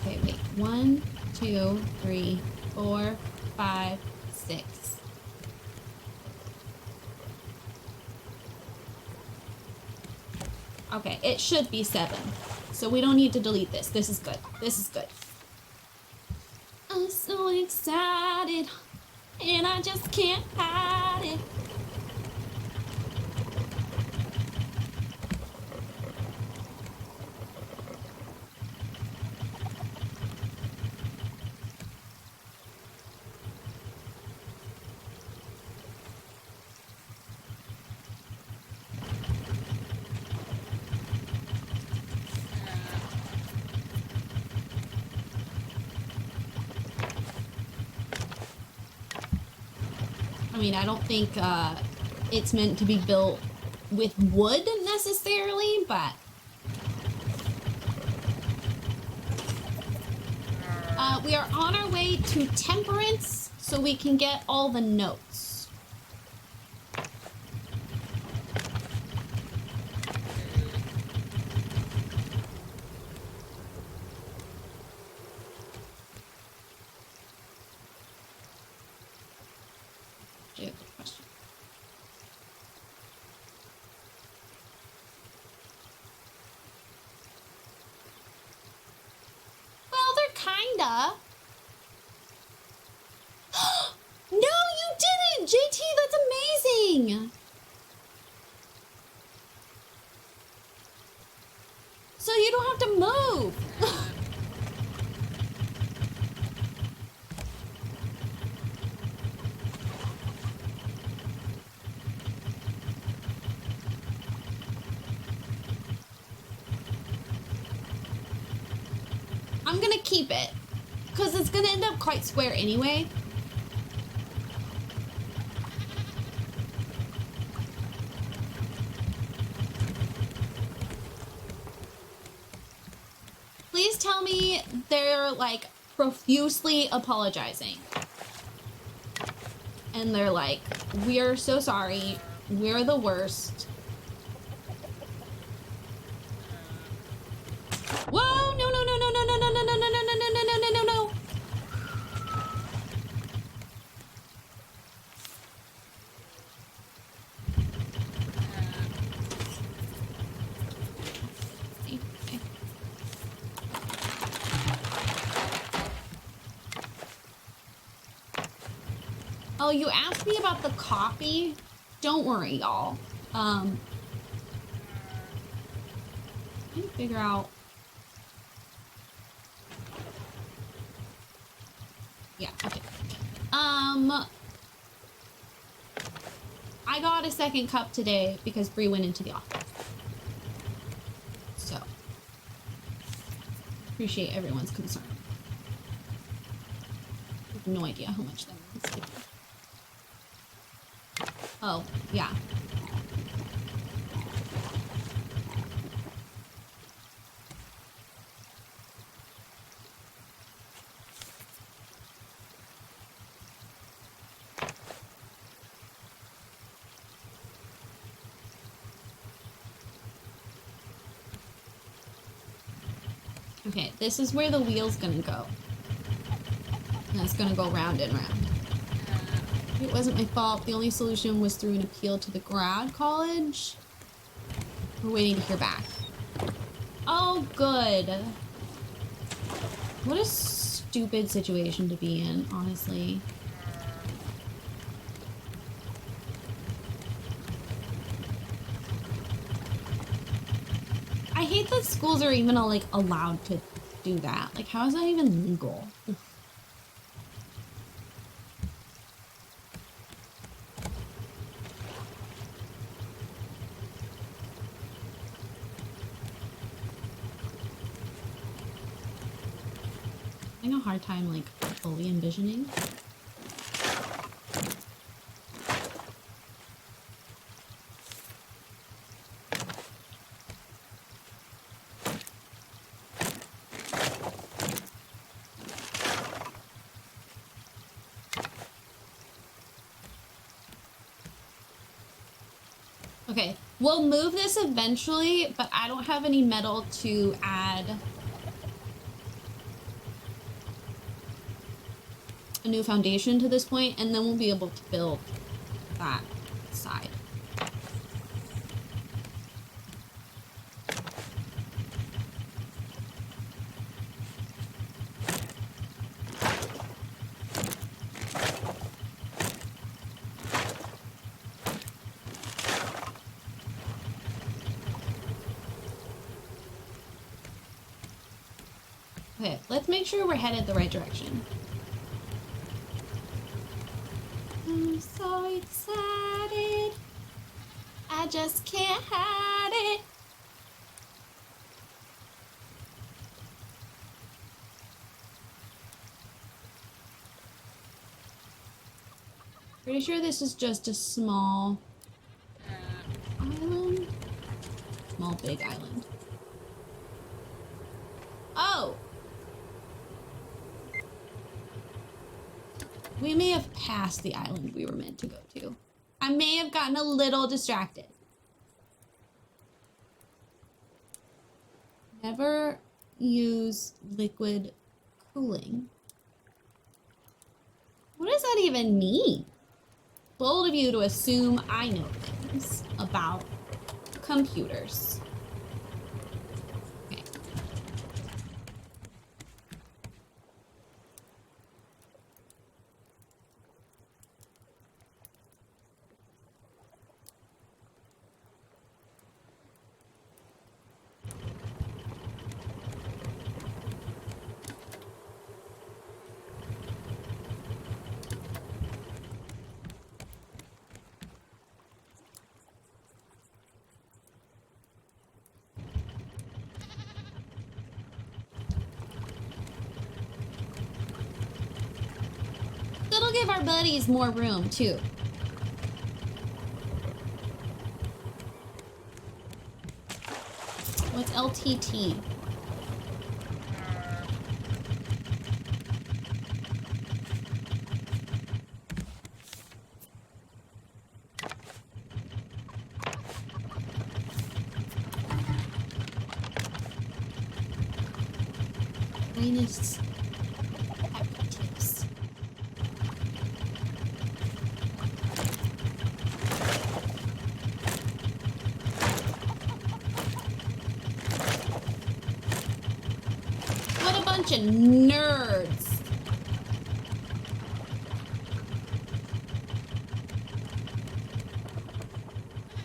Okay, wait. 1, 2, 3, 4, 5, 6. Okay, it should be 7. So we don't need to delete this. This is good. This is good. I'm so excited. And I just can't hide it. I mean, I don't think it's meant to be built with wood necessarily, but we are on our way to Temperance so we can get all the notes. Do you have a question? Well, they're kinda. No, you didn't! JT, that's amazing! So you don't have to move! I'm gonna keep it, because it's gonna end up quite square anyway. Please tell me they're like profusely apologizing. And they're like, we're so sorry. We're the worst. Whoa, no, no, no, no, no, no, no, no, no, no, no, no, no, no, no, no, no. Oh, you asked me about the coffee? Don't worry, y'all. Let me figure out. Yeah, okay. I got a second cup today because Bree went into the office. So, appreciate everyone's concern. I have no idea how much that means. Oh, yeah. Okay, this is where the wheel's gonna go. And it's gonna go round and round. It wasn't my fault. The only solution was through an appeal to the grad college. We're waiting to hear back. Oh, good. What a stupid situation to be in, honestly. I hate that schools are even like allowed to do that. Like, how is that even legal? I'm having a hard time like fully envisioning. Okay, we'll move this eventually, but I don't have any metal to add a new foundation to this point, and then we'll be able to build that side. Okay, let's make sure we're headed the right direction. I'm so excited. I just can't hide it. Pretty sure this is just a small island. Small big island. Oh! We may have passed the island we were meant to go to. I may have gotten a little distracted. Never use liquid cooling. What does that even mean? Bold of you to assume I know things about computers. Okay. It'll give our buddies more room, too. What's LTT? Minus tips. What a bunch of nerds.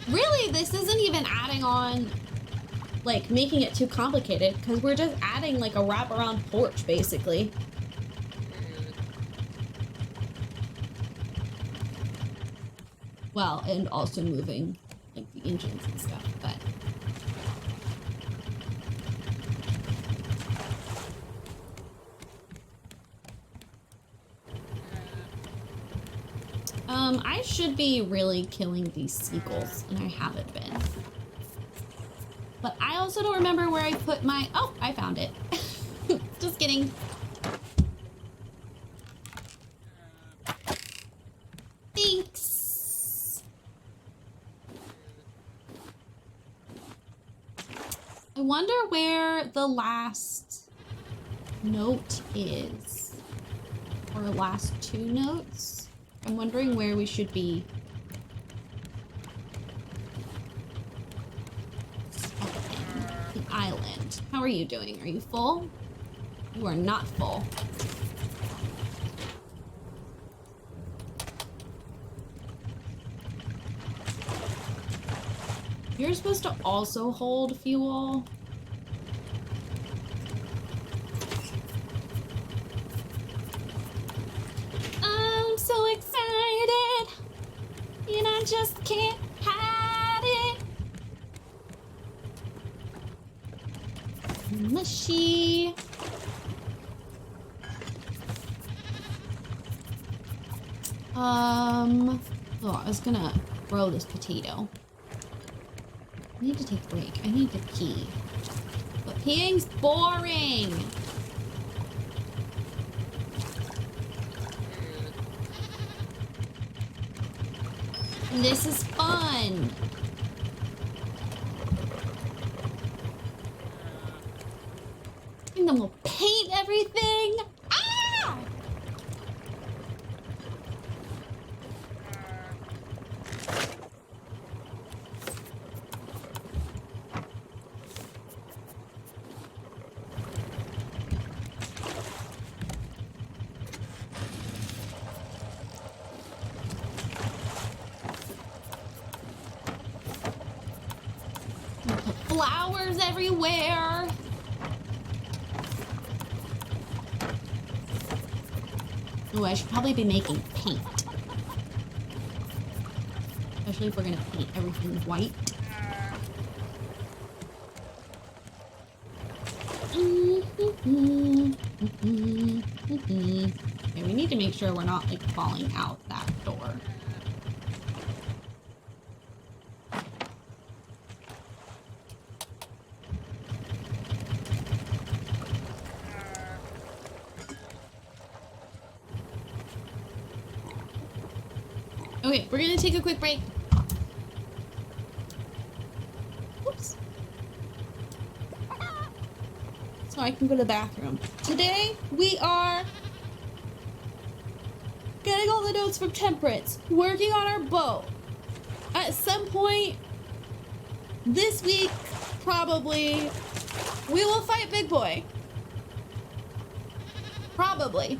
Really, this isn't even adding on, like, making it too complicated, because we're just adding, like, a wraparound porch, basically. Well, and also moving, like, the engines and stuff, but... I should be really killing these seagulls, and I haven't been. But I also don't remember where I put my... Oh, I found it. Just kidding. Thanks. I wonder where the last note is. Or last two notes. I'm wondering where we should be. The island. How are you doing? Are you full? You are not full. You're supposed to also hold fuel. I'm so excited, and I just can't hide it. Mushy. Oh, I was gonna grow this potato. I need to take a break. I need to pee. But peeing's boring. And this is fun. And then we'll paint everything. Ah! Flowers everywhere. Oh, I should probably be making paint. Especially if we're gonna paint everything white. Okay, we need to make sure we're not like falling out that door. Okay, we're gonna take a quick break. Oops. So I can go to the bathroom. Today, we are getting all the notes from Temperance, working on our boat. At some point this week, probably, we will fight Big Boy. Probably.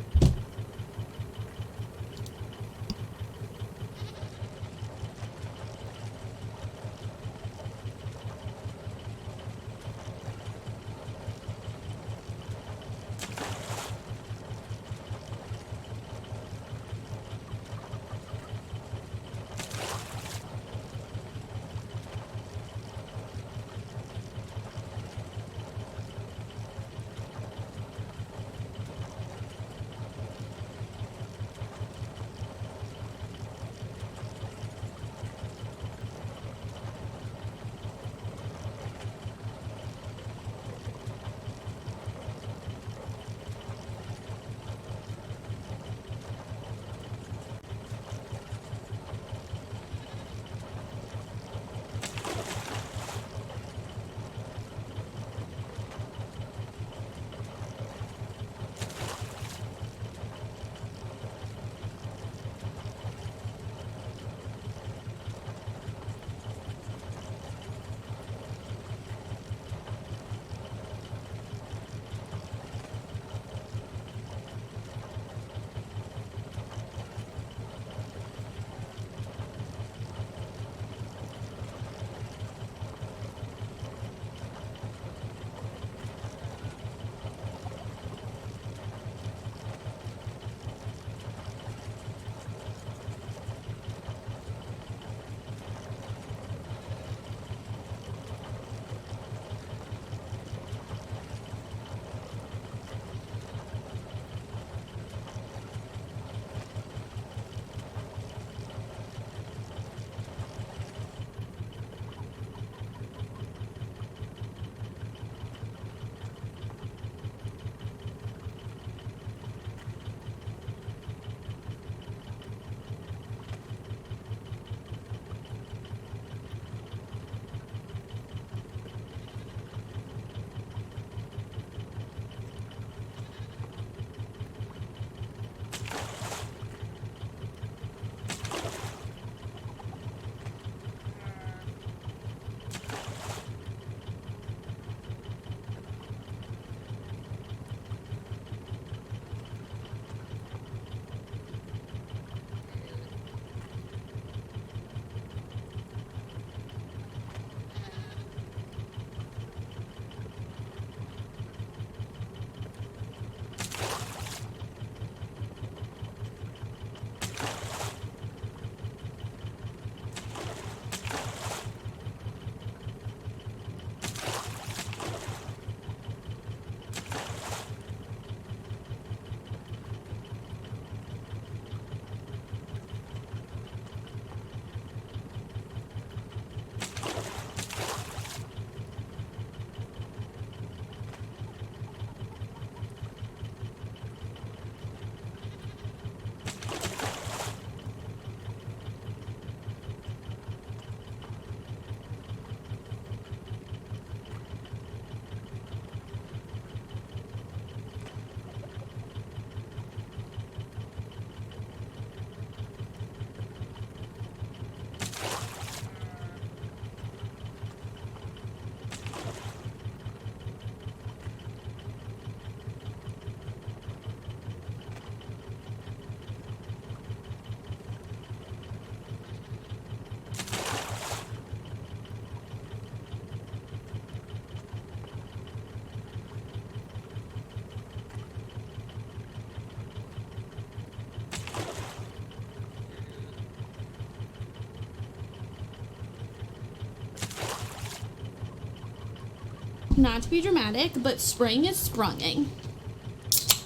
Not to be dramatic, but spring is sprunging.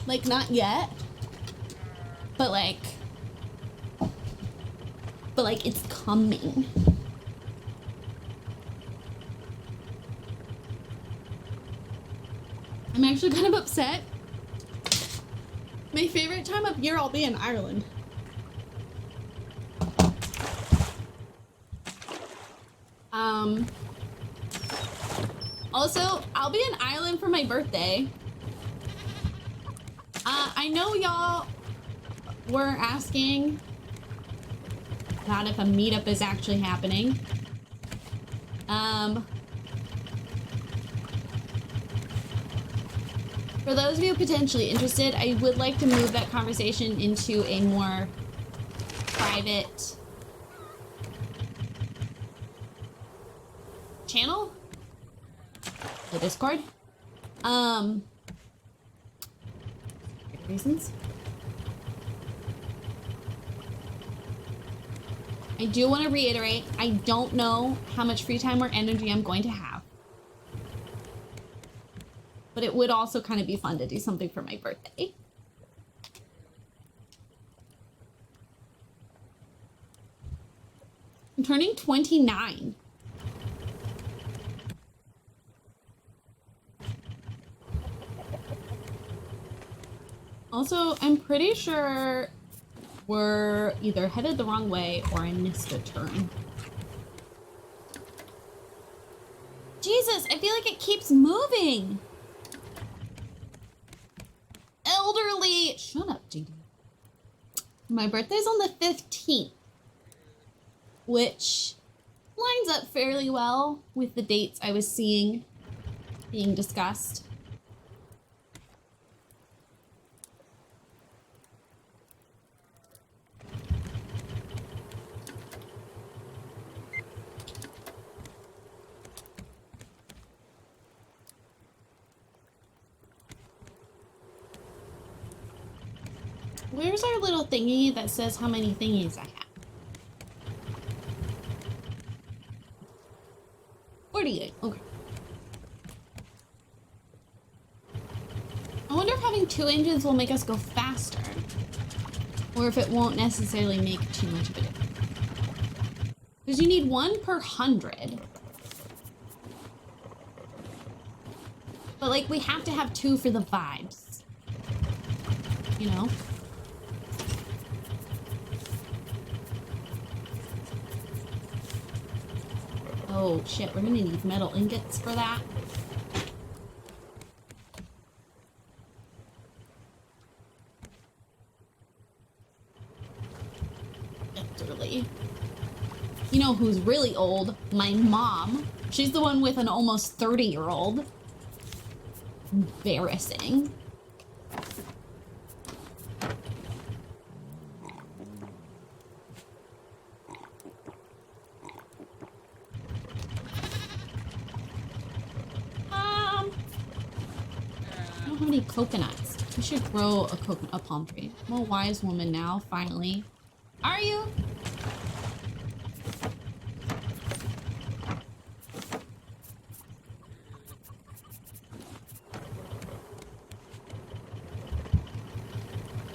Like, not yet, but like it's coming. I'm actually kind of upset. My favorite time of year, I'll be in Ireland. Also, I'll be in Ireland for my birthday. I know y'all were asking about if a meetup is actually happening. For those of you potentially interested, I would like to move that conversation into a more private channel, the Discord. Reasons. I do want to reiterate, I don't know how much free time or energy I'm going to have. But it would also kind of be fun to do something for my birthday. I'm turning 29. Also, I'm pretty sure we're either headed the wrong way or I missed a turn. Jesus, I feel like it keeps moving. Elderly. Shut up, JD. My birthday's on the 15th, which lines up fairly well with the dates I was seeing being discussed. Where's our little thingy that says how many thingies I have? 48, okay. I wonder if having 2 engines will make us go faster, or if it won't necessarily make too much of a difference. Because you need 1 per 100. But like, we have to have 2 for the vibes. You know? Oh shit, we're gonna need metal ingots for that. Literally. You know who's really old? My mom. She's the one with an almost 30-year-old. Embarrassing. How many coconuts? We should grow a palm tree. I'm a wise woman now, finally. Are you?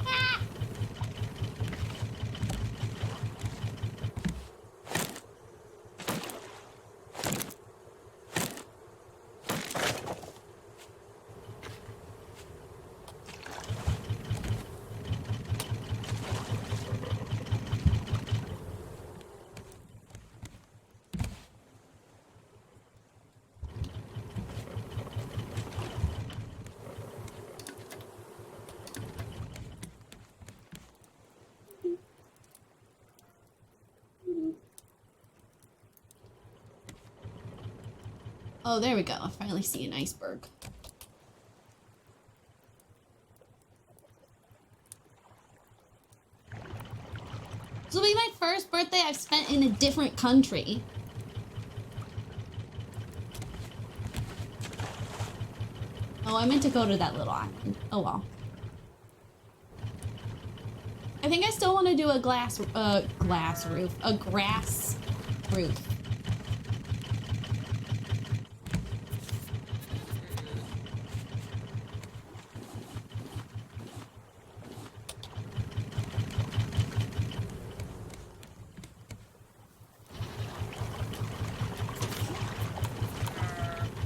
Ah! Oh, there we go. I finally see an iceberg. This will be my first birthday I've spent in a different country. Oh, I meant to go to that little island. Oh well. I think I still want to do a grass roof.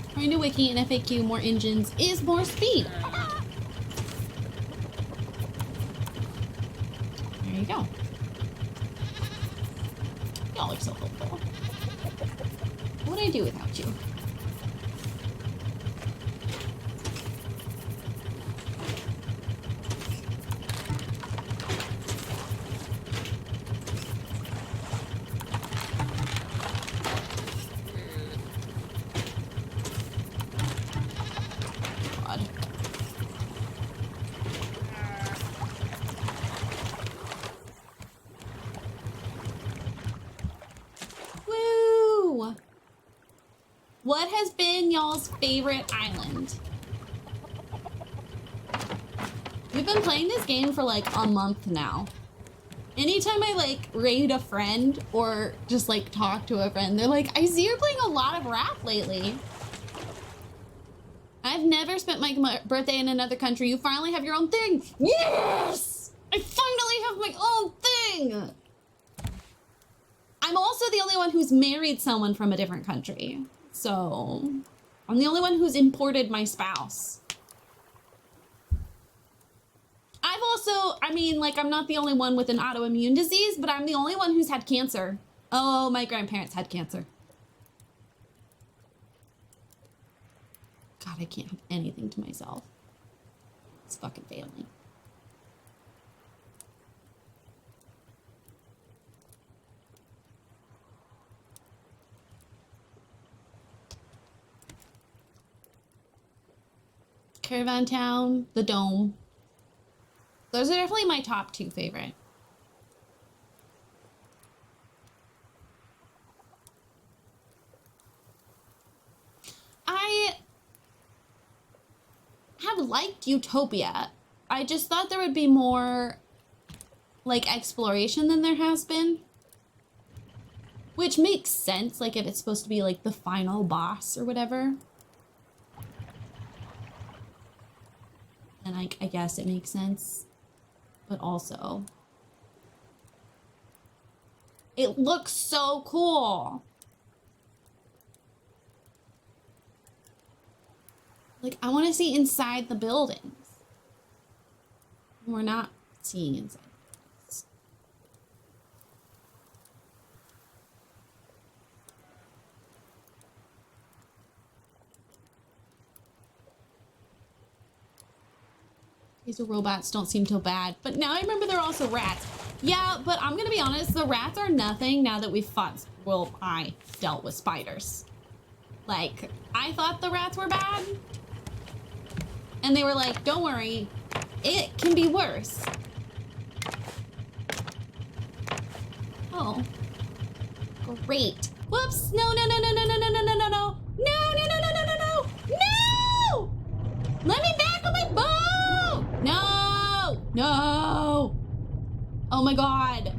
According to Wiki and FAQ, more engines is more speed. There you go. Y'all are so helpful. What would I do without you? God. Woo! What has been y'all's favorite island? We've been playing this game for like a month now. Anytime I like raid a friend or just like talk to a friend, they're like, I see you're playing a lot of Raft lately. I've never spent my birthday in another country. You finally have your own thing. Yes! I finally have my own thing. I'm also the only one who's married someone from a different country. So I'm the only one who's imported my spouse. I've also, I mean, like, I'm not the only one with an autoimmune disease, but I'm the only one who's had cancer. Oh, my grandparents had cancer. God, I can't have anything to myself. It's fucking family. Caravan Town, the Dome. Those are definitely my top two favorite. I have liked Utopia. I just thought there would be more like exploration than there has been. Which makes sense, like if it's supposed to be like the final boss or whatever. And I guess it makes sense. But also, it looks so cool. Like, I want to see inside the buildings. We're not seeing inside the buildings. These robots don't seem so bad, but now I remember they're also rats. Yeah, but I'm gonna be honest, the rats are nothing now that we've fought. Well, I dealt with spiders. Like, I thought the rats were bad. And they were like, don't worry, it can be worse. Oh, great. Whoops, no, no, no, no, no, no, no, no, no, no, no. No, no, no, no, no, no, no, no! Let me back on my boat! No, no. Oh my God.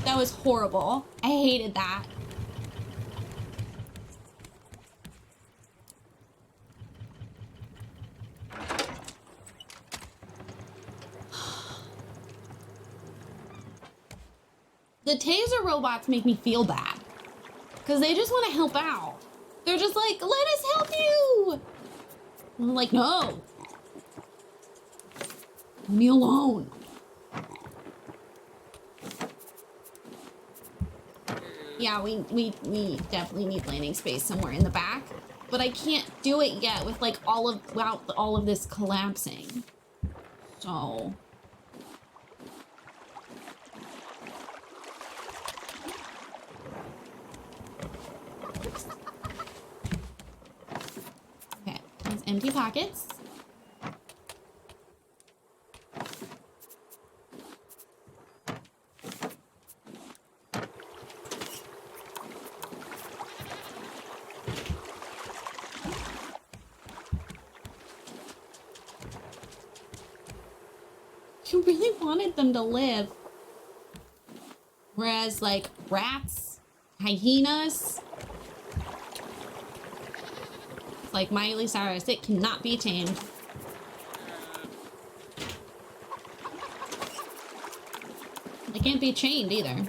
That was horrible. I hated that. The taser robots make me feel bad because they just want to help out. They're just like, let us help you. And I'm like, no. Leave me alone. Yeah, we definitely need landing space somewhere in the back, but I can't do it yet with like all of this collapsing. So. Okay, there's empty pockets. You really wanted them to live. Whereas, like, rats, hyenas, it's like Miley Cyrus, it cannot be tamed. They can't be chained either.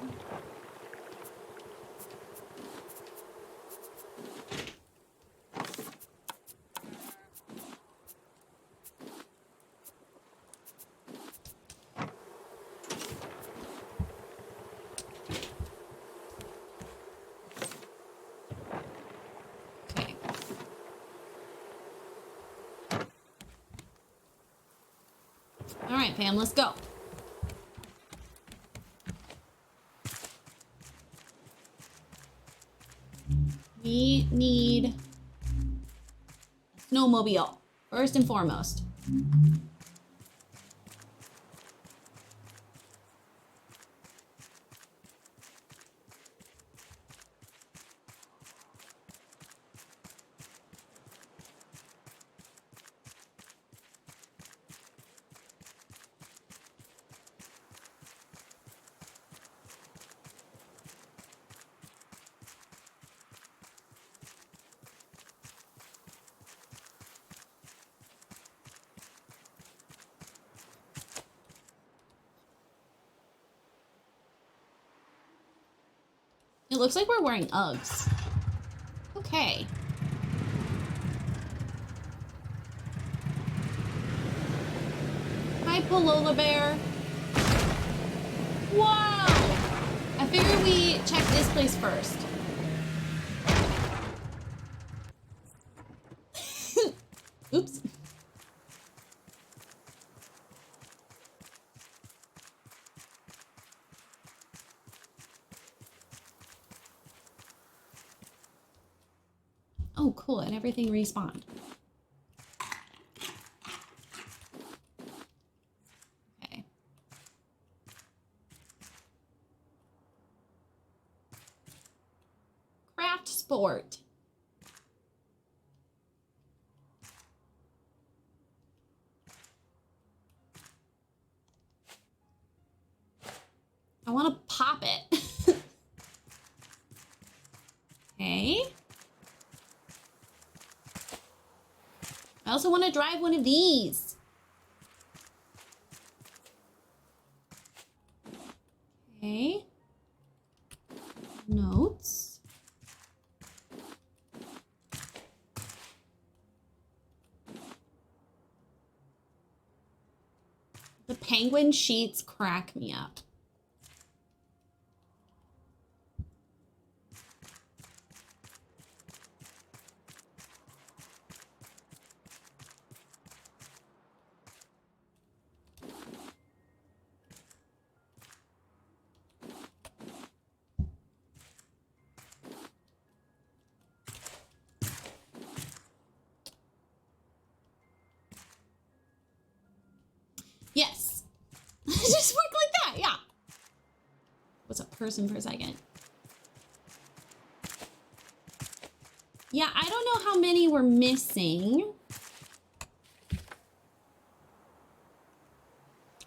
All right, fam, let's go. We need a snowmobile, first and foremost. It looks like we're wearing Uggs. Okay. Hi, Polola Bear. Whoa! I figured we check this place first. Oops. Oh, cool, and everything respawned. Okay. Craft sport. I want to pop it. Okay. I also want to drive one of these. Okay. Notes. The penguin sheets crack me up. Yes. Just work like that, yeah. What's a person for a second? Yeah, I don't know how many we're missing.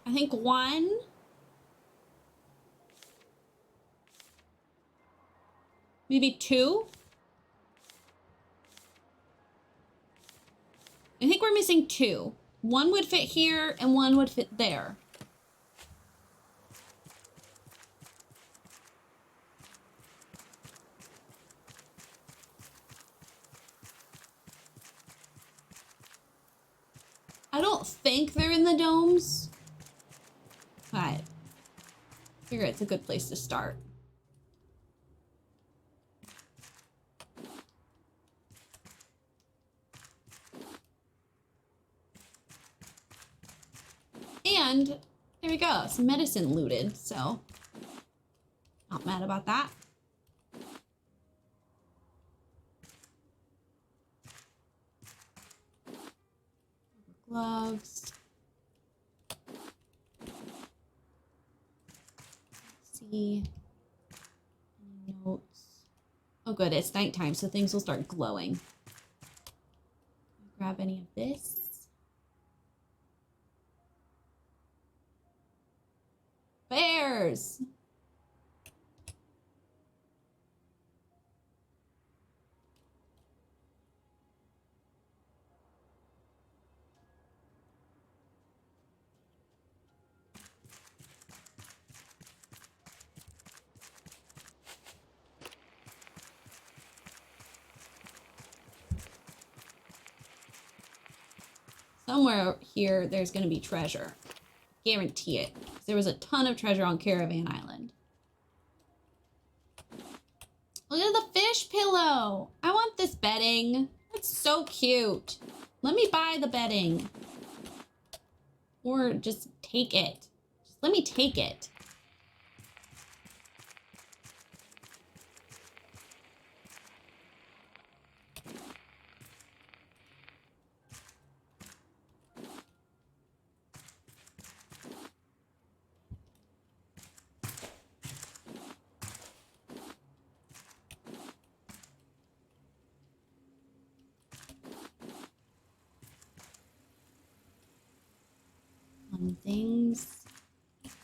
I think one. Maybe two. I think we're missing two. One would fit here and one would fit there. I don't think they're in the domes, but I figure it's a good place to start. And there we go, some medicine looted, so not mad about that. Gloves. Let's see. Any notes? Oh good, it's nighttime, so things will start glowing. Grab any of this. Bears! Somewhere here, there's going to be treasure. Guarantee it. There was a ton of treasure on Caravan Island. Look at the fish pillow. I want this bedding. That's so cute. Let me buy the bedding. Or just take it. Just let me take it. Things. Let's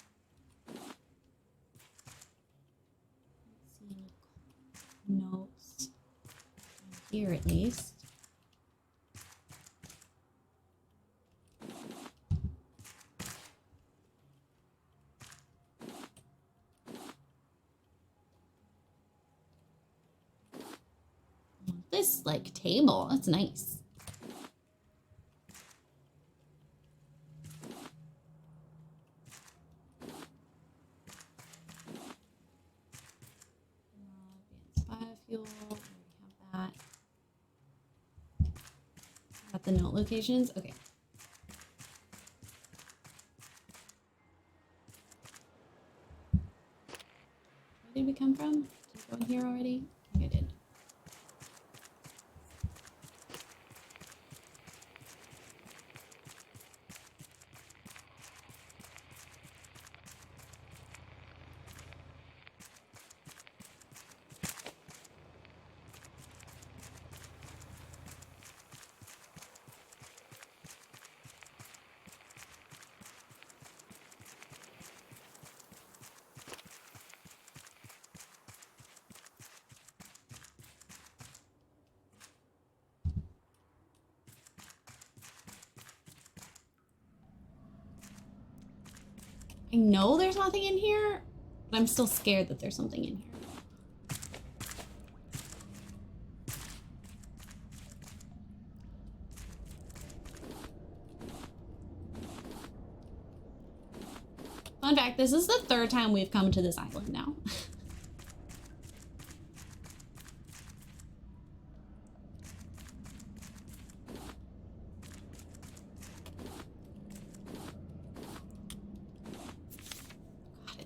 see any notes here at least. This like table, that's nice. Biofuel, we have that. Got the note locations, okay. Where did we come from? Did we go in here already? I think I did. I know there's nothing in here, but I'm still scared that there's something in here. Fun fact, this is the third time we've come to this island now.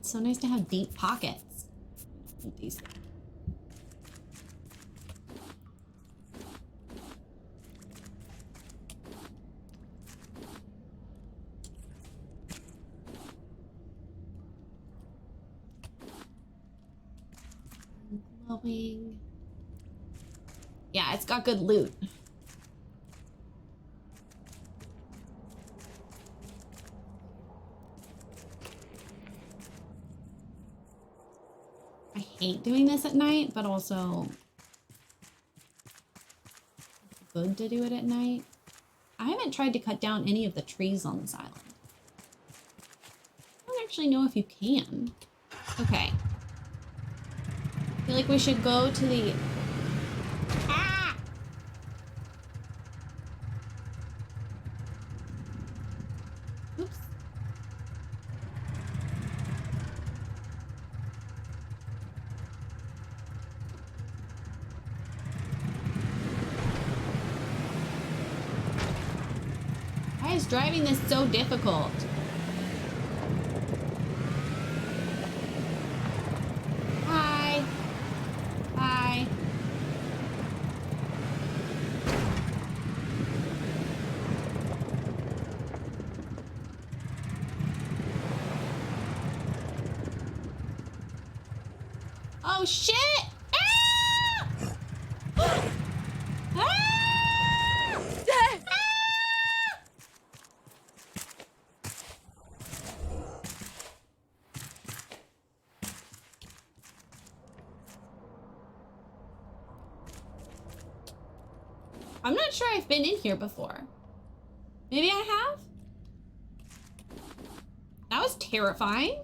So nice to have deep pockets. With these. Glowing. Yeah, it's got good loot. I hate doing this at night, but also it's good to do it at night. I haven't tried to cut down any of the trees on this island. I don't actually know if you can. Okay. I feel like we should go to the... Ah! Oops. Why is driving this so difficult? Hi. Hi. Oh shit! Ah! Ah! I'm not sure I've been in here before. Maybe I have? That was terrifying.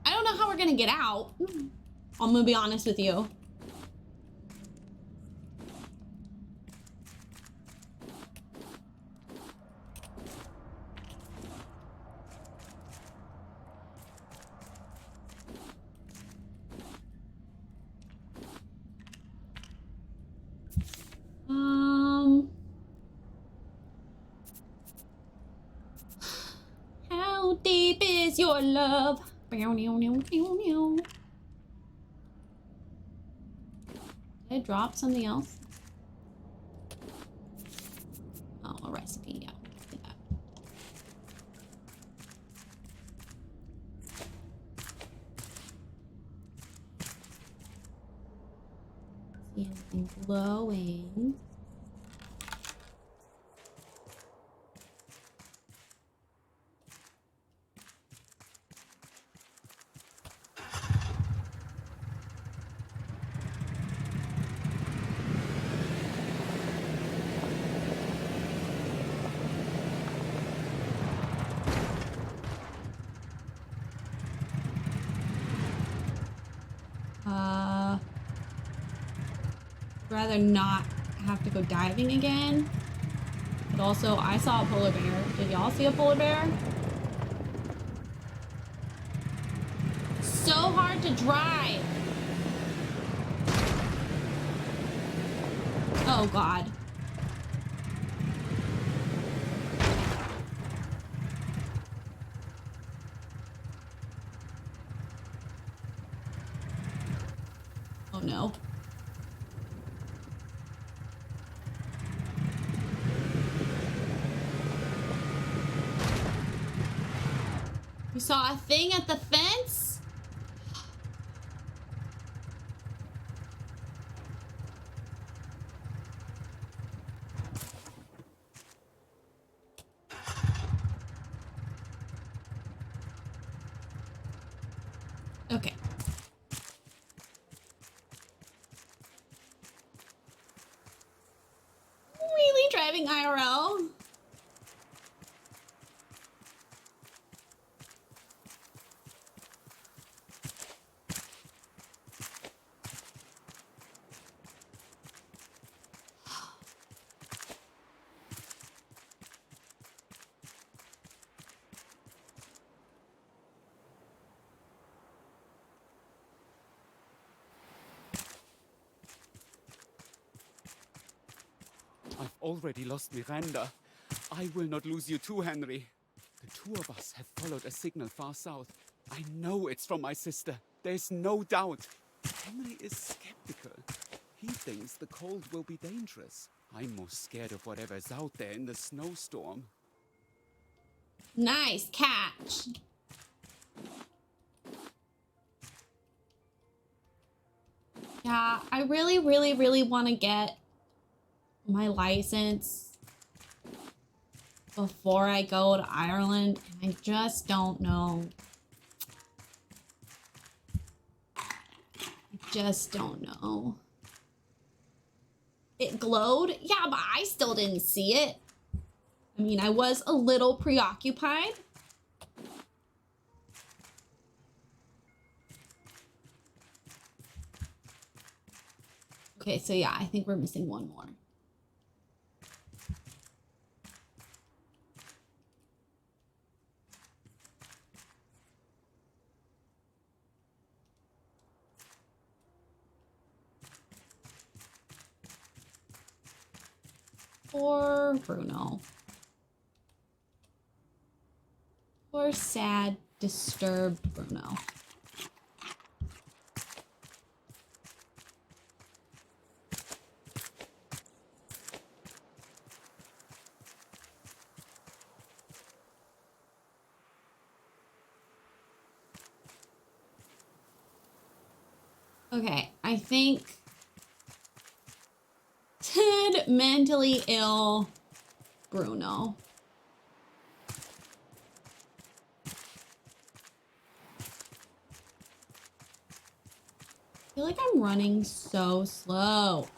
I don't know how we're gonna get out. I'm gonna be honest with you. deep is your love? Did I drop something else? Oh, a recipe, yeah. Do that. See anything glowing? Rather not have to go diving again. But also, I saw a polar bear. Did y'all see a polar bear? So hard to drive. Oh, God. Oh, no. You saw a thing at the fence? Okay. Really driving IRL? I've already lost Miranda. I will not lose you too, Henry. The two of us have followed a signal far south. I know it's from my sister. There's no doubt. Henry is skeptical. He thinks the cold will be dangerous. I'm more scared of whatever's out there in the snowstorm. Nice catch. Yeah, I really, really, really want to get my license before I go to Ireland, and I just don't know. I just don't know. It glowed? Yeah, but I still didn't see it. I mean, I was a little preoccupied. Okay, so yeah, I think we're missing one more. Poor Bruno. Poor, sad, disturbed Bruno. Okay, I think Ted mentally ill Bruno. I feel like I'm running so slow.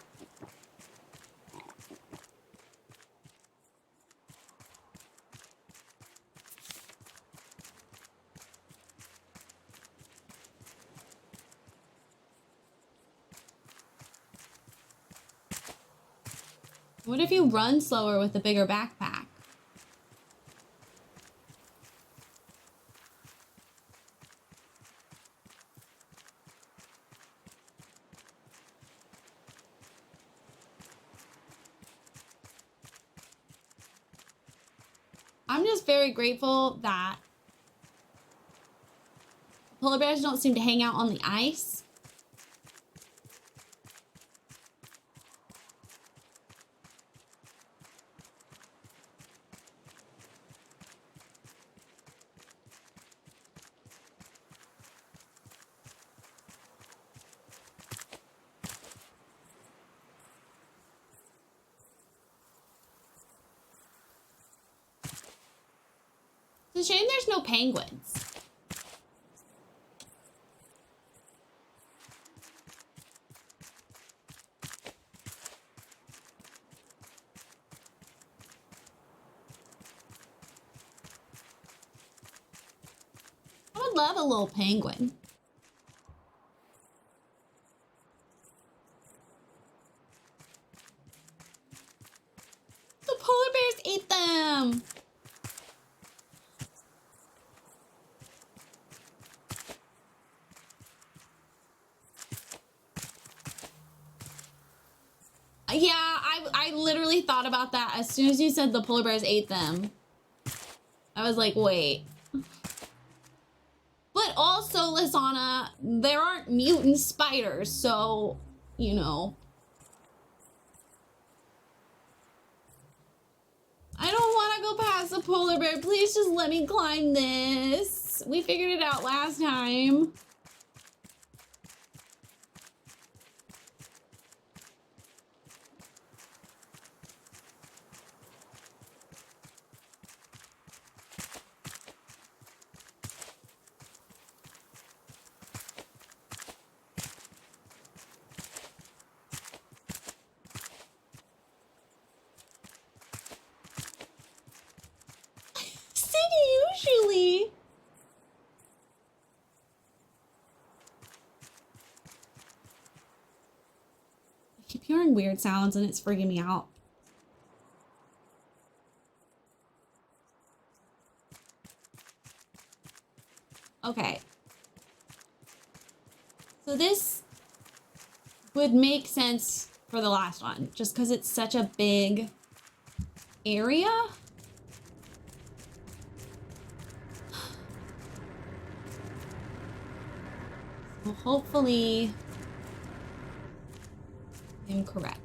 What if you run slower with a bigger backpack? I'm just very grateful that Polar bears don't seem to hang out on the ice. It's a shame there's no penguins. I would love a little penguin. The polar bears ate them. Yeah, I literally thought about that as soon as you said the polar bears ate them. I was like, wait. But also, Lizana, there aren't mutant spiders, so, you know. I don't want to go past the polar bear. Please just let me climb this. We figured it out last time. Usually. I keep hearing weird sounds and it's freaking me out. Okay. So this would make sense for the last one, just because it's such a big area. So hopefully I'm correct.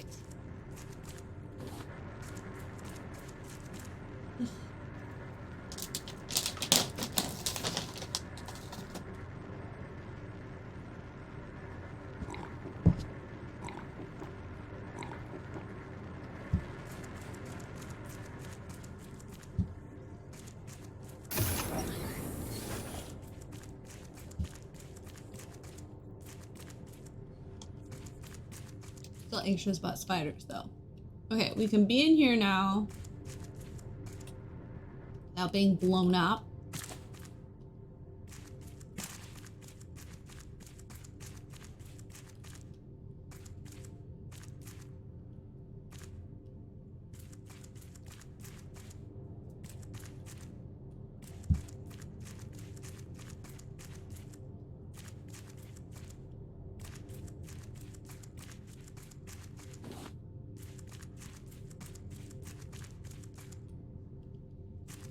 Still anxious about spiders though. Okay, we can be in here now without being blown up.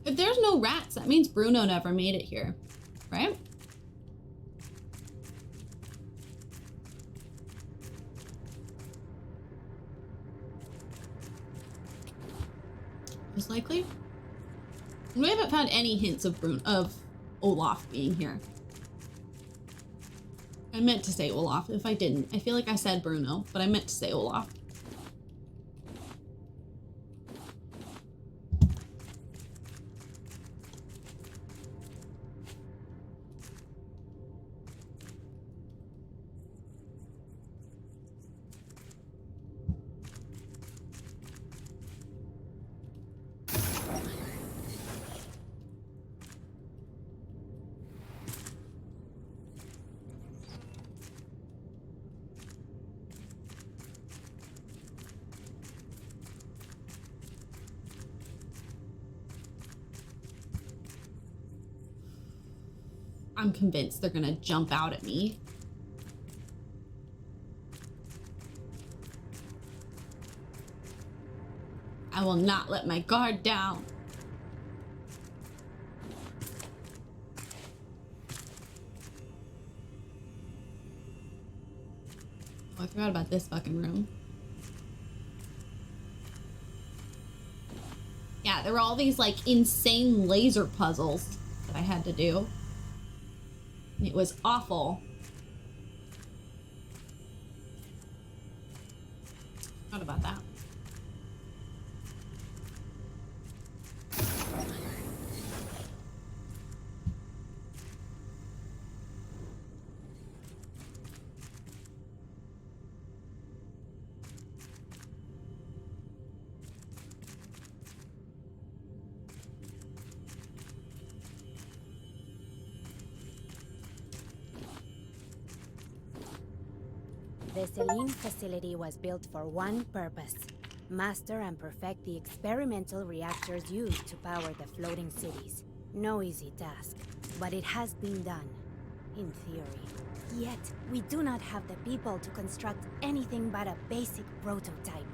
If there's no rats, that means Bruno never made it here, right? Most likely. We haven't found any hints of Olaf being here. I meant to say Olaf. If I didn't, I feel like I said Bruno, but I meant to say Olaf. I'm convinced they're gonna jump out at me. I will not let my guard down. Oh, I forgot about this fucking room. Yeah, there were all these like insane laser puzzles that I had to do. It was awful. Forgot about that. The Selene facility was built for one purpose: master and perfect the experimental reactors used to power the floating cities. No easy task, but it has been done, in theory. Yet, we do not have the people to construct anything but a basic prototype.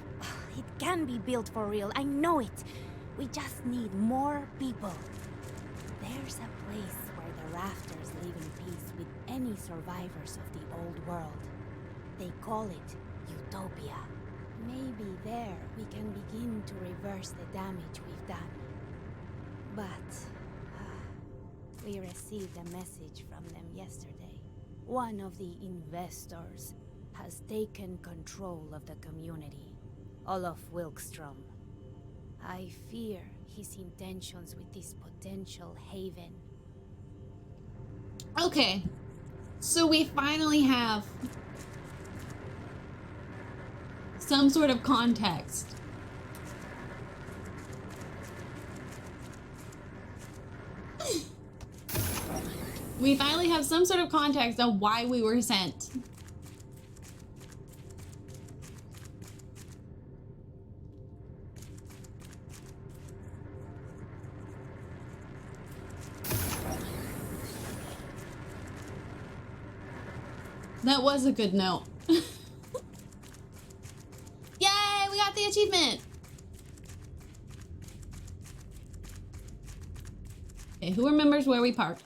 It can be built for real, I know it. We just need more people. There's a place where the rafters live in peace with any survivors of the old world. They call it Utopia. Maybe there we can begin to reverse the damage we've done. But we received a message from them yesterday. One of the investors has taken control of the community, Olaf Wilkstrom. I fear his intentions with this potential haven. Okay, so we finally have some sort of context. We finally have some sort of context of why we were sent. That was a good note. Yay, we got the achievement. Okay, who remembers where we parked?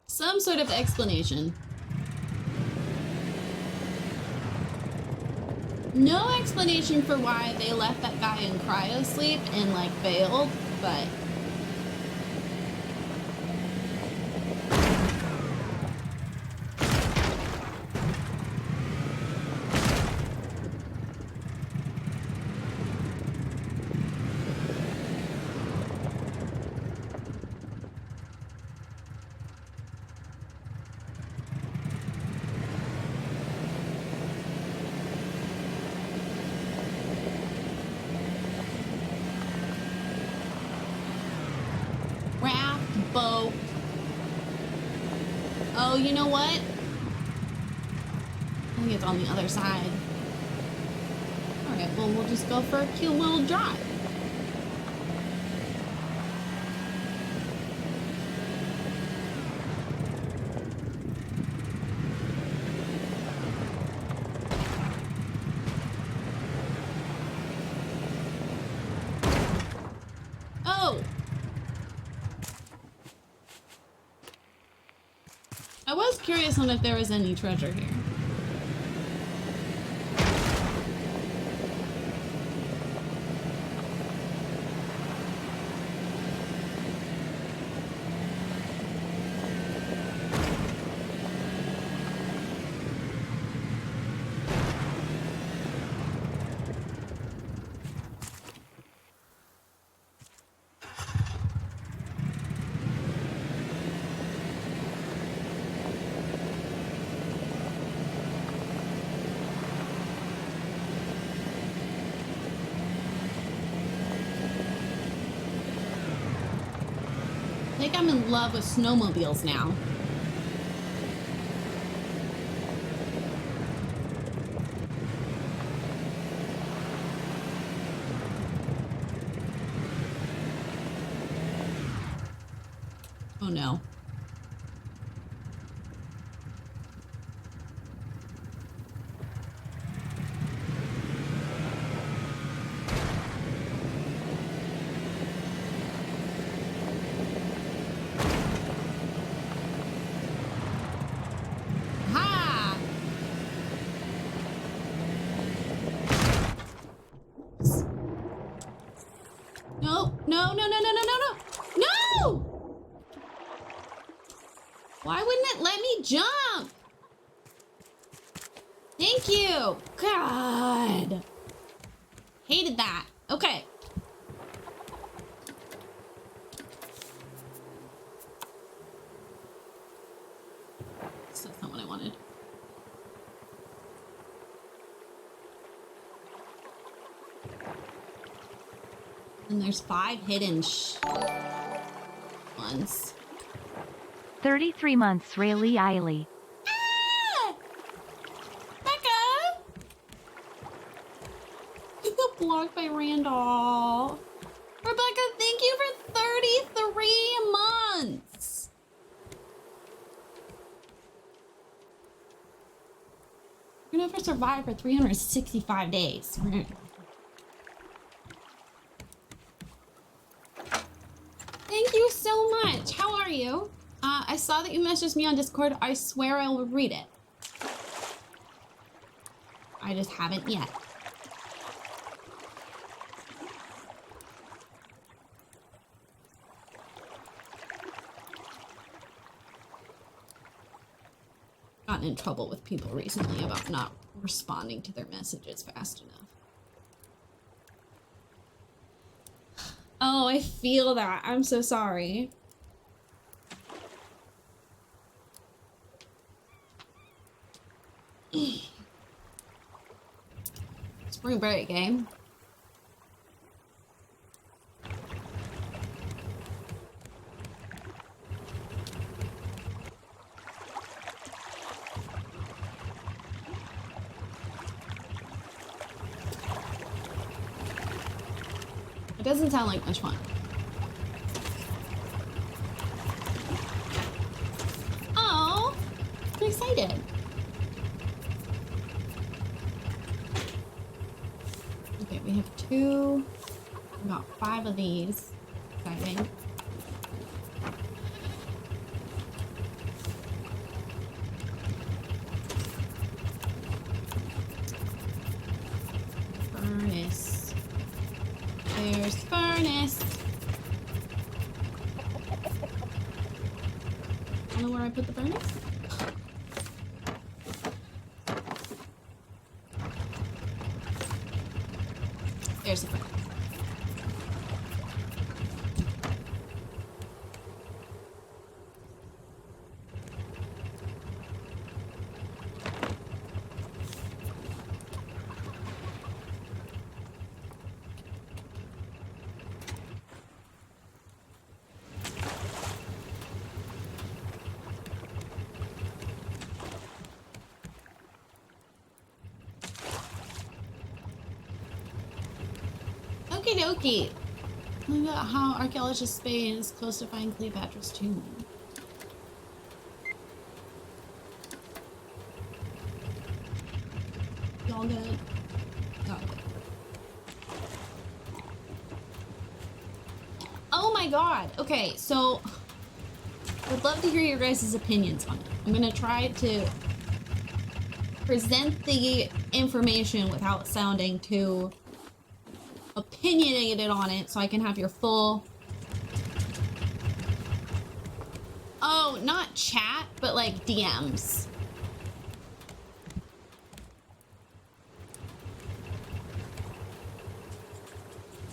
Some sort of explanation. No explanation for why they left that guy in cryo sleep and like bailed, but raft, boat. Oh, you know what? I think it's on the other side. Alright, well, we'll just go for a cute little drive. Oh! I was curious on if there was any treasure here. I think I'm in love with snowmobiles now. Oh no. No, no, no, no, no, no, no. No! Why wouldn't it let me jump? Thank you. God. Hated that. Okay. So that's not what I wanted. And there's 5 hidden ones. 33 months Rayleigh Eiley. Ah! Becca! You got blocked by Randall. Rebecca, thank you for 33 months. You're gonna have to survive for 365 days. Thank you so much. How are you? I saw that you messaged me on Discord. I swear I will read it. I just haven't yet. Gotten in trouble with people recently about not responding to their messages fast enough. Oh, I feel that. I'm so sorry. Spring break game. It doesn't sound like much fun. Oh, I'm excited. Okay, we have 2. We got 5 of these. Exciting. Furnace. There's furnace. I don't know where I put the furnace. There's the furnace. Okie dokie. Look at how archaeologist Spain is close to finding Cleopatra's tomb. Y'all good? Y'all good. Oh my god. Okay, so I'd love to hear your guys' opinions on it. I'm gonna try to present the information without sounding too opinionated on it, so I can have your full, oh, not chat, but like DMs.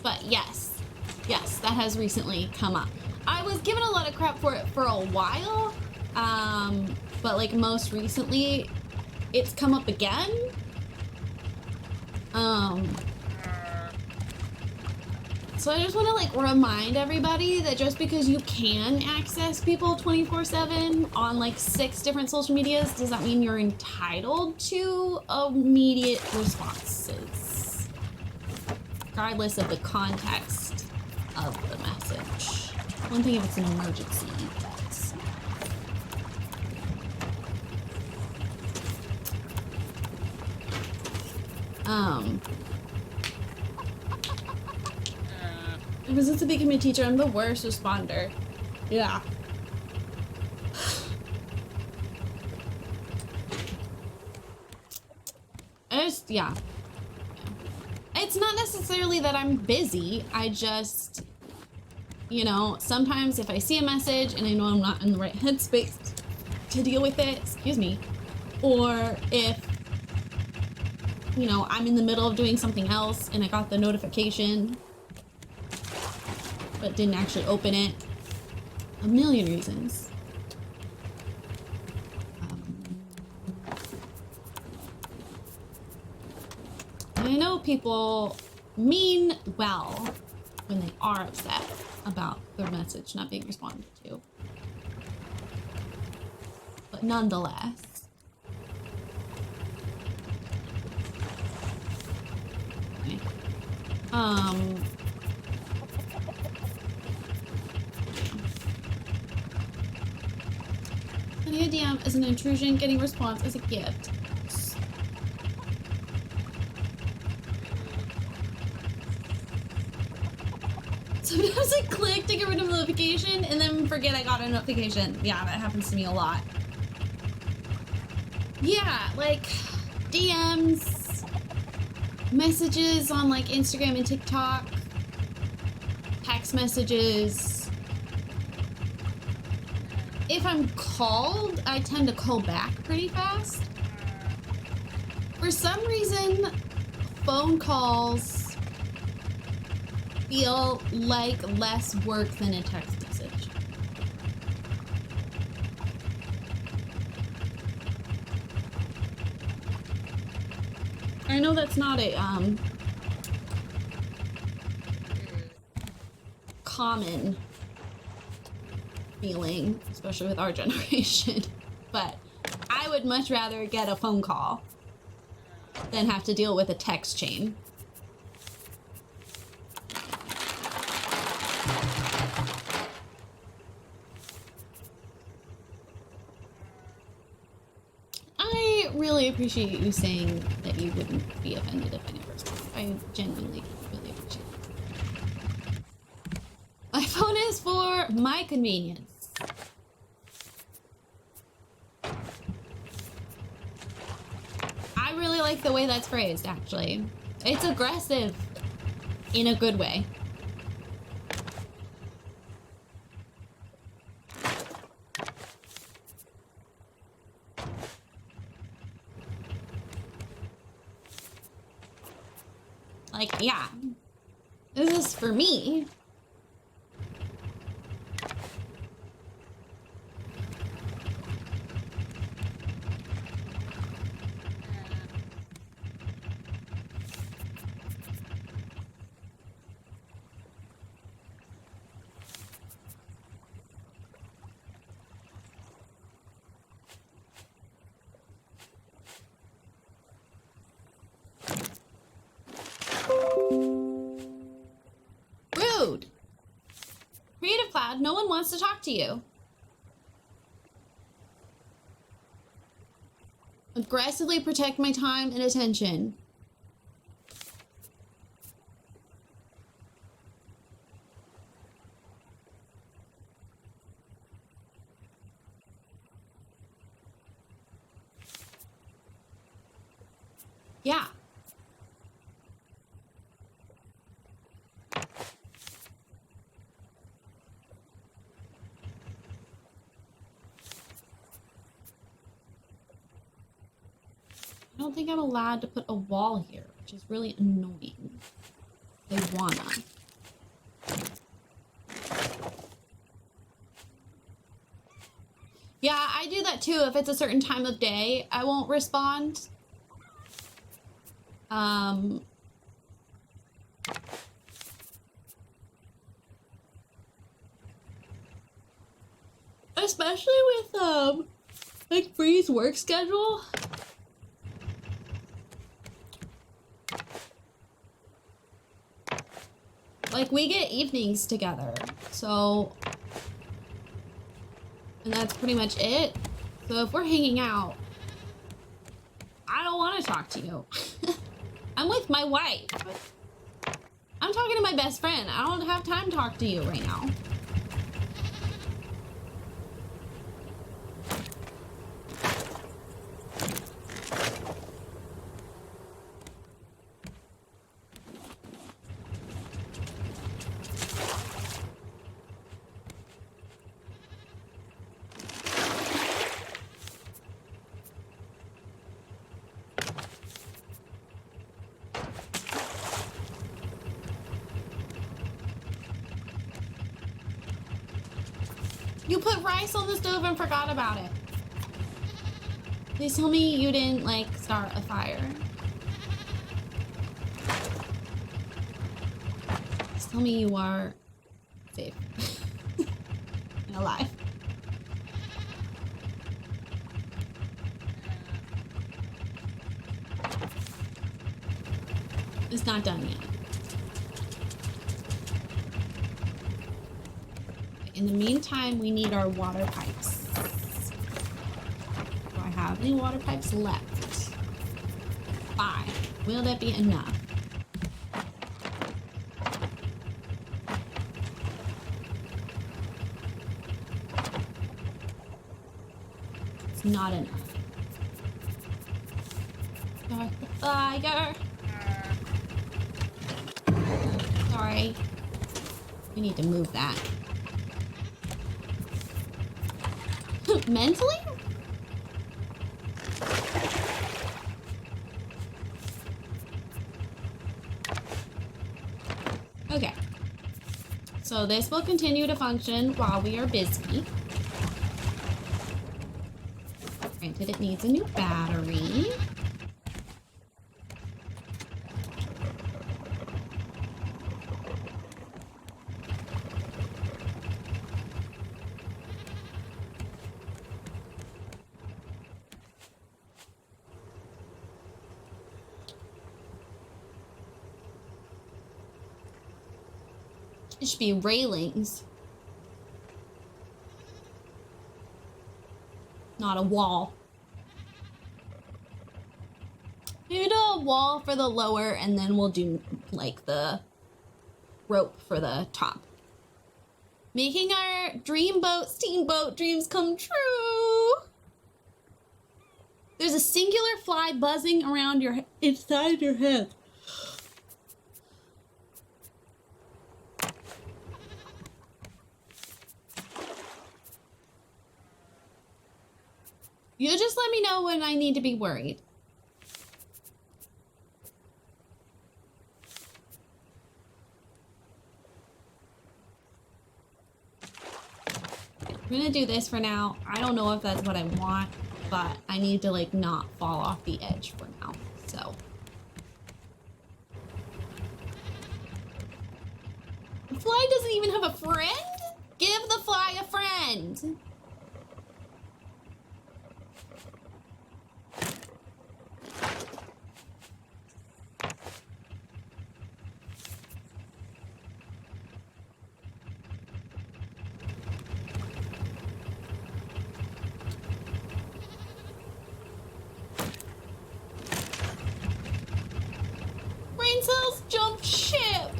But yes, that has recently come up. I was given a lot of crap for it for a while, but like most recently, it's come up again. So I just want to like remind everybody that just because you can access people 24/7 on like 6 different social medias does not mean you're entitled to immediate responses, regardless of the context of the message. One thing if it's an emergency, yes. Because it's a big community teacher, I'm the worst responder. Yeah. Yeah. It's not necessarily that I'm busy, I just You know, sometimes if I see a message and I know I'm not in the right headspace to deal with it, excuse me, or if, you know, I'm in the middle of doing something else and I got the notification but didn't actually open it. A million reasons. And I know people mean well when they are upset about their message not being responded to. But nonetheless. Okay. Sending a DM is an intrusion, getting response as a gift. Sometimes I click to get rid of a notification and then forget I got a notification. Yeah, that happens to me a lot. Yeah, like DMs, messages on like Instagram and TikTok, text messages. If I'm called, I tend to call back pretty fast. For some reason, phone calls feel like less work than a text message. I know that's not a common feeling, especially with our generation, but I would much rather get a phone call than have to deal with a text chain. I really appreciate you saying that you wouldn't be offended if I never respond. I genuinely really appreciate it. My phone is for my convenience. I really like the way that's phrased, actually. It's aggressive in a good way. Like, yeah, this is for me. Rude. Creative Cloud, no one wants to talk to you. Aggressively protect my time and attention. Yeah. I don't think I'm allowed to put a wall here, which is really annoying. They wanna. Yeah, I do that too. If it's a certain time of day, I won't respond. Especially with, like Bree's work schedule. Like, we get evenings together, so... And that's pretty much it. So if we're hanging out, I don't want to talk to you. I'm with my wife. I'm talking to my best friend. I don't have time to talk to you right now. You put rice on the stove and forgot about it. Please tell me you didn't, like, start a fire. Please tell me you are safe and alive. It's not done yet. In the meantime, we need our water pipes. Do I have any water pipes left? 5. Will that be enough? It's not enough. Start the fire. Sorry. We need to move that. Mentally? Okay. So this will continue to function while we are busy. Granted, it needs a new battery. It should be railings. Not a wall. Maybe do a wall for the lower and then we'll do like the rope for the top. Making our dreamboat, steamboat dreams come true. There's a singular fly buzzing around inside your head. You just let me know when I need to be worried. I'm gonna do this for now. I don't know if that's what I want, but I need to like not fall off the edge for now, so. The fly doesn't even have a friend? Give the fly a friend. Brain cells jump ship.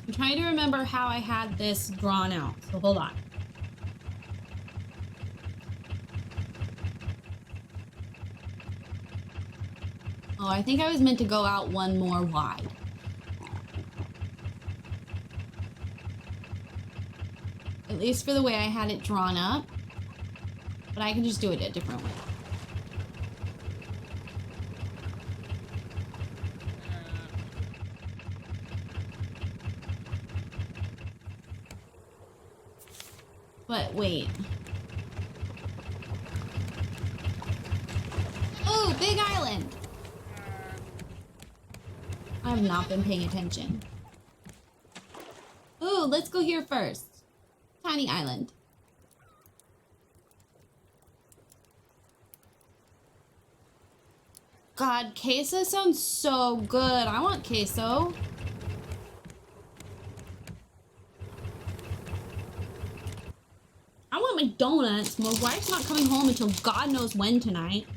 I'm trying to remember how I had this drawn out, so hold on. Oh, I think I was meant to go out one more wide. At least for the way I had it drawn up. But I can just do it a different way. But wait. Oh, big island. I have not been paying attention. Oh, let's go here first. Tiny island. God, queso sounds so good. I want queso. donuts. My wife's not coming home until God knows when tonight.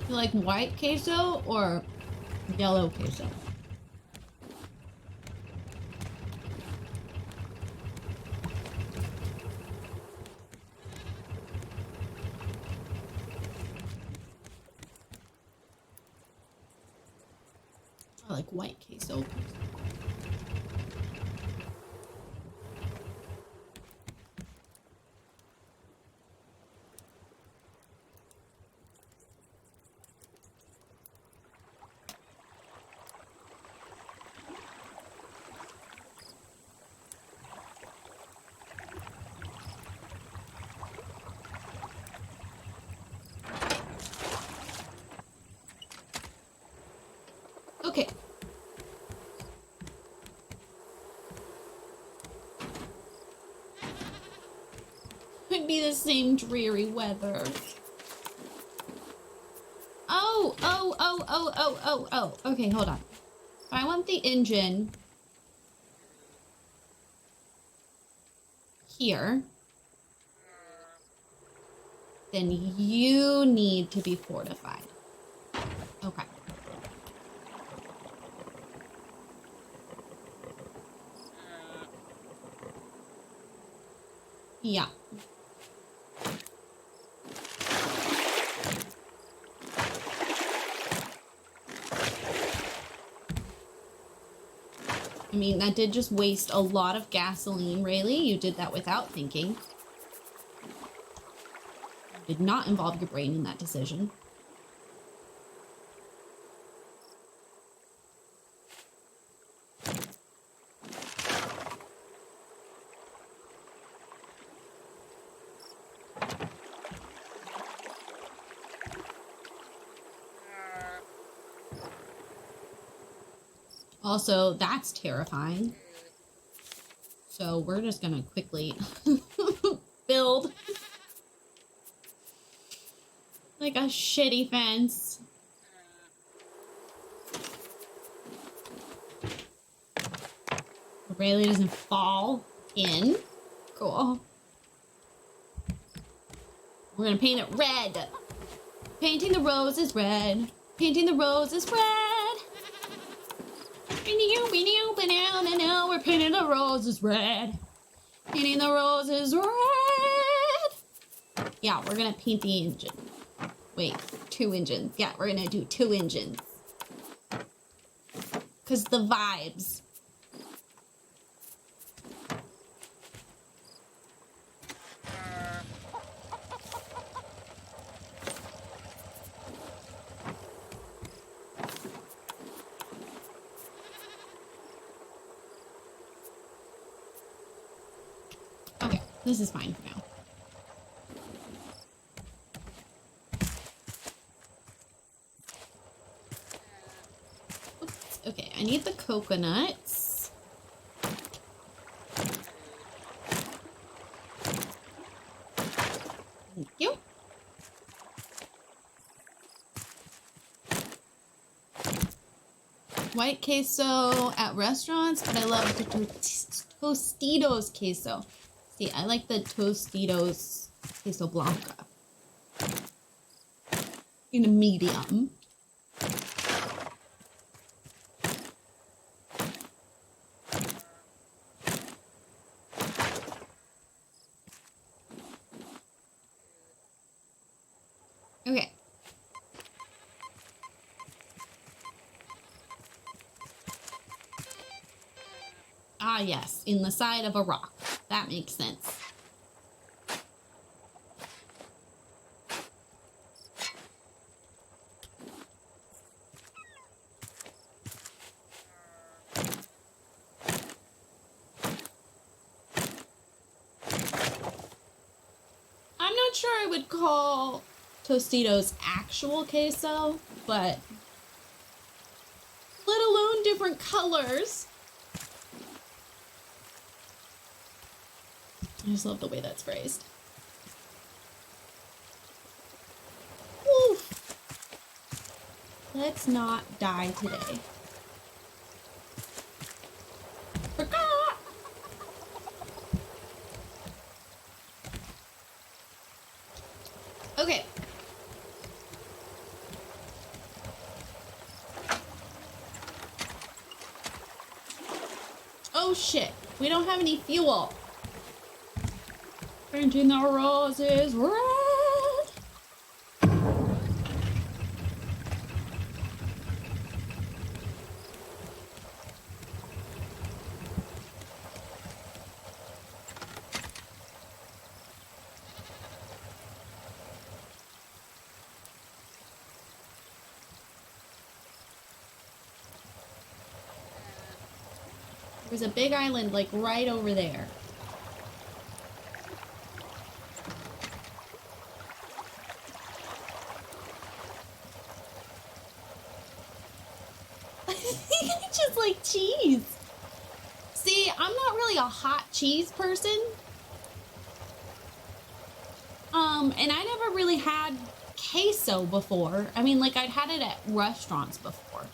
You like white queso or yellow queso? I like white queso. Okay. Could be the same dreary weather. Oh. Okay, hold on. If I want the engine here, then you need to be fortified. Okay. Yeah. I mean, that did just waste a lot of gasoline, Rayleigh. You did that without thinking. You did not involve your brain in that decision. Also, that's terrifying. So we're just gonna quickly build like a shitty fence. Rayleigh doesn't fall in. Cool. We're gonna paint it red. Painting the rose is red. Painting the rose is red. We're painting the roses red. Painting the roses red. Yeah, we're gonna paint the engine. Wait, 2 engines. Yeah, we're gonna do 2 engines. Cause the vibes. Okay, this is fine for now. Oops, okay, I need the coconuts. Thank you. White queso at restaurants, but I love the Tostitos queso. See, I like the Tostitos queso blanca in a medium. Okay. Ah, yes, in the side of a rock. That makes sense. I'm not sure I would call Tostitos actual queso, but let alone different colors. I just love the way that's phrased. Woo. Let's not die today. Okay. Oh shit, we don't have any fuel. Painting the roses red. There's a big island like right over there. I just like cheese. See, I'm not really a hot cheese person. And I never really had queso before. I mean, like I'd had it at restaurants before.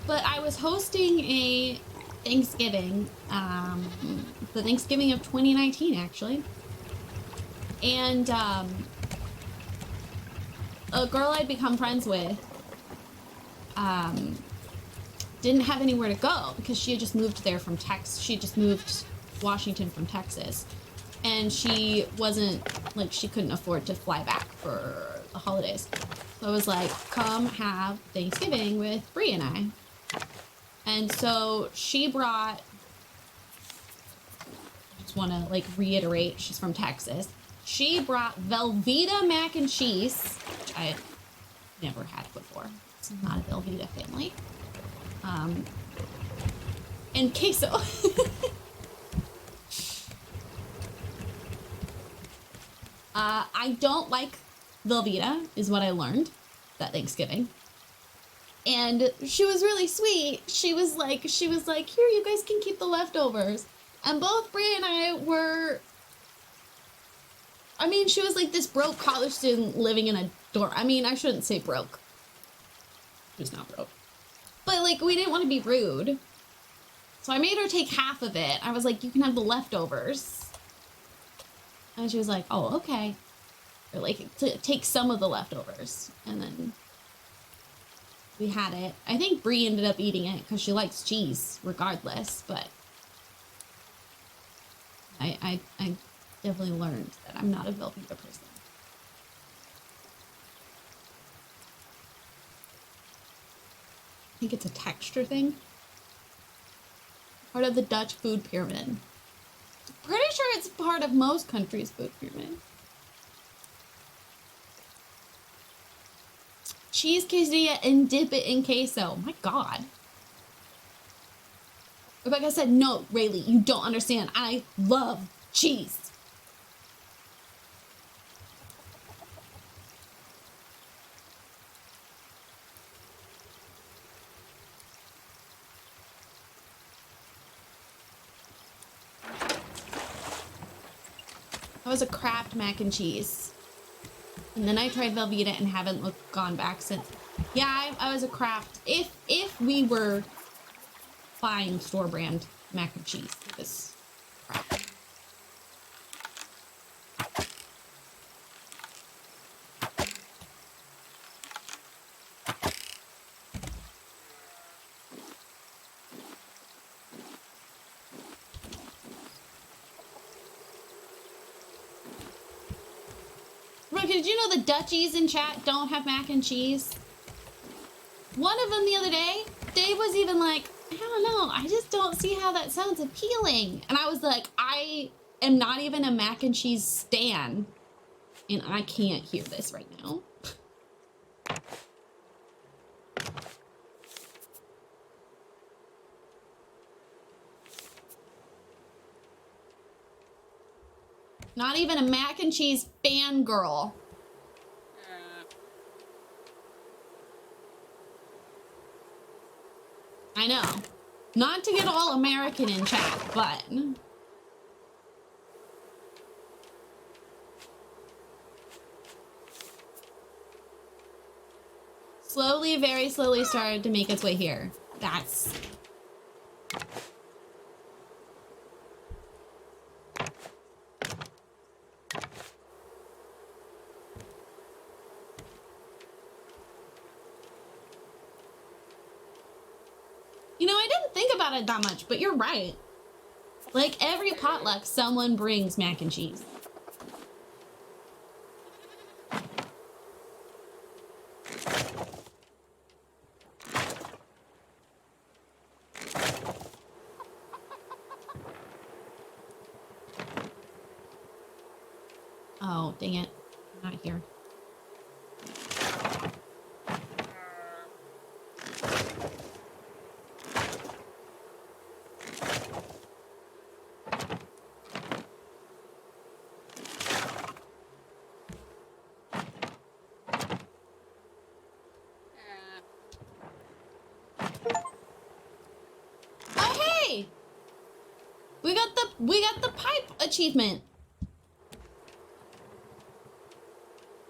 But I was hosting a Thanksgiving, the Thanksgiving of 2019, actually. And a girl I'd become friends with didn't have anywhere to go because she had just moved there from Texas. She had just moved to Washington from Texas. And she wasn't, like, she couldn't afford to fly back for the holidays. So I was like, come have Thanksgiving with Bree and I. And so she brought, I just want to like reiterate, she's from Texas. She brought Velveeta mac and cheese, which I had never had before. It's not a Velveeta family. And queso. I don't like Velveeta, is what I learned that Thanksgiving. And she was really sweet. She was like, here, you guys can keep the leftovers. And both Brie and I were, I mean, she was like this broke college student living in a dorm. I mean, I shouldn't say broke. She was not broke. But like, we didn't want to be rude. So I made her take half of it. I was like, you can have the leftovers. And she was like, oh, okay. Or like, take some of the leftovers. And then we had it. I think Brie ended up eating it because she likes cheese regardless, but I definitely learned that I'm not a Velveeta person. I think it's a texture thing. Part of the Dutch food pyramid. Pretty sure it's part of most countries' food pyramid. Cheese quesadilla and dip it in queso. My God. Rebecca said, no, Rayleigh, you don't understand. I love cheese. That was a Kraft mac and cheese. And then I tried Velveeta and haven't gone back since. Yeah, I was a Kraft. If we were buying store brand mac and cheese, it was Kraft. Did you know the Dutchies in chat don't have mac and cheese? One of them the other day, Dave was even like, I don't know, I just don't see how that sounds appealing. And I was like, I am not even a mac and cheese stan, and I can't hear this right now. Not even a mac and cheese fangirl. I know. Not to get all American in chat, but... slowly, very slowly started to make its way here. That's... You know, I didn't think about it that much, but you're right. Like, every potluck, someone brings mac and cheese. Oh, dang it. I'm not here. Oh, hey! We got the pipe achievement.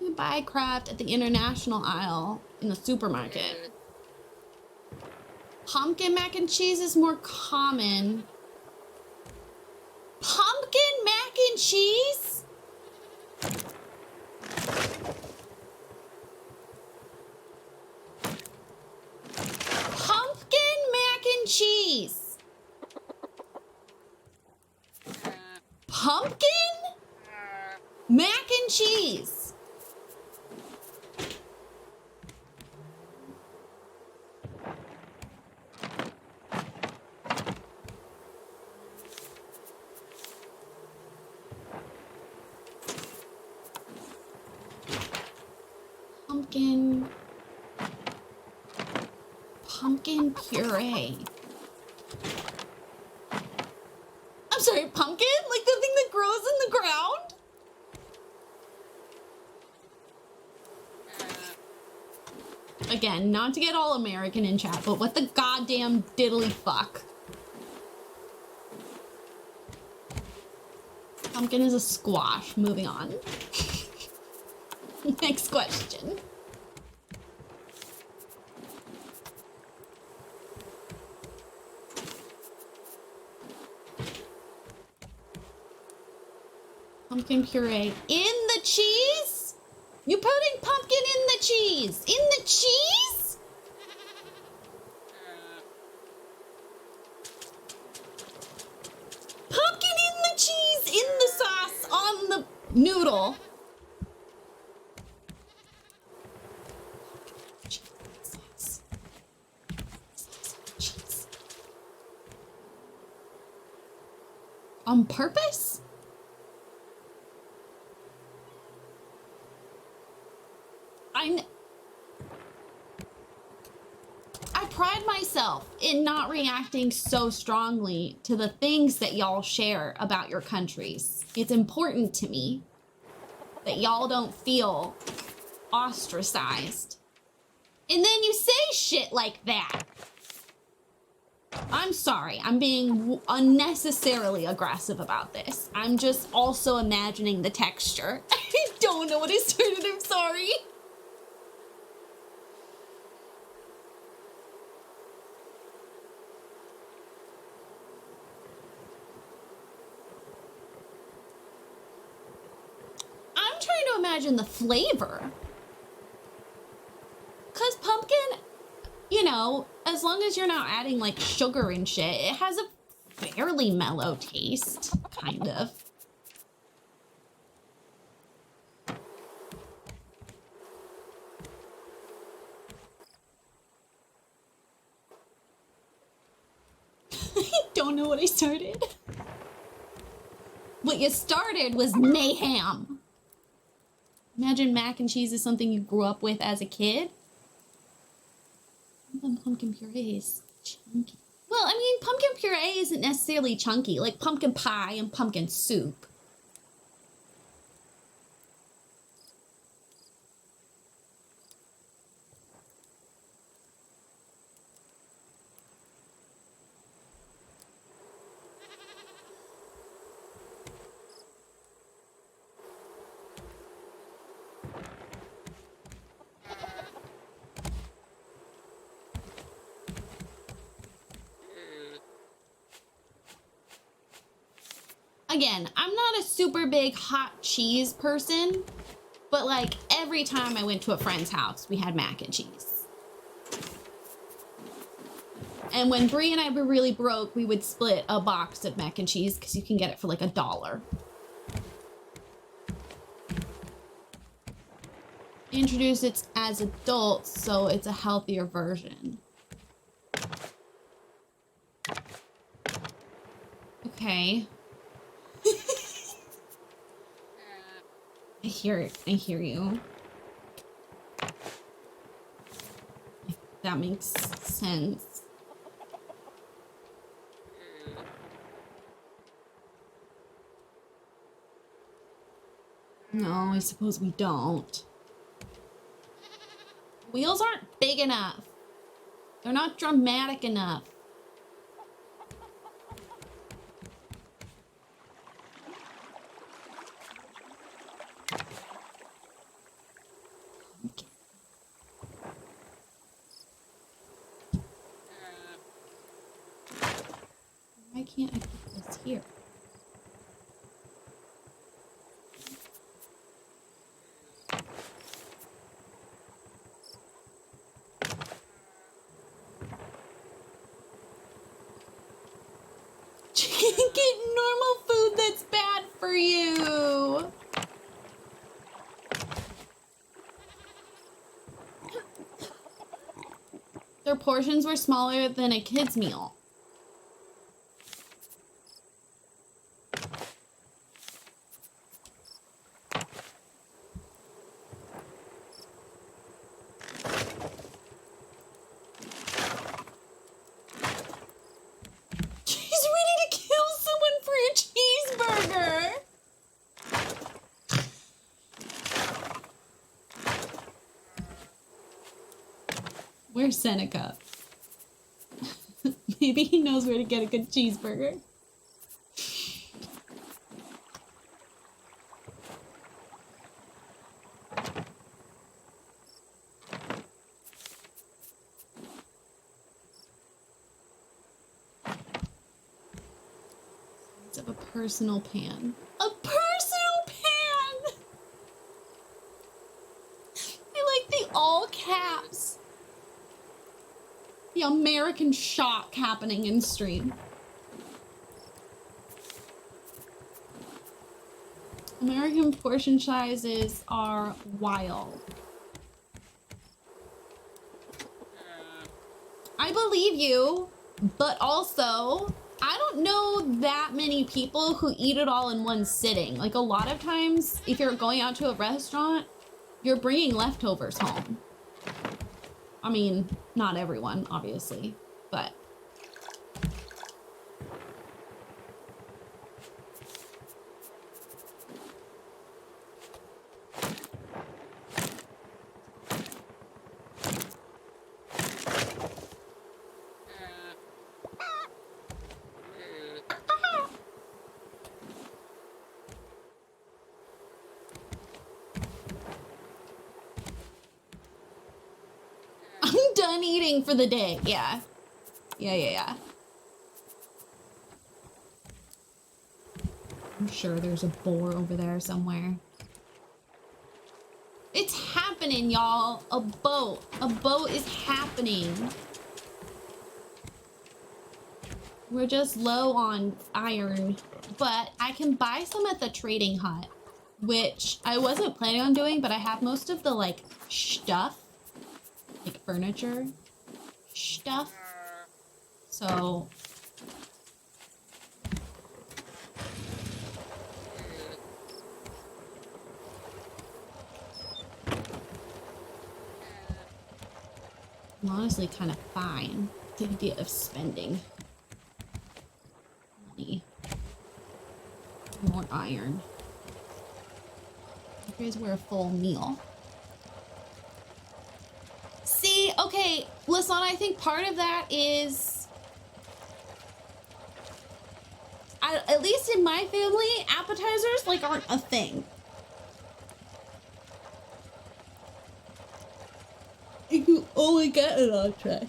You buy craft at the international aisle in the supermarket. Pumpkin mac and cheese is more common. Pumpkin mac and cheese? Pumpkin mac and cheese. Pumpkin mac and cheese. Pumpkin puree. I'm sorry, pumpkin? Like the thing that grows in the ground? Again, not to get all American in chat, but what the goddamn diddly fuck? Pumpkin is a squash. Moving on. Next question. Pumpkin puree in the cheese? You putting pumpkin in the cheese? In the cheese? Pumpkin in the cheese, in the sauce, on the noodle. On purpose? I pride myself in not reacting so strongly to the things that y'all share about your countries. It's important to me that y'all don't feel ostracized. And then you say shit like that. I'm sorry, I'm being unnecessarily aggressive about this. I'm just also imagining the texture. I don't know what I started, I'm sorry. I'm trying to imagine the flavor. Cause pumpkin, you know, as long as you're not adding like sugar and shit, it has a fairly mellow taste, kind of. I don't know what I started. What you started was mayhem. Imagine mac and cheese is something you grew up with as a kid. Pumpkin puree is chunky. Well, I mean, pumpkin puree isn't necessarily chunky, like pumpkin pie and pumpkin soup. again, I'm not a super big hot cheese person, but like every time I went to a friend's house, we had mac and cheese. And when Brie and I were really broke, we would split a box of mac and cheese because you can get it for like $1. Introduce it as adults, so it's a healthier version. Okay. I hear you. That makes sense. No, I suppose we don't. Wheels aren't big enough. They're not dramatic enough. Okay. Why can't I put this here? Get normal food that's bad for you. Their portions were smaller than a kid's meal. Where's Seneca? Maybe he knows where to get a good cheeseburger. It's of a personal pan. A personal pan! I like the all caps. The American shock happening in stream. American portion sizes are wild. I believe you, but also, I don't know that many people who eat it all in one sitting. Like a lot of times, if you're going out to a restaurant, you're bringing leftovers home. I mean, not everyone, obviously, but. I'm done eating for the day. Yeah. Yeah. I'm sure there's a boar over there somewhere. It's happening, y'all. A boat. A boat is happening. We're just low on iron, but I can buy some at the trading hut, which I wasn't planning on doing, but I have most of the like stuff, like furniture stuff. So I'm honestly kind of fine with the idea of spending money. More iron. You guys were a full meal. See, okay, listen, I think part of that is, at least in my family, appetizers like aren't a thing. You only get an entree.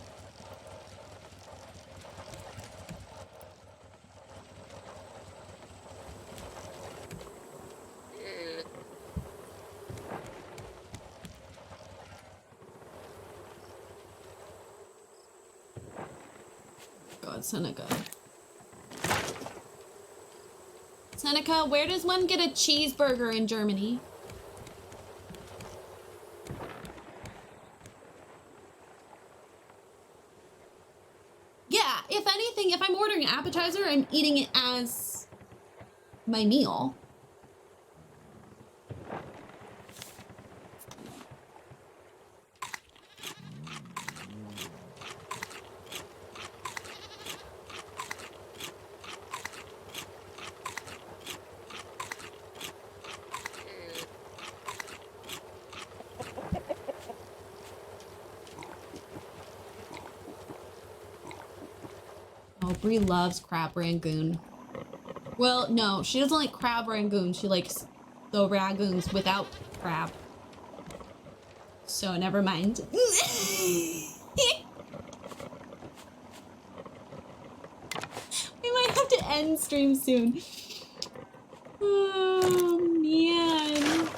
God, Seneca. Seneca, where does one get a cheeseburger in Germany? Yeah, if anything, if I'm ordering an appetizer, I'm eating it as my meal. Oh, Brie loves crab rangoon. Well, no, she doesn't like crab rangoon. She likes the ragoons without crab. So never mind. We might have to end stream soon. Oh, man.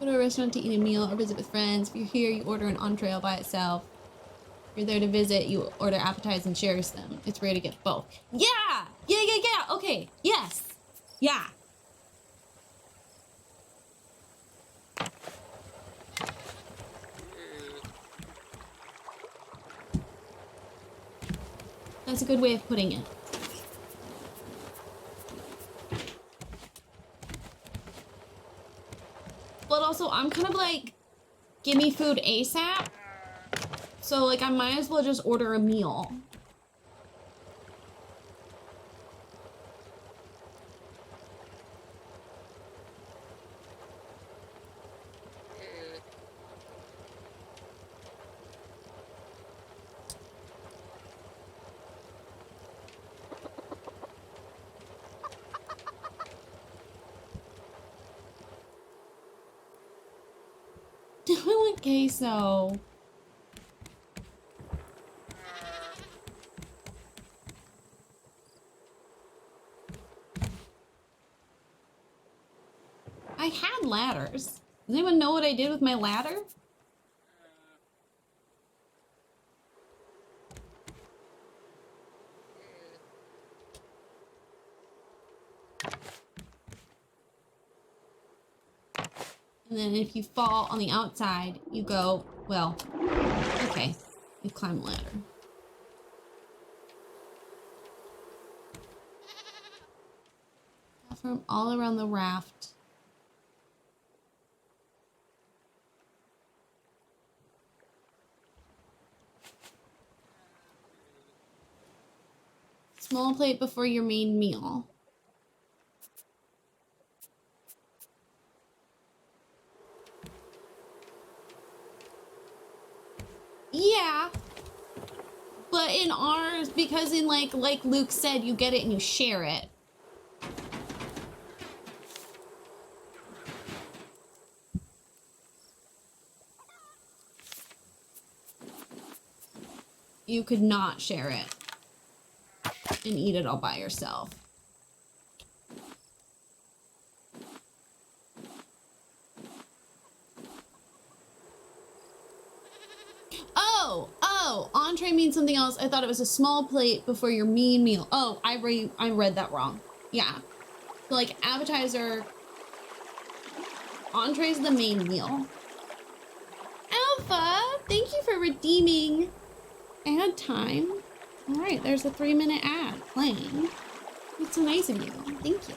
Go to a restaurant to eat a meal or visit with friends. If you're here, you order an entree all by itself. If you're there to visit, you order appetizers and shares them. It's rare to get both. Yeah! Yeah. Okay. Yes. Yeah. That's a good way of putting it. But also, I'm kind of like, give me food ASAP. So, like, I might as well just order a meal. I want queso. I had ladders. Does anyone know what I did with my ladder? And then if you fall on the outside, you go, well, okay, you climb a ladder. From all around the raft. Small plate before your main meal. Yeah. But in ours, because in like Luke said, you get it and you share it. You could not share it and eat it all by yourself. Oh, entree means something else. I thought it was a small plate before your main meal. Oh, I read that wrong. Yeah. So like appetizer, entree is the main meal. Alpha, thank you for redeeming ad time. All right, there's a 3-minute ad playing. It's so nice of you. Thank you.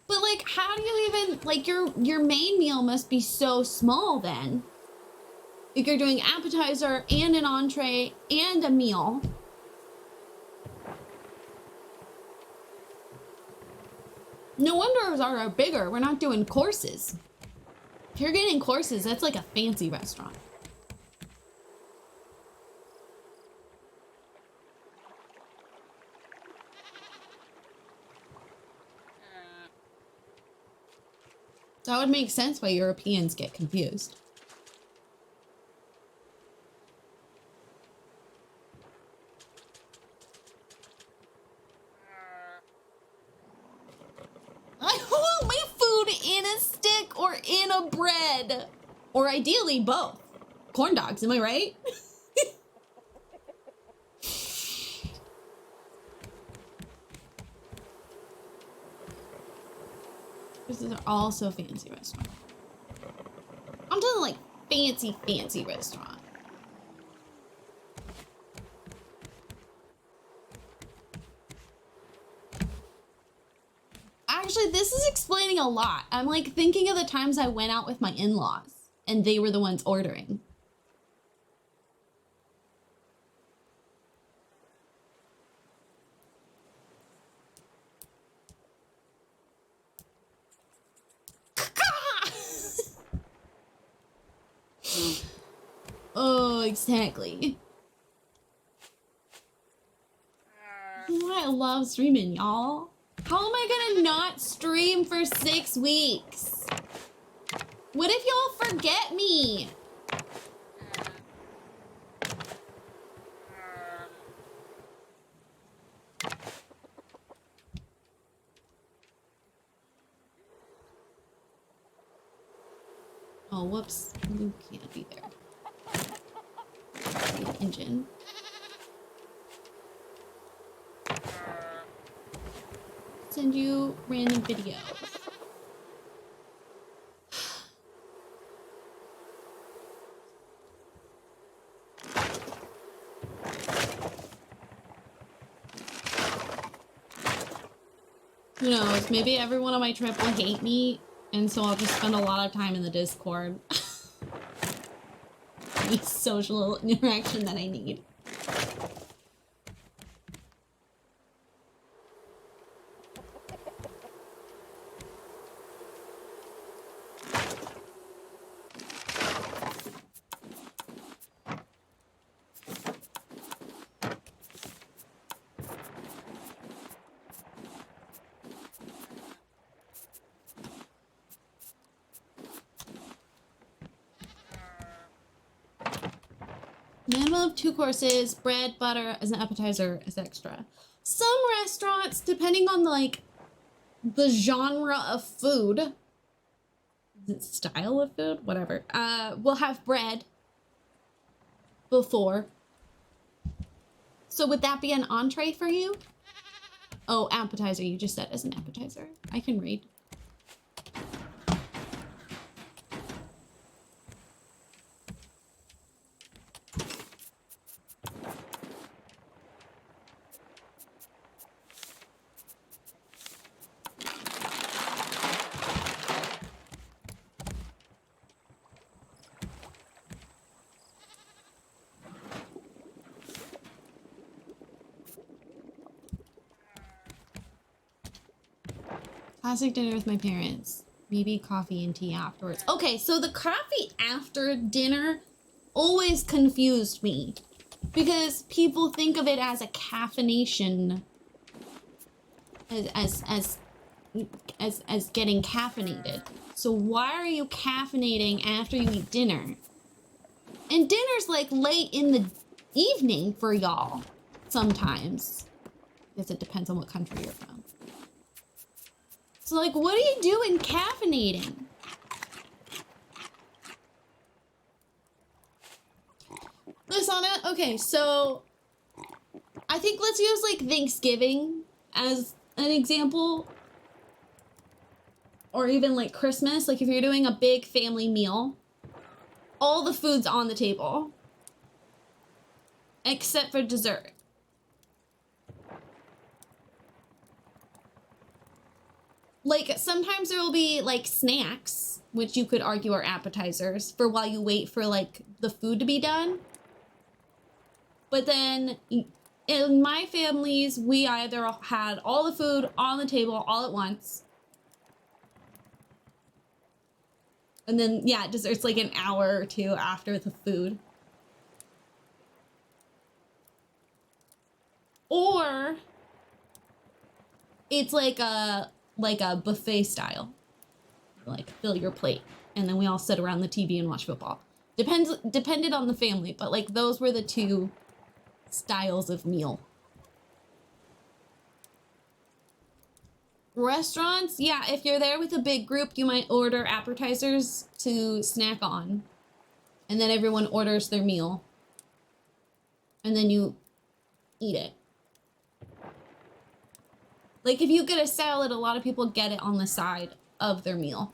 But like, how do you even, like, your main meal must be so small then. If you're doing appetizer and an entree and a meal. No wonder ours are bigger. We're not doing courses. If you're getting courses, that's like a fancy restaurant. That would make sense why Europeans get confused. a stick or in a bread. Or ideally both. Corn dogs, am I right? These are all so fancy restaurants. I'm talking like fancy restaurant. Actually, this is explaining a lot. I'm like thinking of the times I went out with my in-laws and they were the ones ordering. Oh, exactly. I love streaming, y'all. How am I gonna not stream for 6 weeks? What if y'all forget me? Oh, whoops. You can't be there. The engine. Send you random videos. Who knows? Maybe everyone on my trip will hate me, and so I'll just spend a lot of time in the Discord. The social interaction that I need. Minimum of 2 courses, bread, butter as an appetizer as extra. Some restaurants, depending on like the genre of food, is it style of food? Whatever. Will have bread before. So would that be an entree for you? Oh, appetizer. You just said as an appetizer. I can read. Classic dinner with my parents. Maybe coffee and tea afterwards. Okay, so the coffee after dinner always confused me because people think of it as a caffeination, as getting caffeinated. So why are you caffeinating after you eat dinner? And dinner's like late in the evening for y'all sometimes. I guess it depends on what country you're from. So, like, what are you doing caffeinating? Lisana, okay, so I think let's use, like, Thanksgiving as an example. Or even, like, Christmas. Like, if you're doing a big family meal, all the food's on the table. Except for dessert. Like, sometimes there will be, like, snacks, which you could argue are appetizers, for while you wait for, like, the food to be done. But then, in my families, we either had all the food on the table all at once. And then, yeah, dessert's like an hour or two after the food. Or it's like a buffet style. Like, fill your plate. And then we all sit around the TV and watch football. Depended on the family, but like those were the two styles of meal. Restaurants, yeah, if you're there with a big group, you might order appetizers to snack on. And then everyone orders their meal. And then you eat it. Like if you get a salad, a lot of people get it on the side of their meal.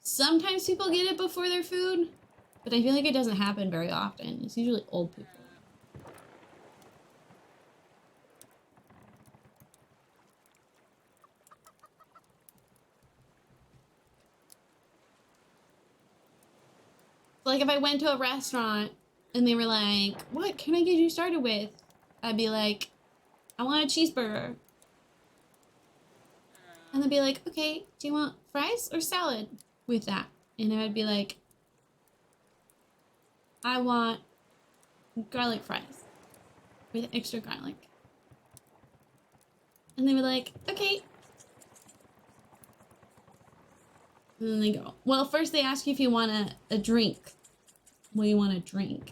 Sometimes people get it before their food, but I feel like it doesn't happen very often. It's usually old people. Like if I went to a restaurant and they were like, what can I get you started with? I'd be like, I want a cheeseburger. And they'd be like, okay, do you want fries or salad with that? And I'd be like, I want garlic fries with extra garlic. And they were like, okay. And then they go, well, first they ask you if you want a drink. What do you want to drink?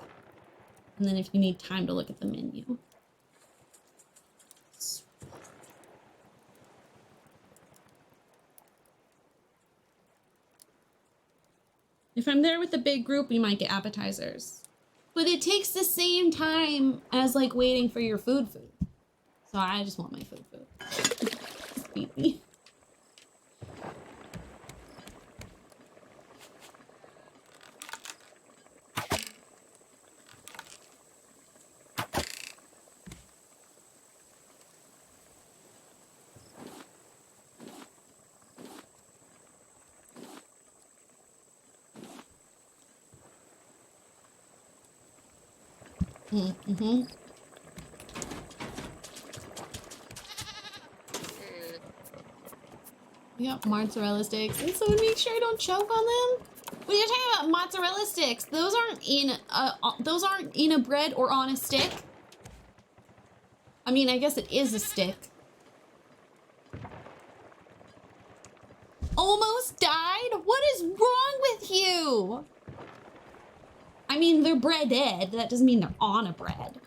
And then if you need time to look at the menu. If I'm there with a big group, you might get appetizers. But it takes the same time as like waiting for your food. So I just want my food. Just beat me. Mm-hmm. We got mozzarella sticks, and so make sure I don't choke on them. When you're talking about mozzarella sticks, those aren't in a bread or on a stick. I mean, I guess it is a stick. Almost died? What is wrong with you? I mean, they're breaded. That doesn't mean they're on a bread.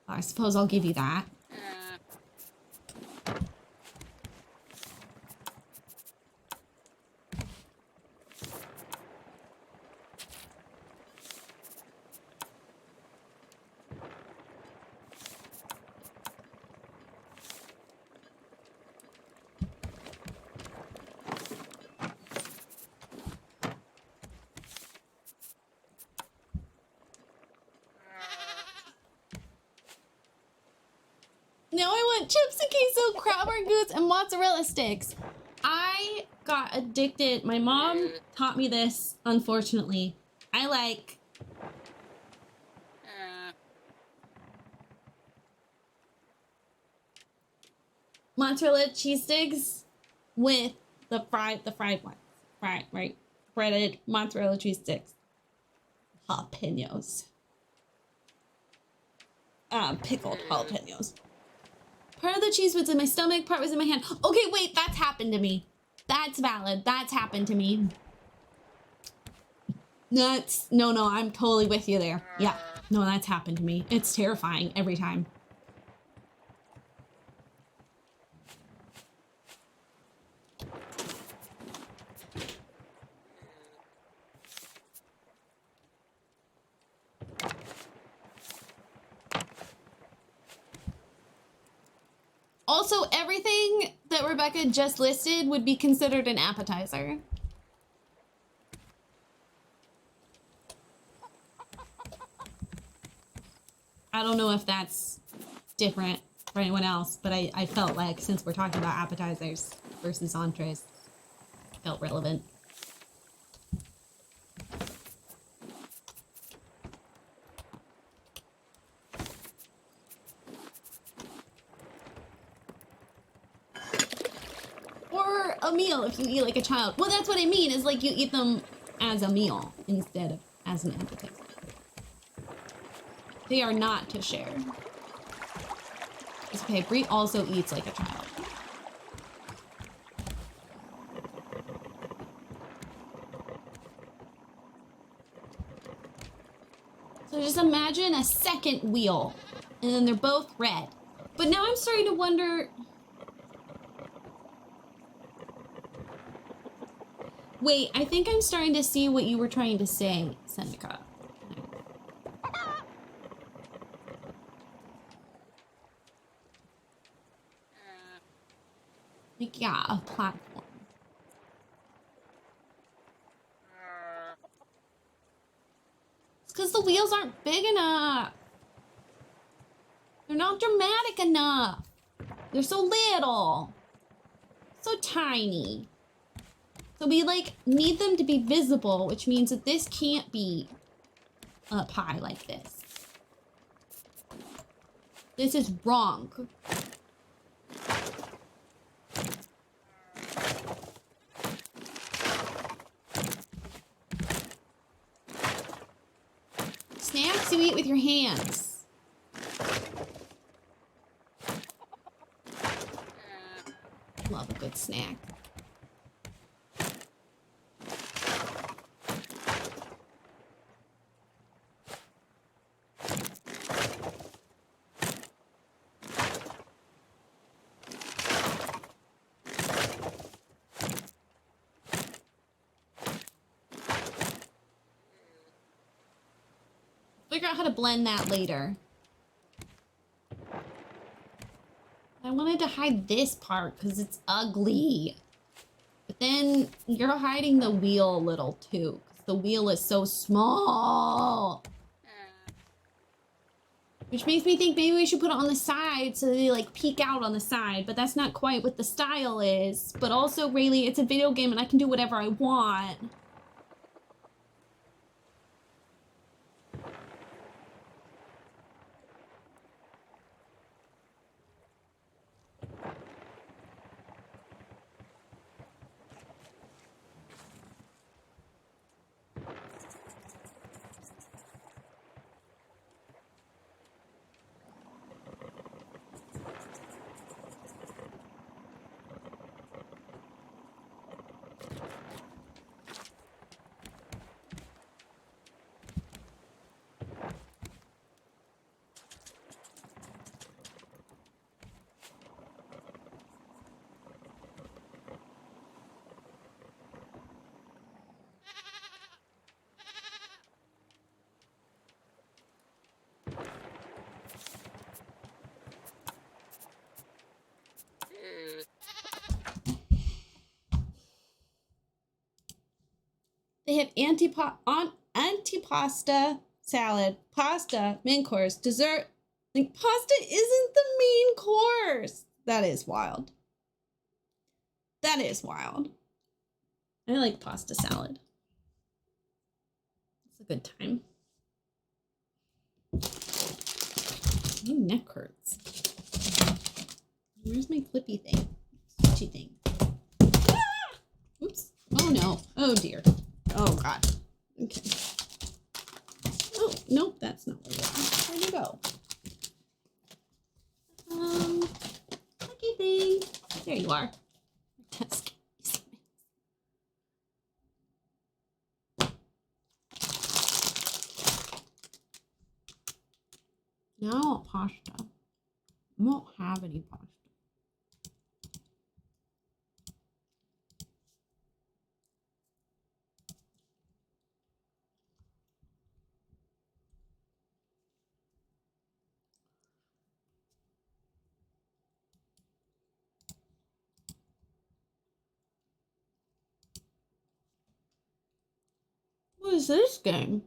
I suppose I'll give you that. Now I want chips and queso, crab rangoons, and mozzarella sticks. I got addicted. My mom taught me this, unfortunately. I like mozzarella cheese sticks with the fried ones. Fried, right? Breaded mozzarella cheese sticks. Jalapenos. Pickled jalapenos. Part of the cheese was in my stomach, part was in my hand. Okay, wait, that's happened to me. That's valid. That's happened to me. No, I'm totally with you there. Yeah, no, that's happened to me. It's terrifying every time. Also, everything that Rebecca just listed would be considered an appetizer. I don't know if that's different for anyone else, but I felt like since we're talking about appetizers versus entrees, it felt relevant. Or a meal if you eat like a child. Well, that's what I mean, is like you eat them as a meal instead of as an appetizer. They are not to share. It's okay, Brie also eats like a child. So just imagine a second wheel, and then they're both red. But now I'm starting to wonder... Wait, I think I'm starting to see what you were trying to say, Seneca. Like, yeah, a platform. It's because the wheels aren't big enough. They're not dramatic enough. They're so little. So tiny. So we, like, need them to be visible, which means that this can't be up high like this. This is wrong. Snacks you eat with your hands. Love a good snack. Figure out how to blend that later. I wanted to hide this part because it's ugly. But then you're hiding the wheel a little too, because the wheel is so small. Which makes me think maybe we should put it on the side so they like peek out on the side, but that's not quite what the style is. But also, really, it's a video game and I can do whatever I want. They have antipasta salad, pasta, main course, dessert. Like, pasta isn't the main course. That is wild. That is wild. I like pasta salad. It's a good time. My neck hurts. Where's my flippy thing? Switchy thing. Ah! Oops. Oh no. Oh dear. Oh god. Okay. Oh, nope, that's not where you are. Where'd you go? Lucky thing. There you are. Desk. No pasta. I won't have any pasta. What is this game?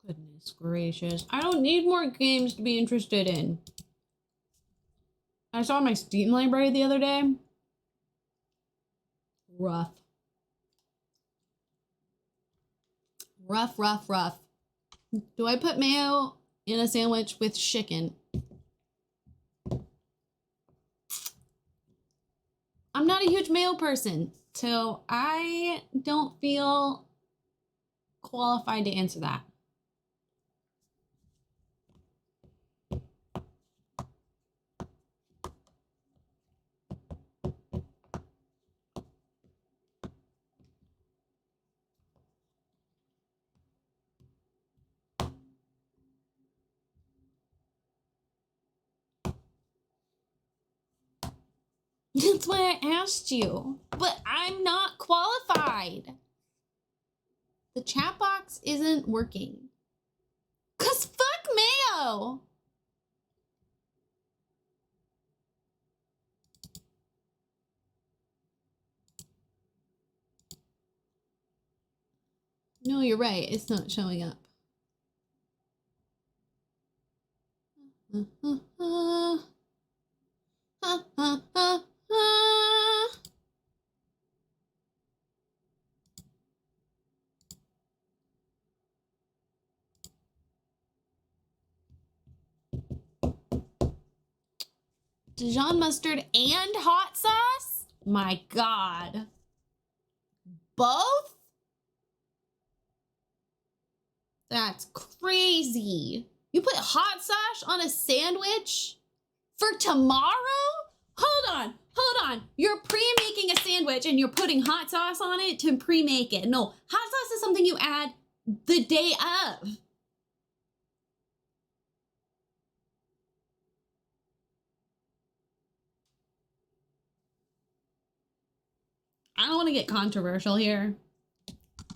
Goodness gracious. I don't need more games to be interested in. I saw my Steam library the other day. Rough. Rough, rough, rough. Do I put mayo in a sandwich with chicken? I'm not a huge mayo person, so I don't feel qualified to answer that. That's why I asked you. But I'm not qualified. The chat box isn't working. 'Cause fuck Mayo! No, you're right. It's not showing up. Dijon mustard and hot sauce? My God. Both? That's crazy. You put hot sauce on a sandwich for tomorrow? Hold on. You're pre-making a sandwich and you're putting hot sauce on it to pre-make it. No, hot sauce is something you add the day of. I don't want to get controversial here,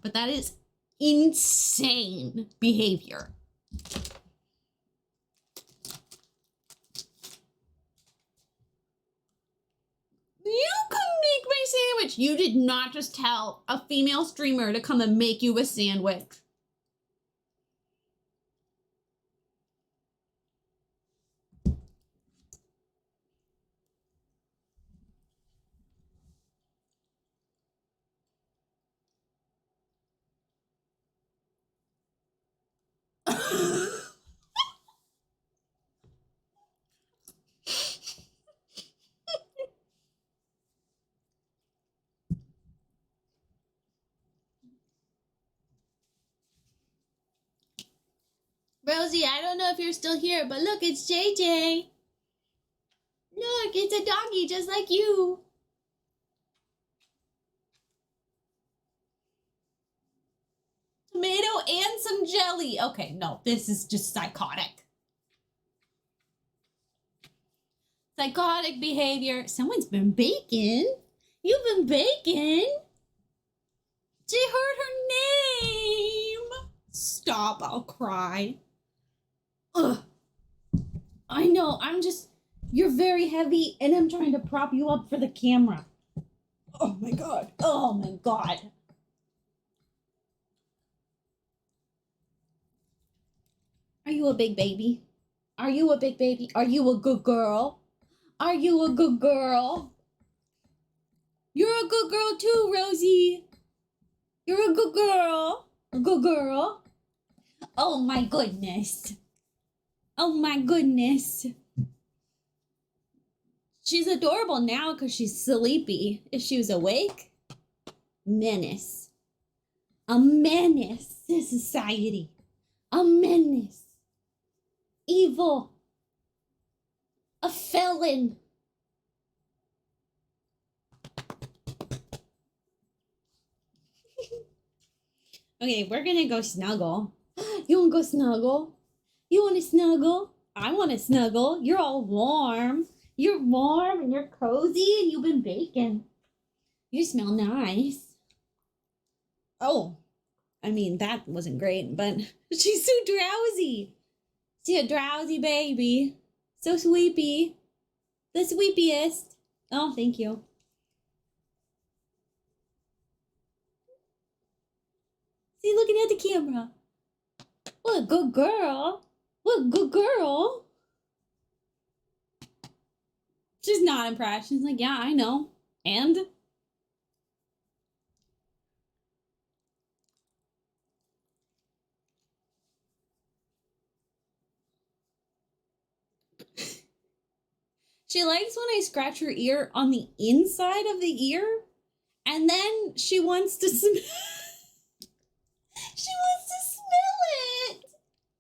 but that is insane behavior. You can make my sandwich. You did not just tell a female streamer to come and make you a sandwich. Rosie, I don't know if you're still here, but look, it's JJ. Look, it's a doggy just like you. Tomato and some jelly. Okay, no, this is just psychotic. Psychotic behavior. Someone's been baking. You've been baking. She heard her name. Stop, I'll cry. Ugh. I know, you're very heavy and I'm trying to prop you up for the camera. Oh my God. Oh my God. Are you a big baby? Are you a big baby? Are you a good girl? Are you a good girl? You're a good girl too, Rosie. You're a good girl. A good girl. Oh my goodness. Oh my goodness. She's adorable now because she's sleepy. If she was awake, menace. A menace to society. A menace. Evil. A felon. Okay, we're gonna go snuggle. You wanna go snuggle? You wanna snuggle? I wanna snuggle. You're all warm. You're warm and you're cozy and you've been baking. You smell nice. Oh, I mean, that wasn't great, but she's so drowsy. She's a drowsy baby. So sleepy. The sleepiest. Oh, thank you. See, looking at the camera. What a good girl. What a good girl. She's not impressed. She's like, yeah, I know. And? She likes when I scratch her ear on the inside of the ear. And then she wants to smell. She wants to smell it.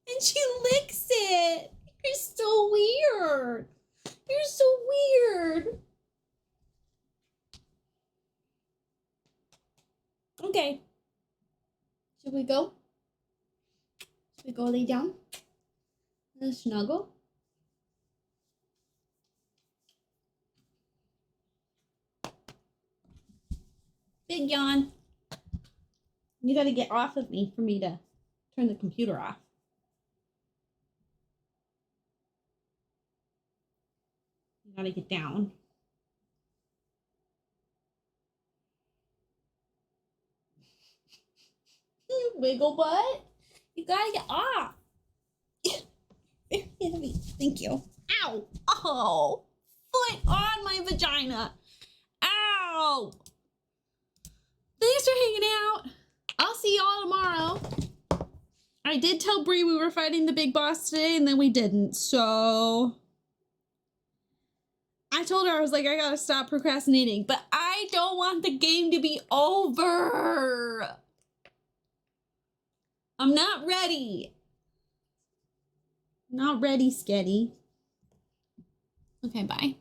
And she licks it. You're so weird. You're so weird. Okay. Should we go? Should we go lay down? Let's snuggle. Big yawn. You gotta get off of me for me to turn the computer off. You gotta get down. Wiggle butt. You gotta get off. Very heavy. Thank you. Ow. Oh. Foot on my vagina. Ow. Thanks for hanging out. I'll see y'all tomorrow. I did tell Bree we were fighting the big boss today, and then we didn't, so... I told her, I was like, I gotta stop procrastinating, but I don't want the game to be over. I'm not ready. Not ready, Sketty. Okay, bye.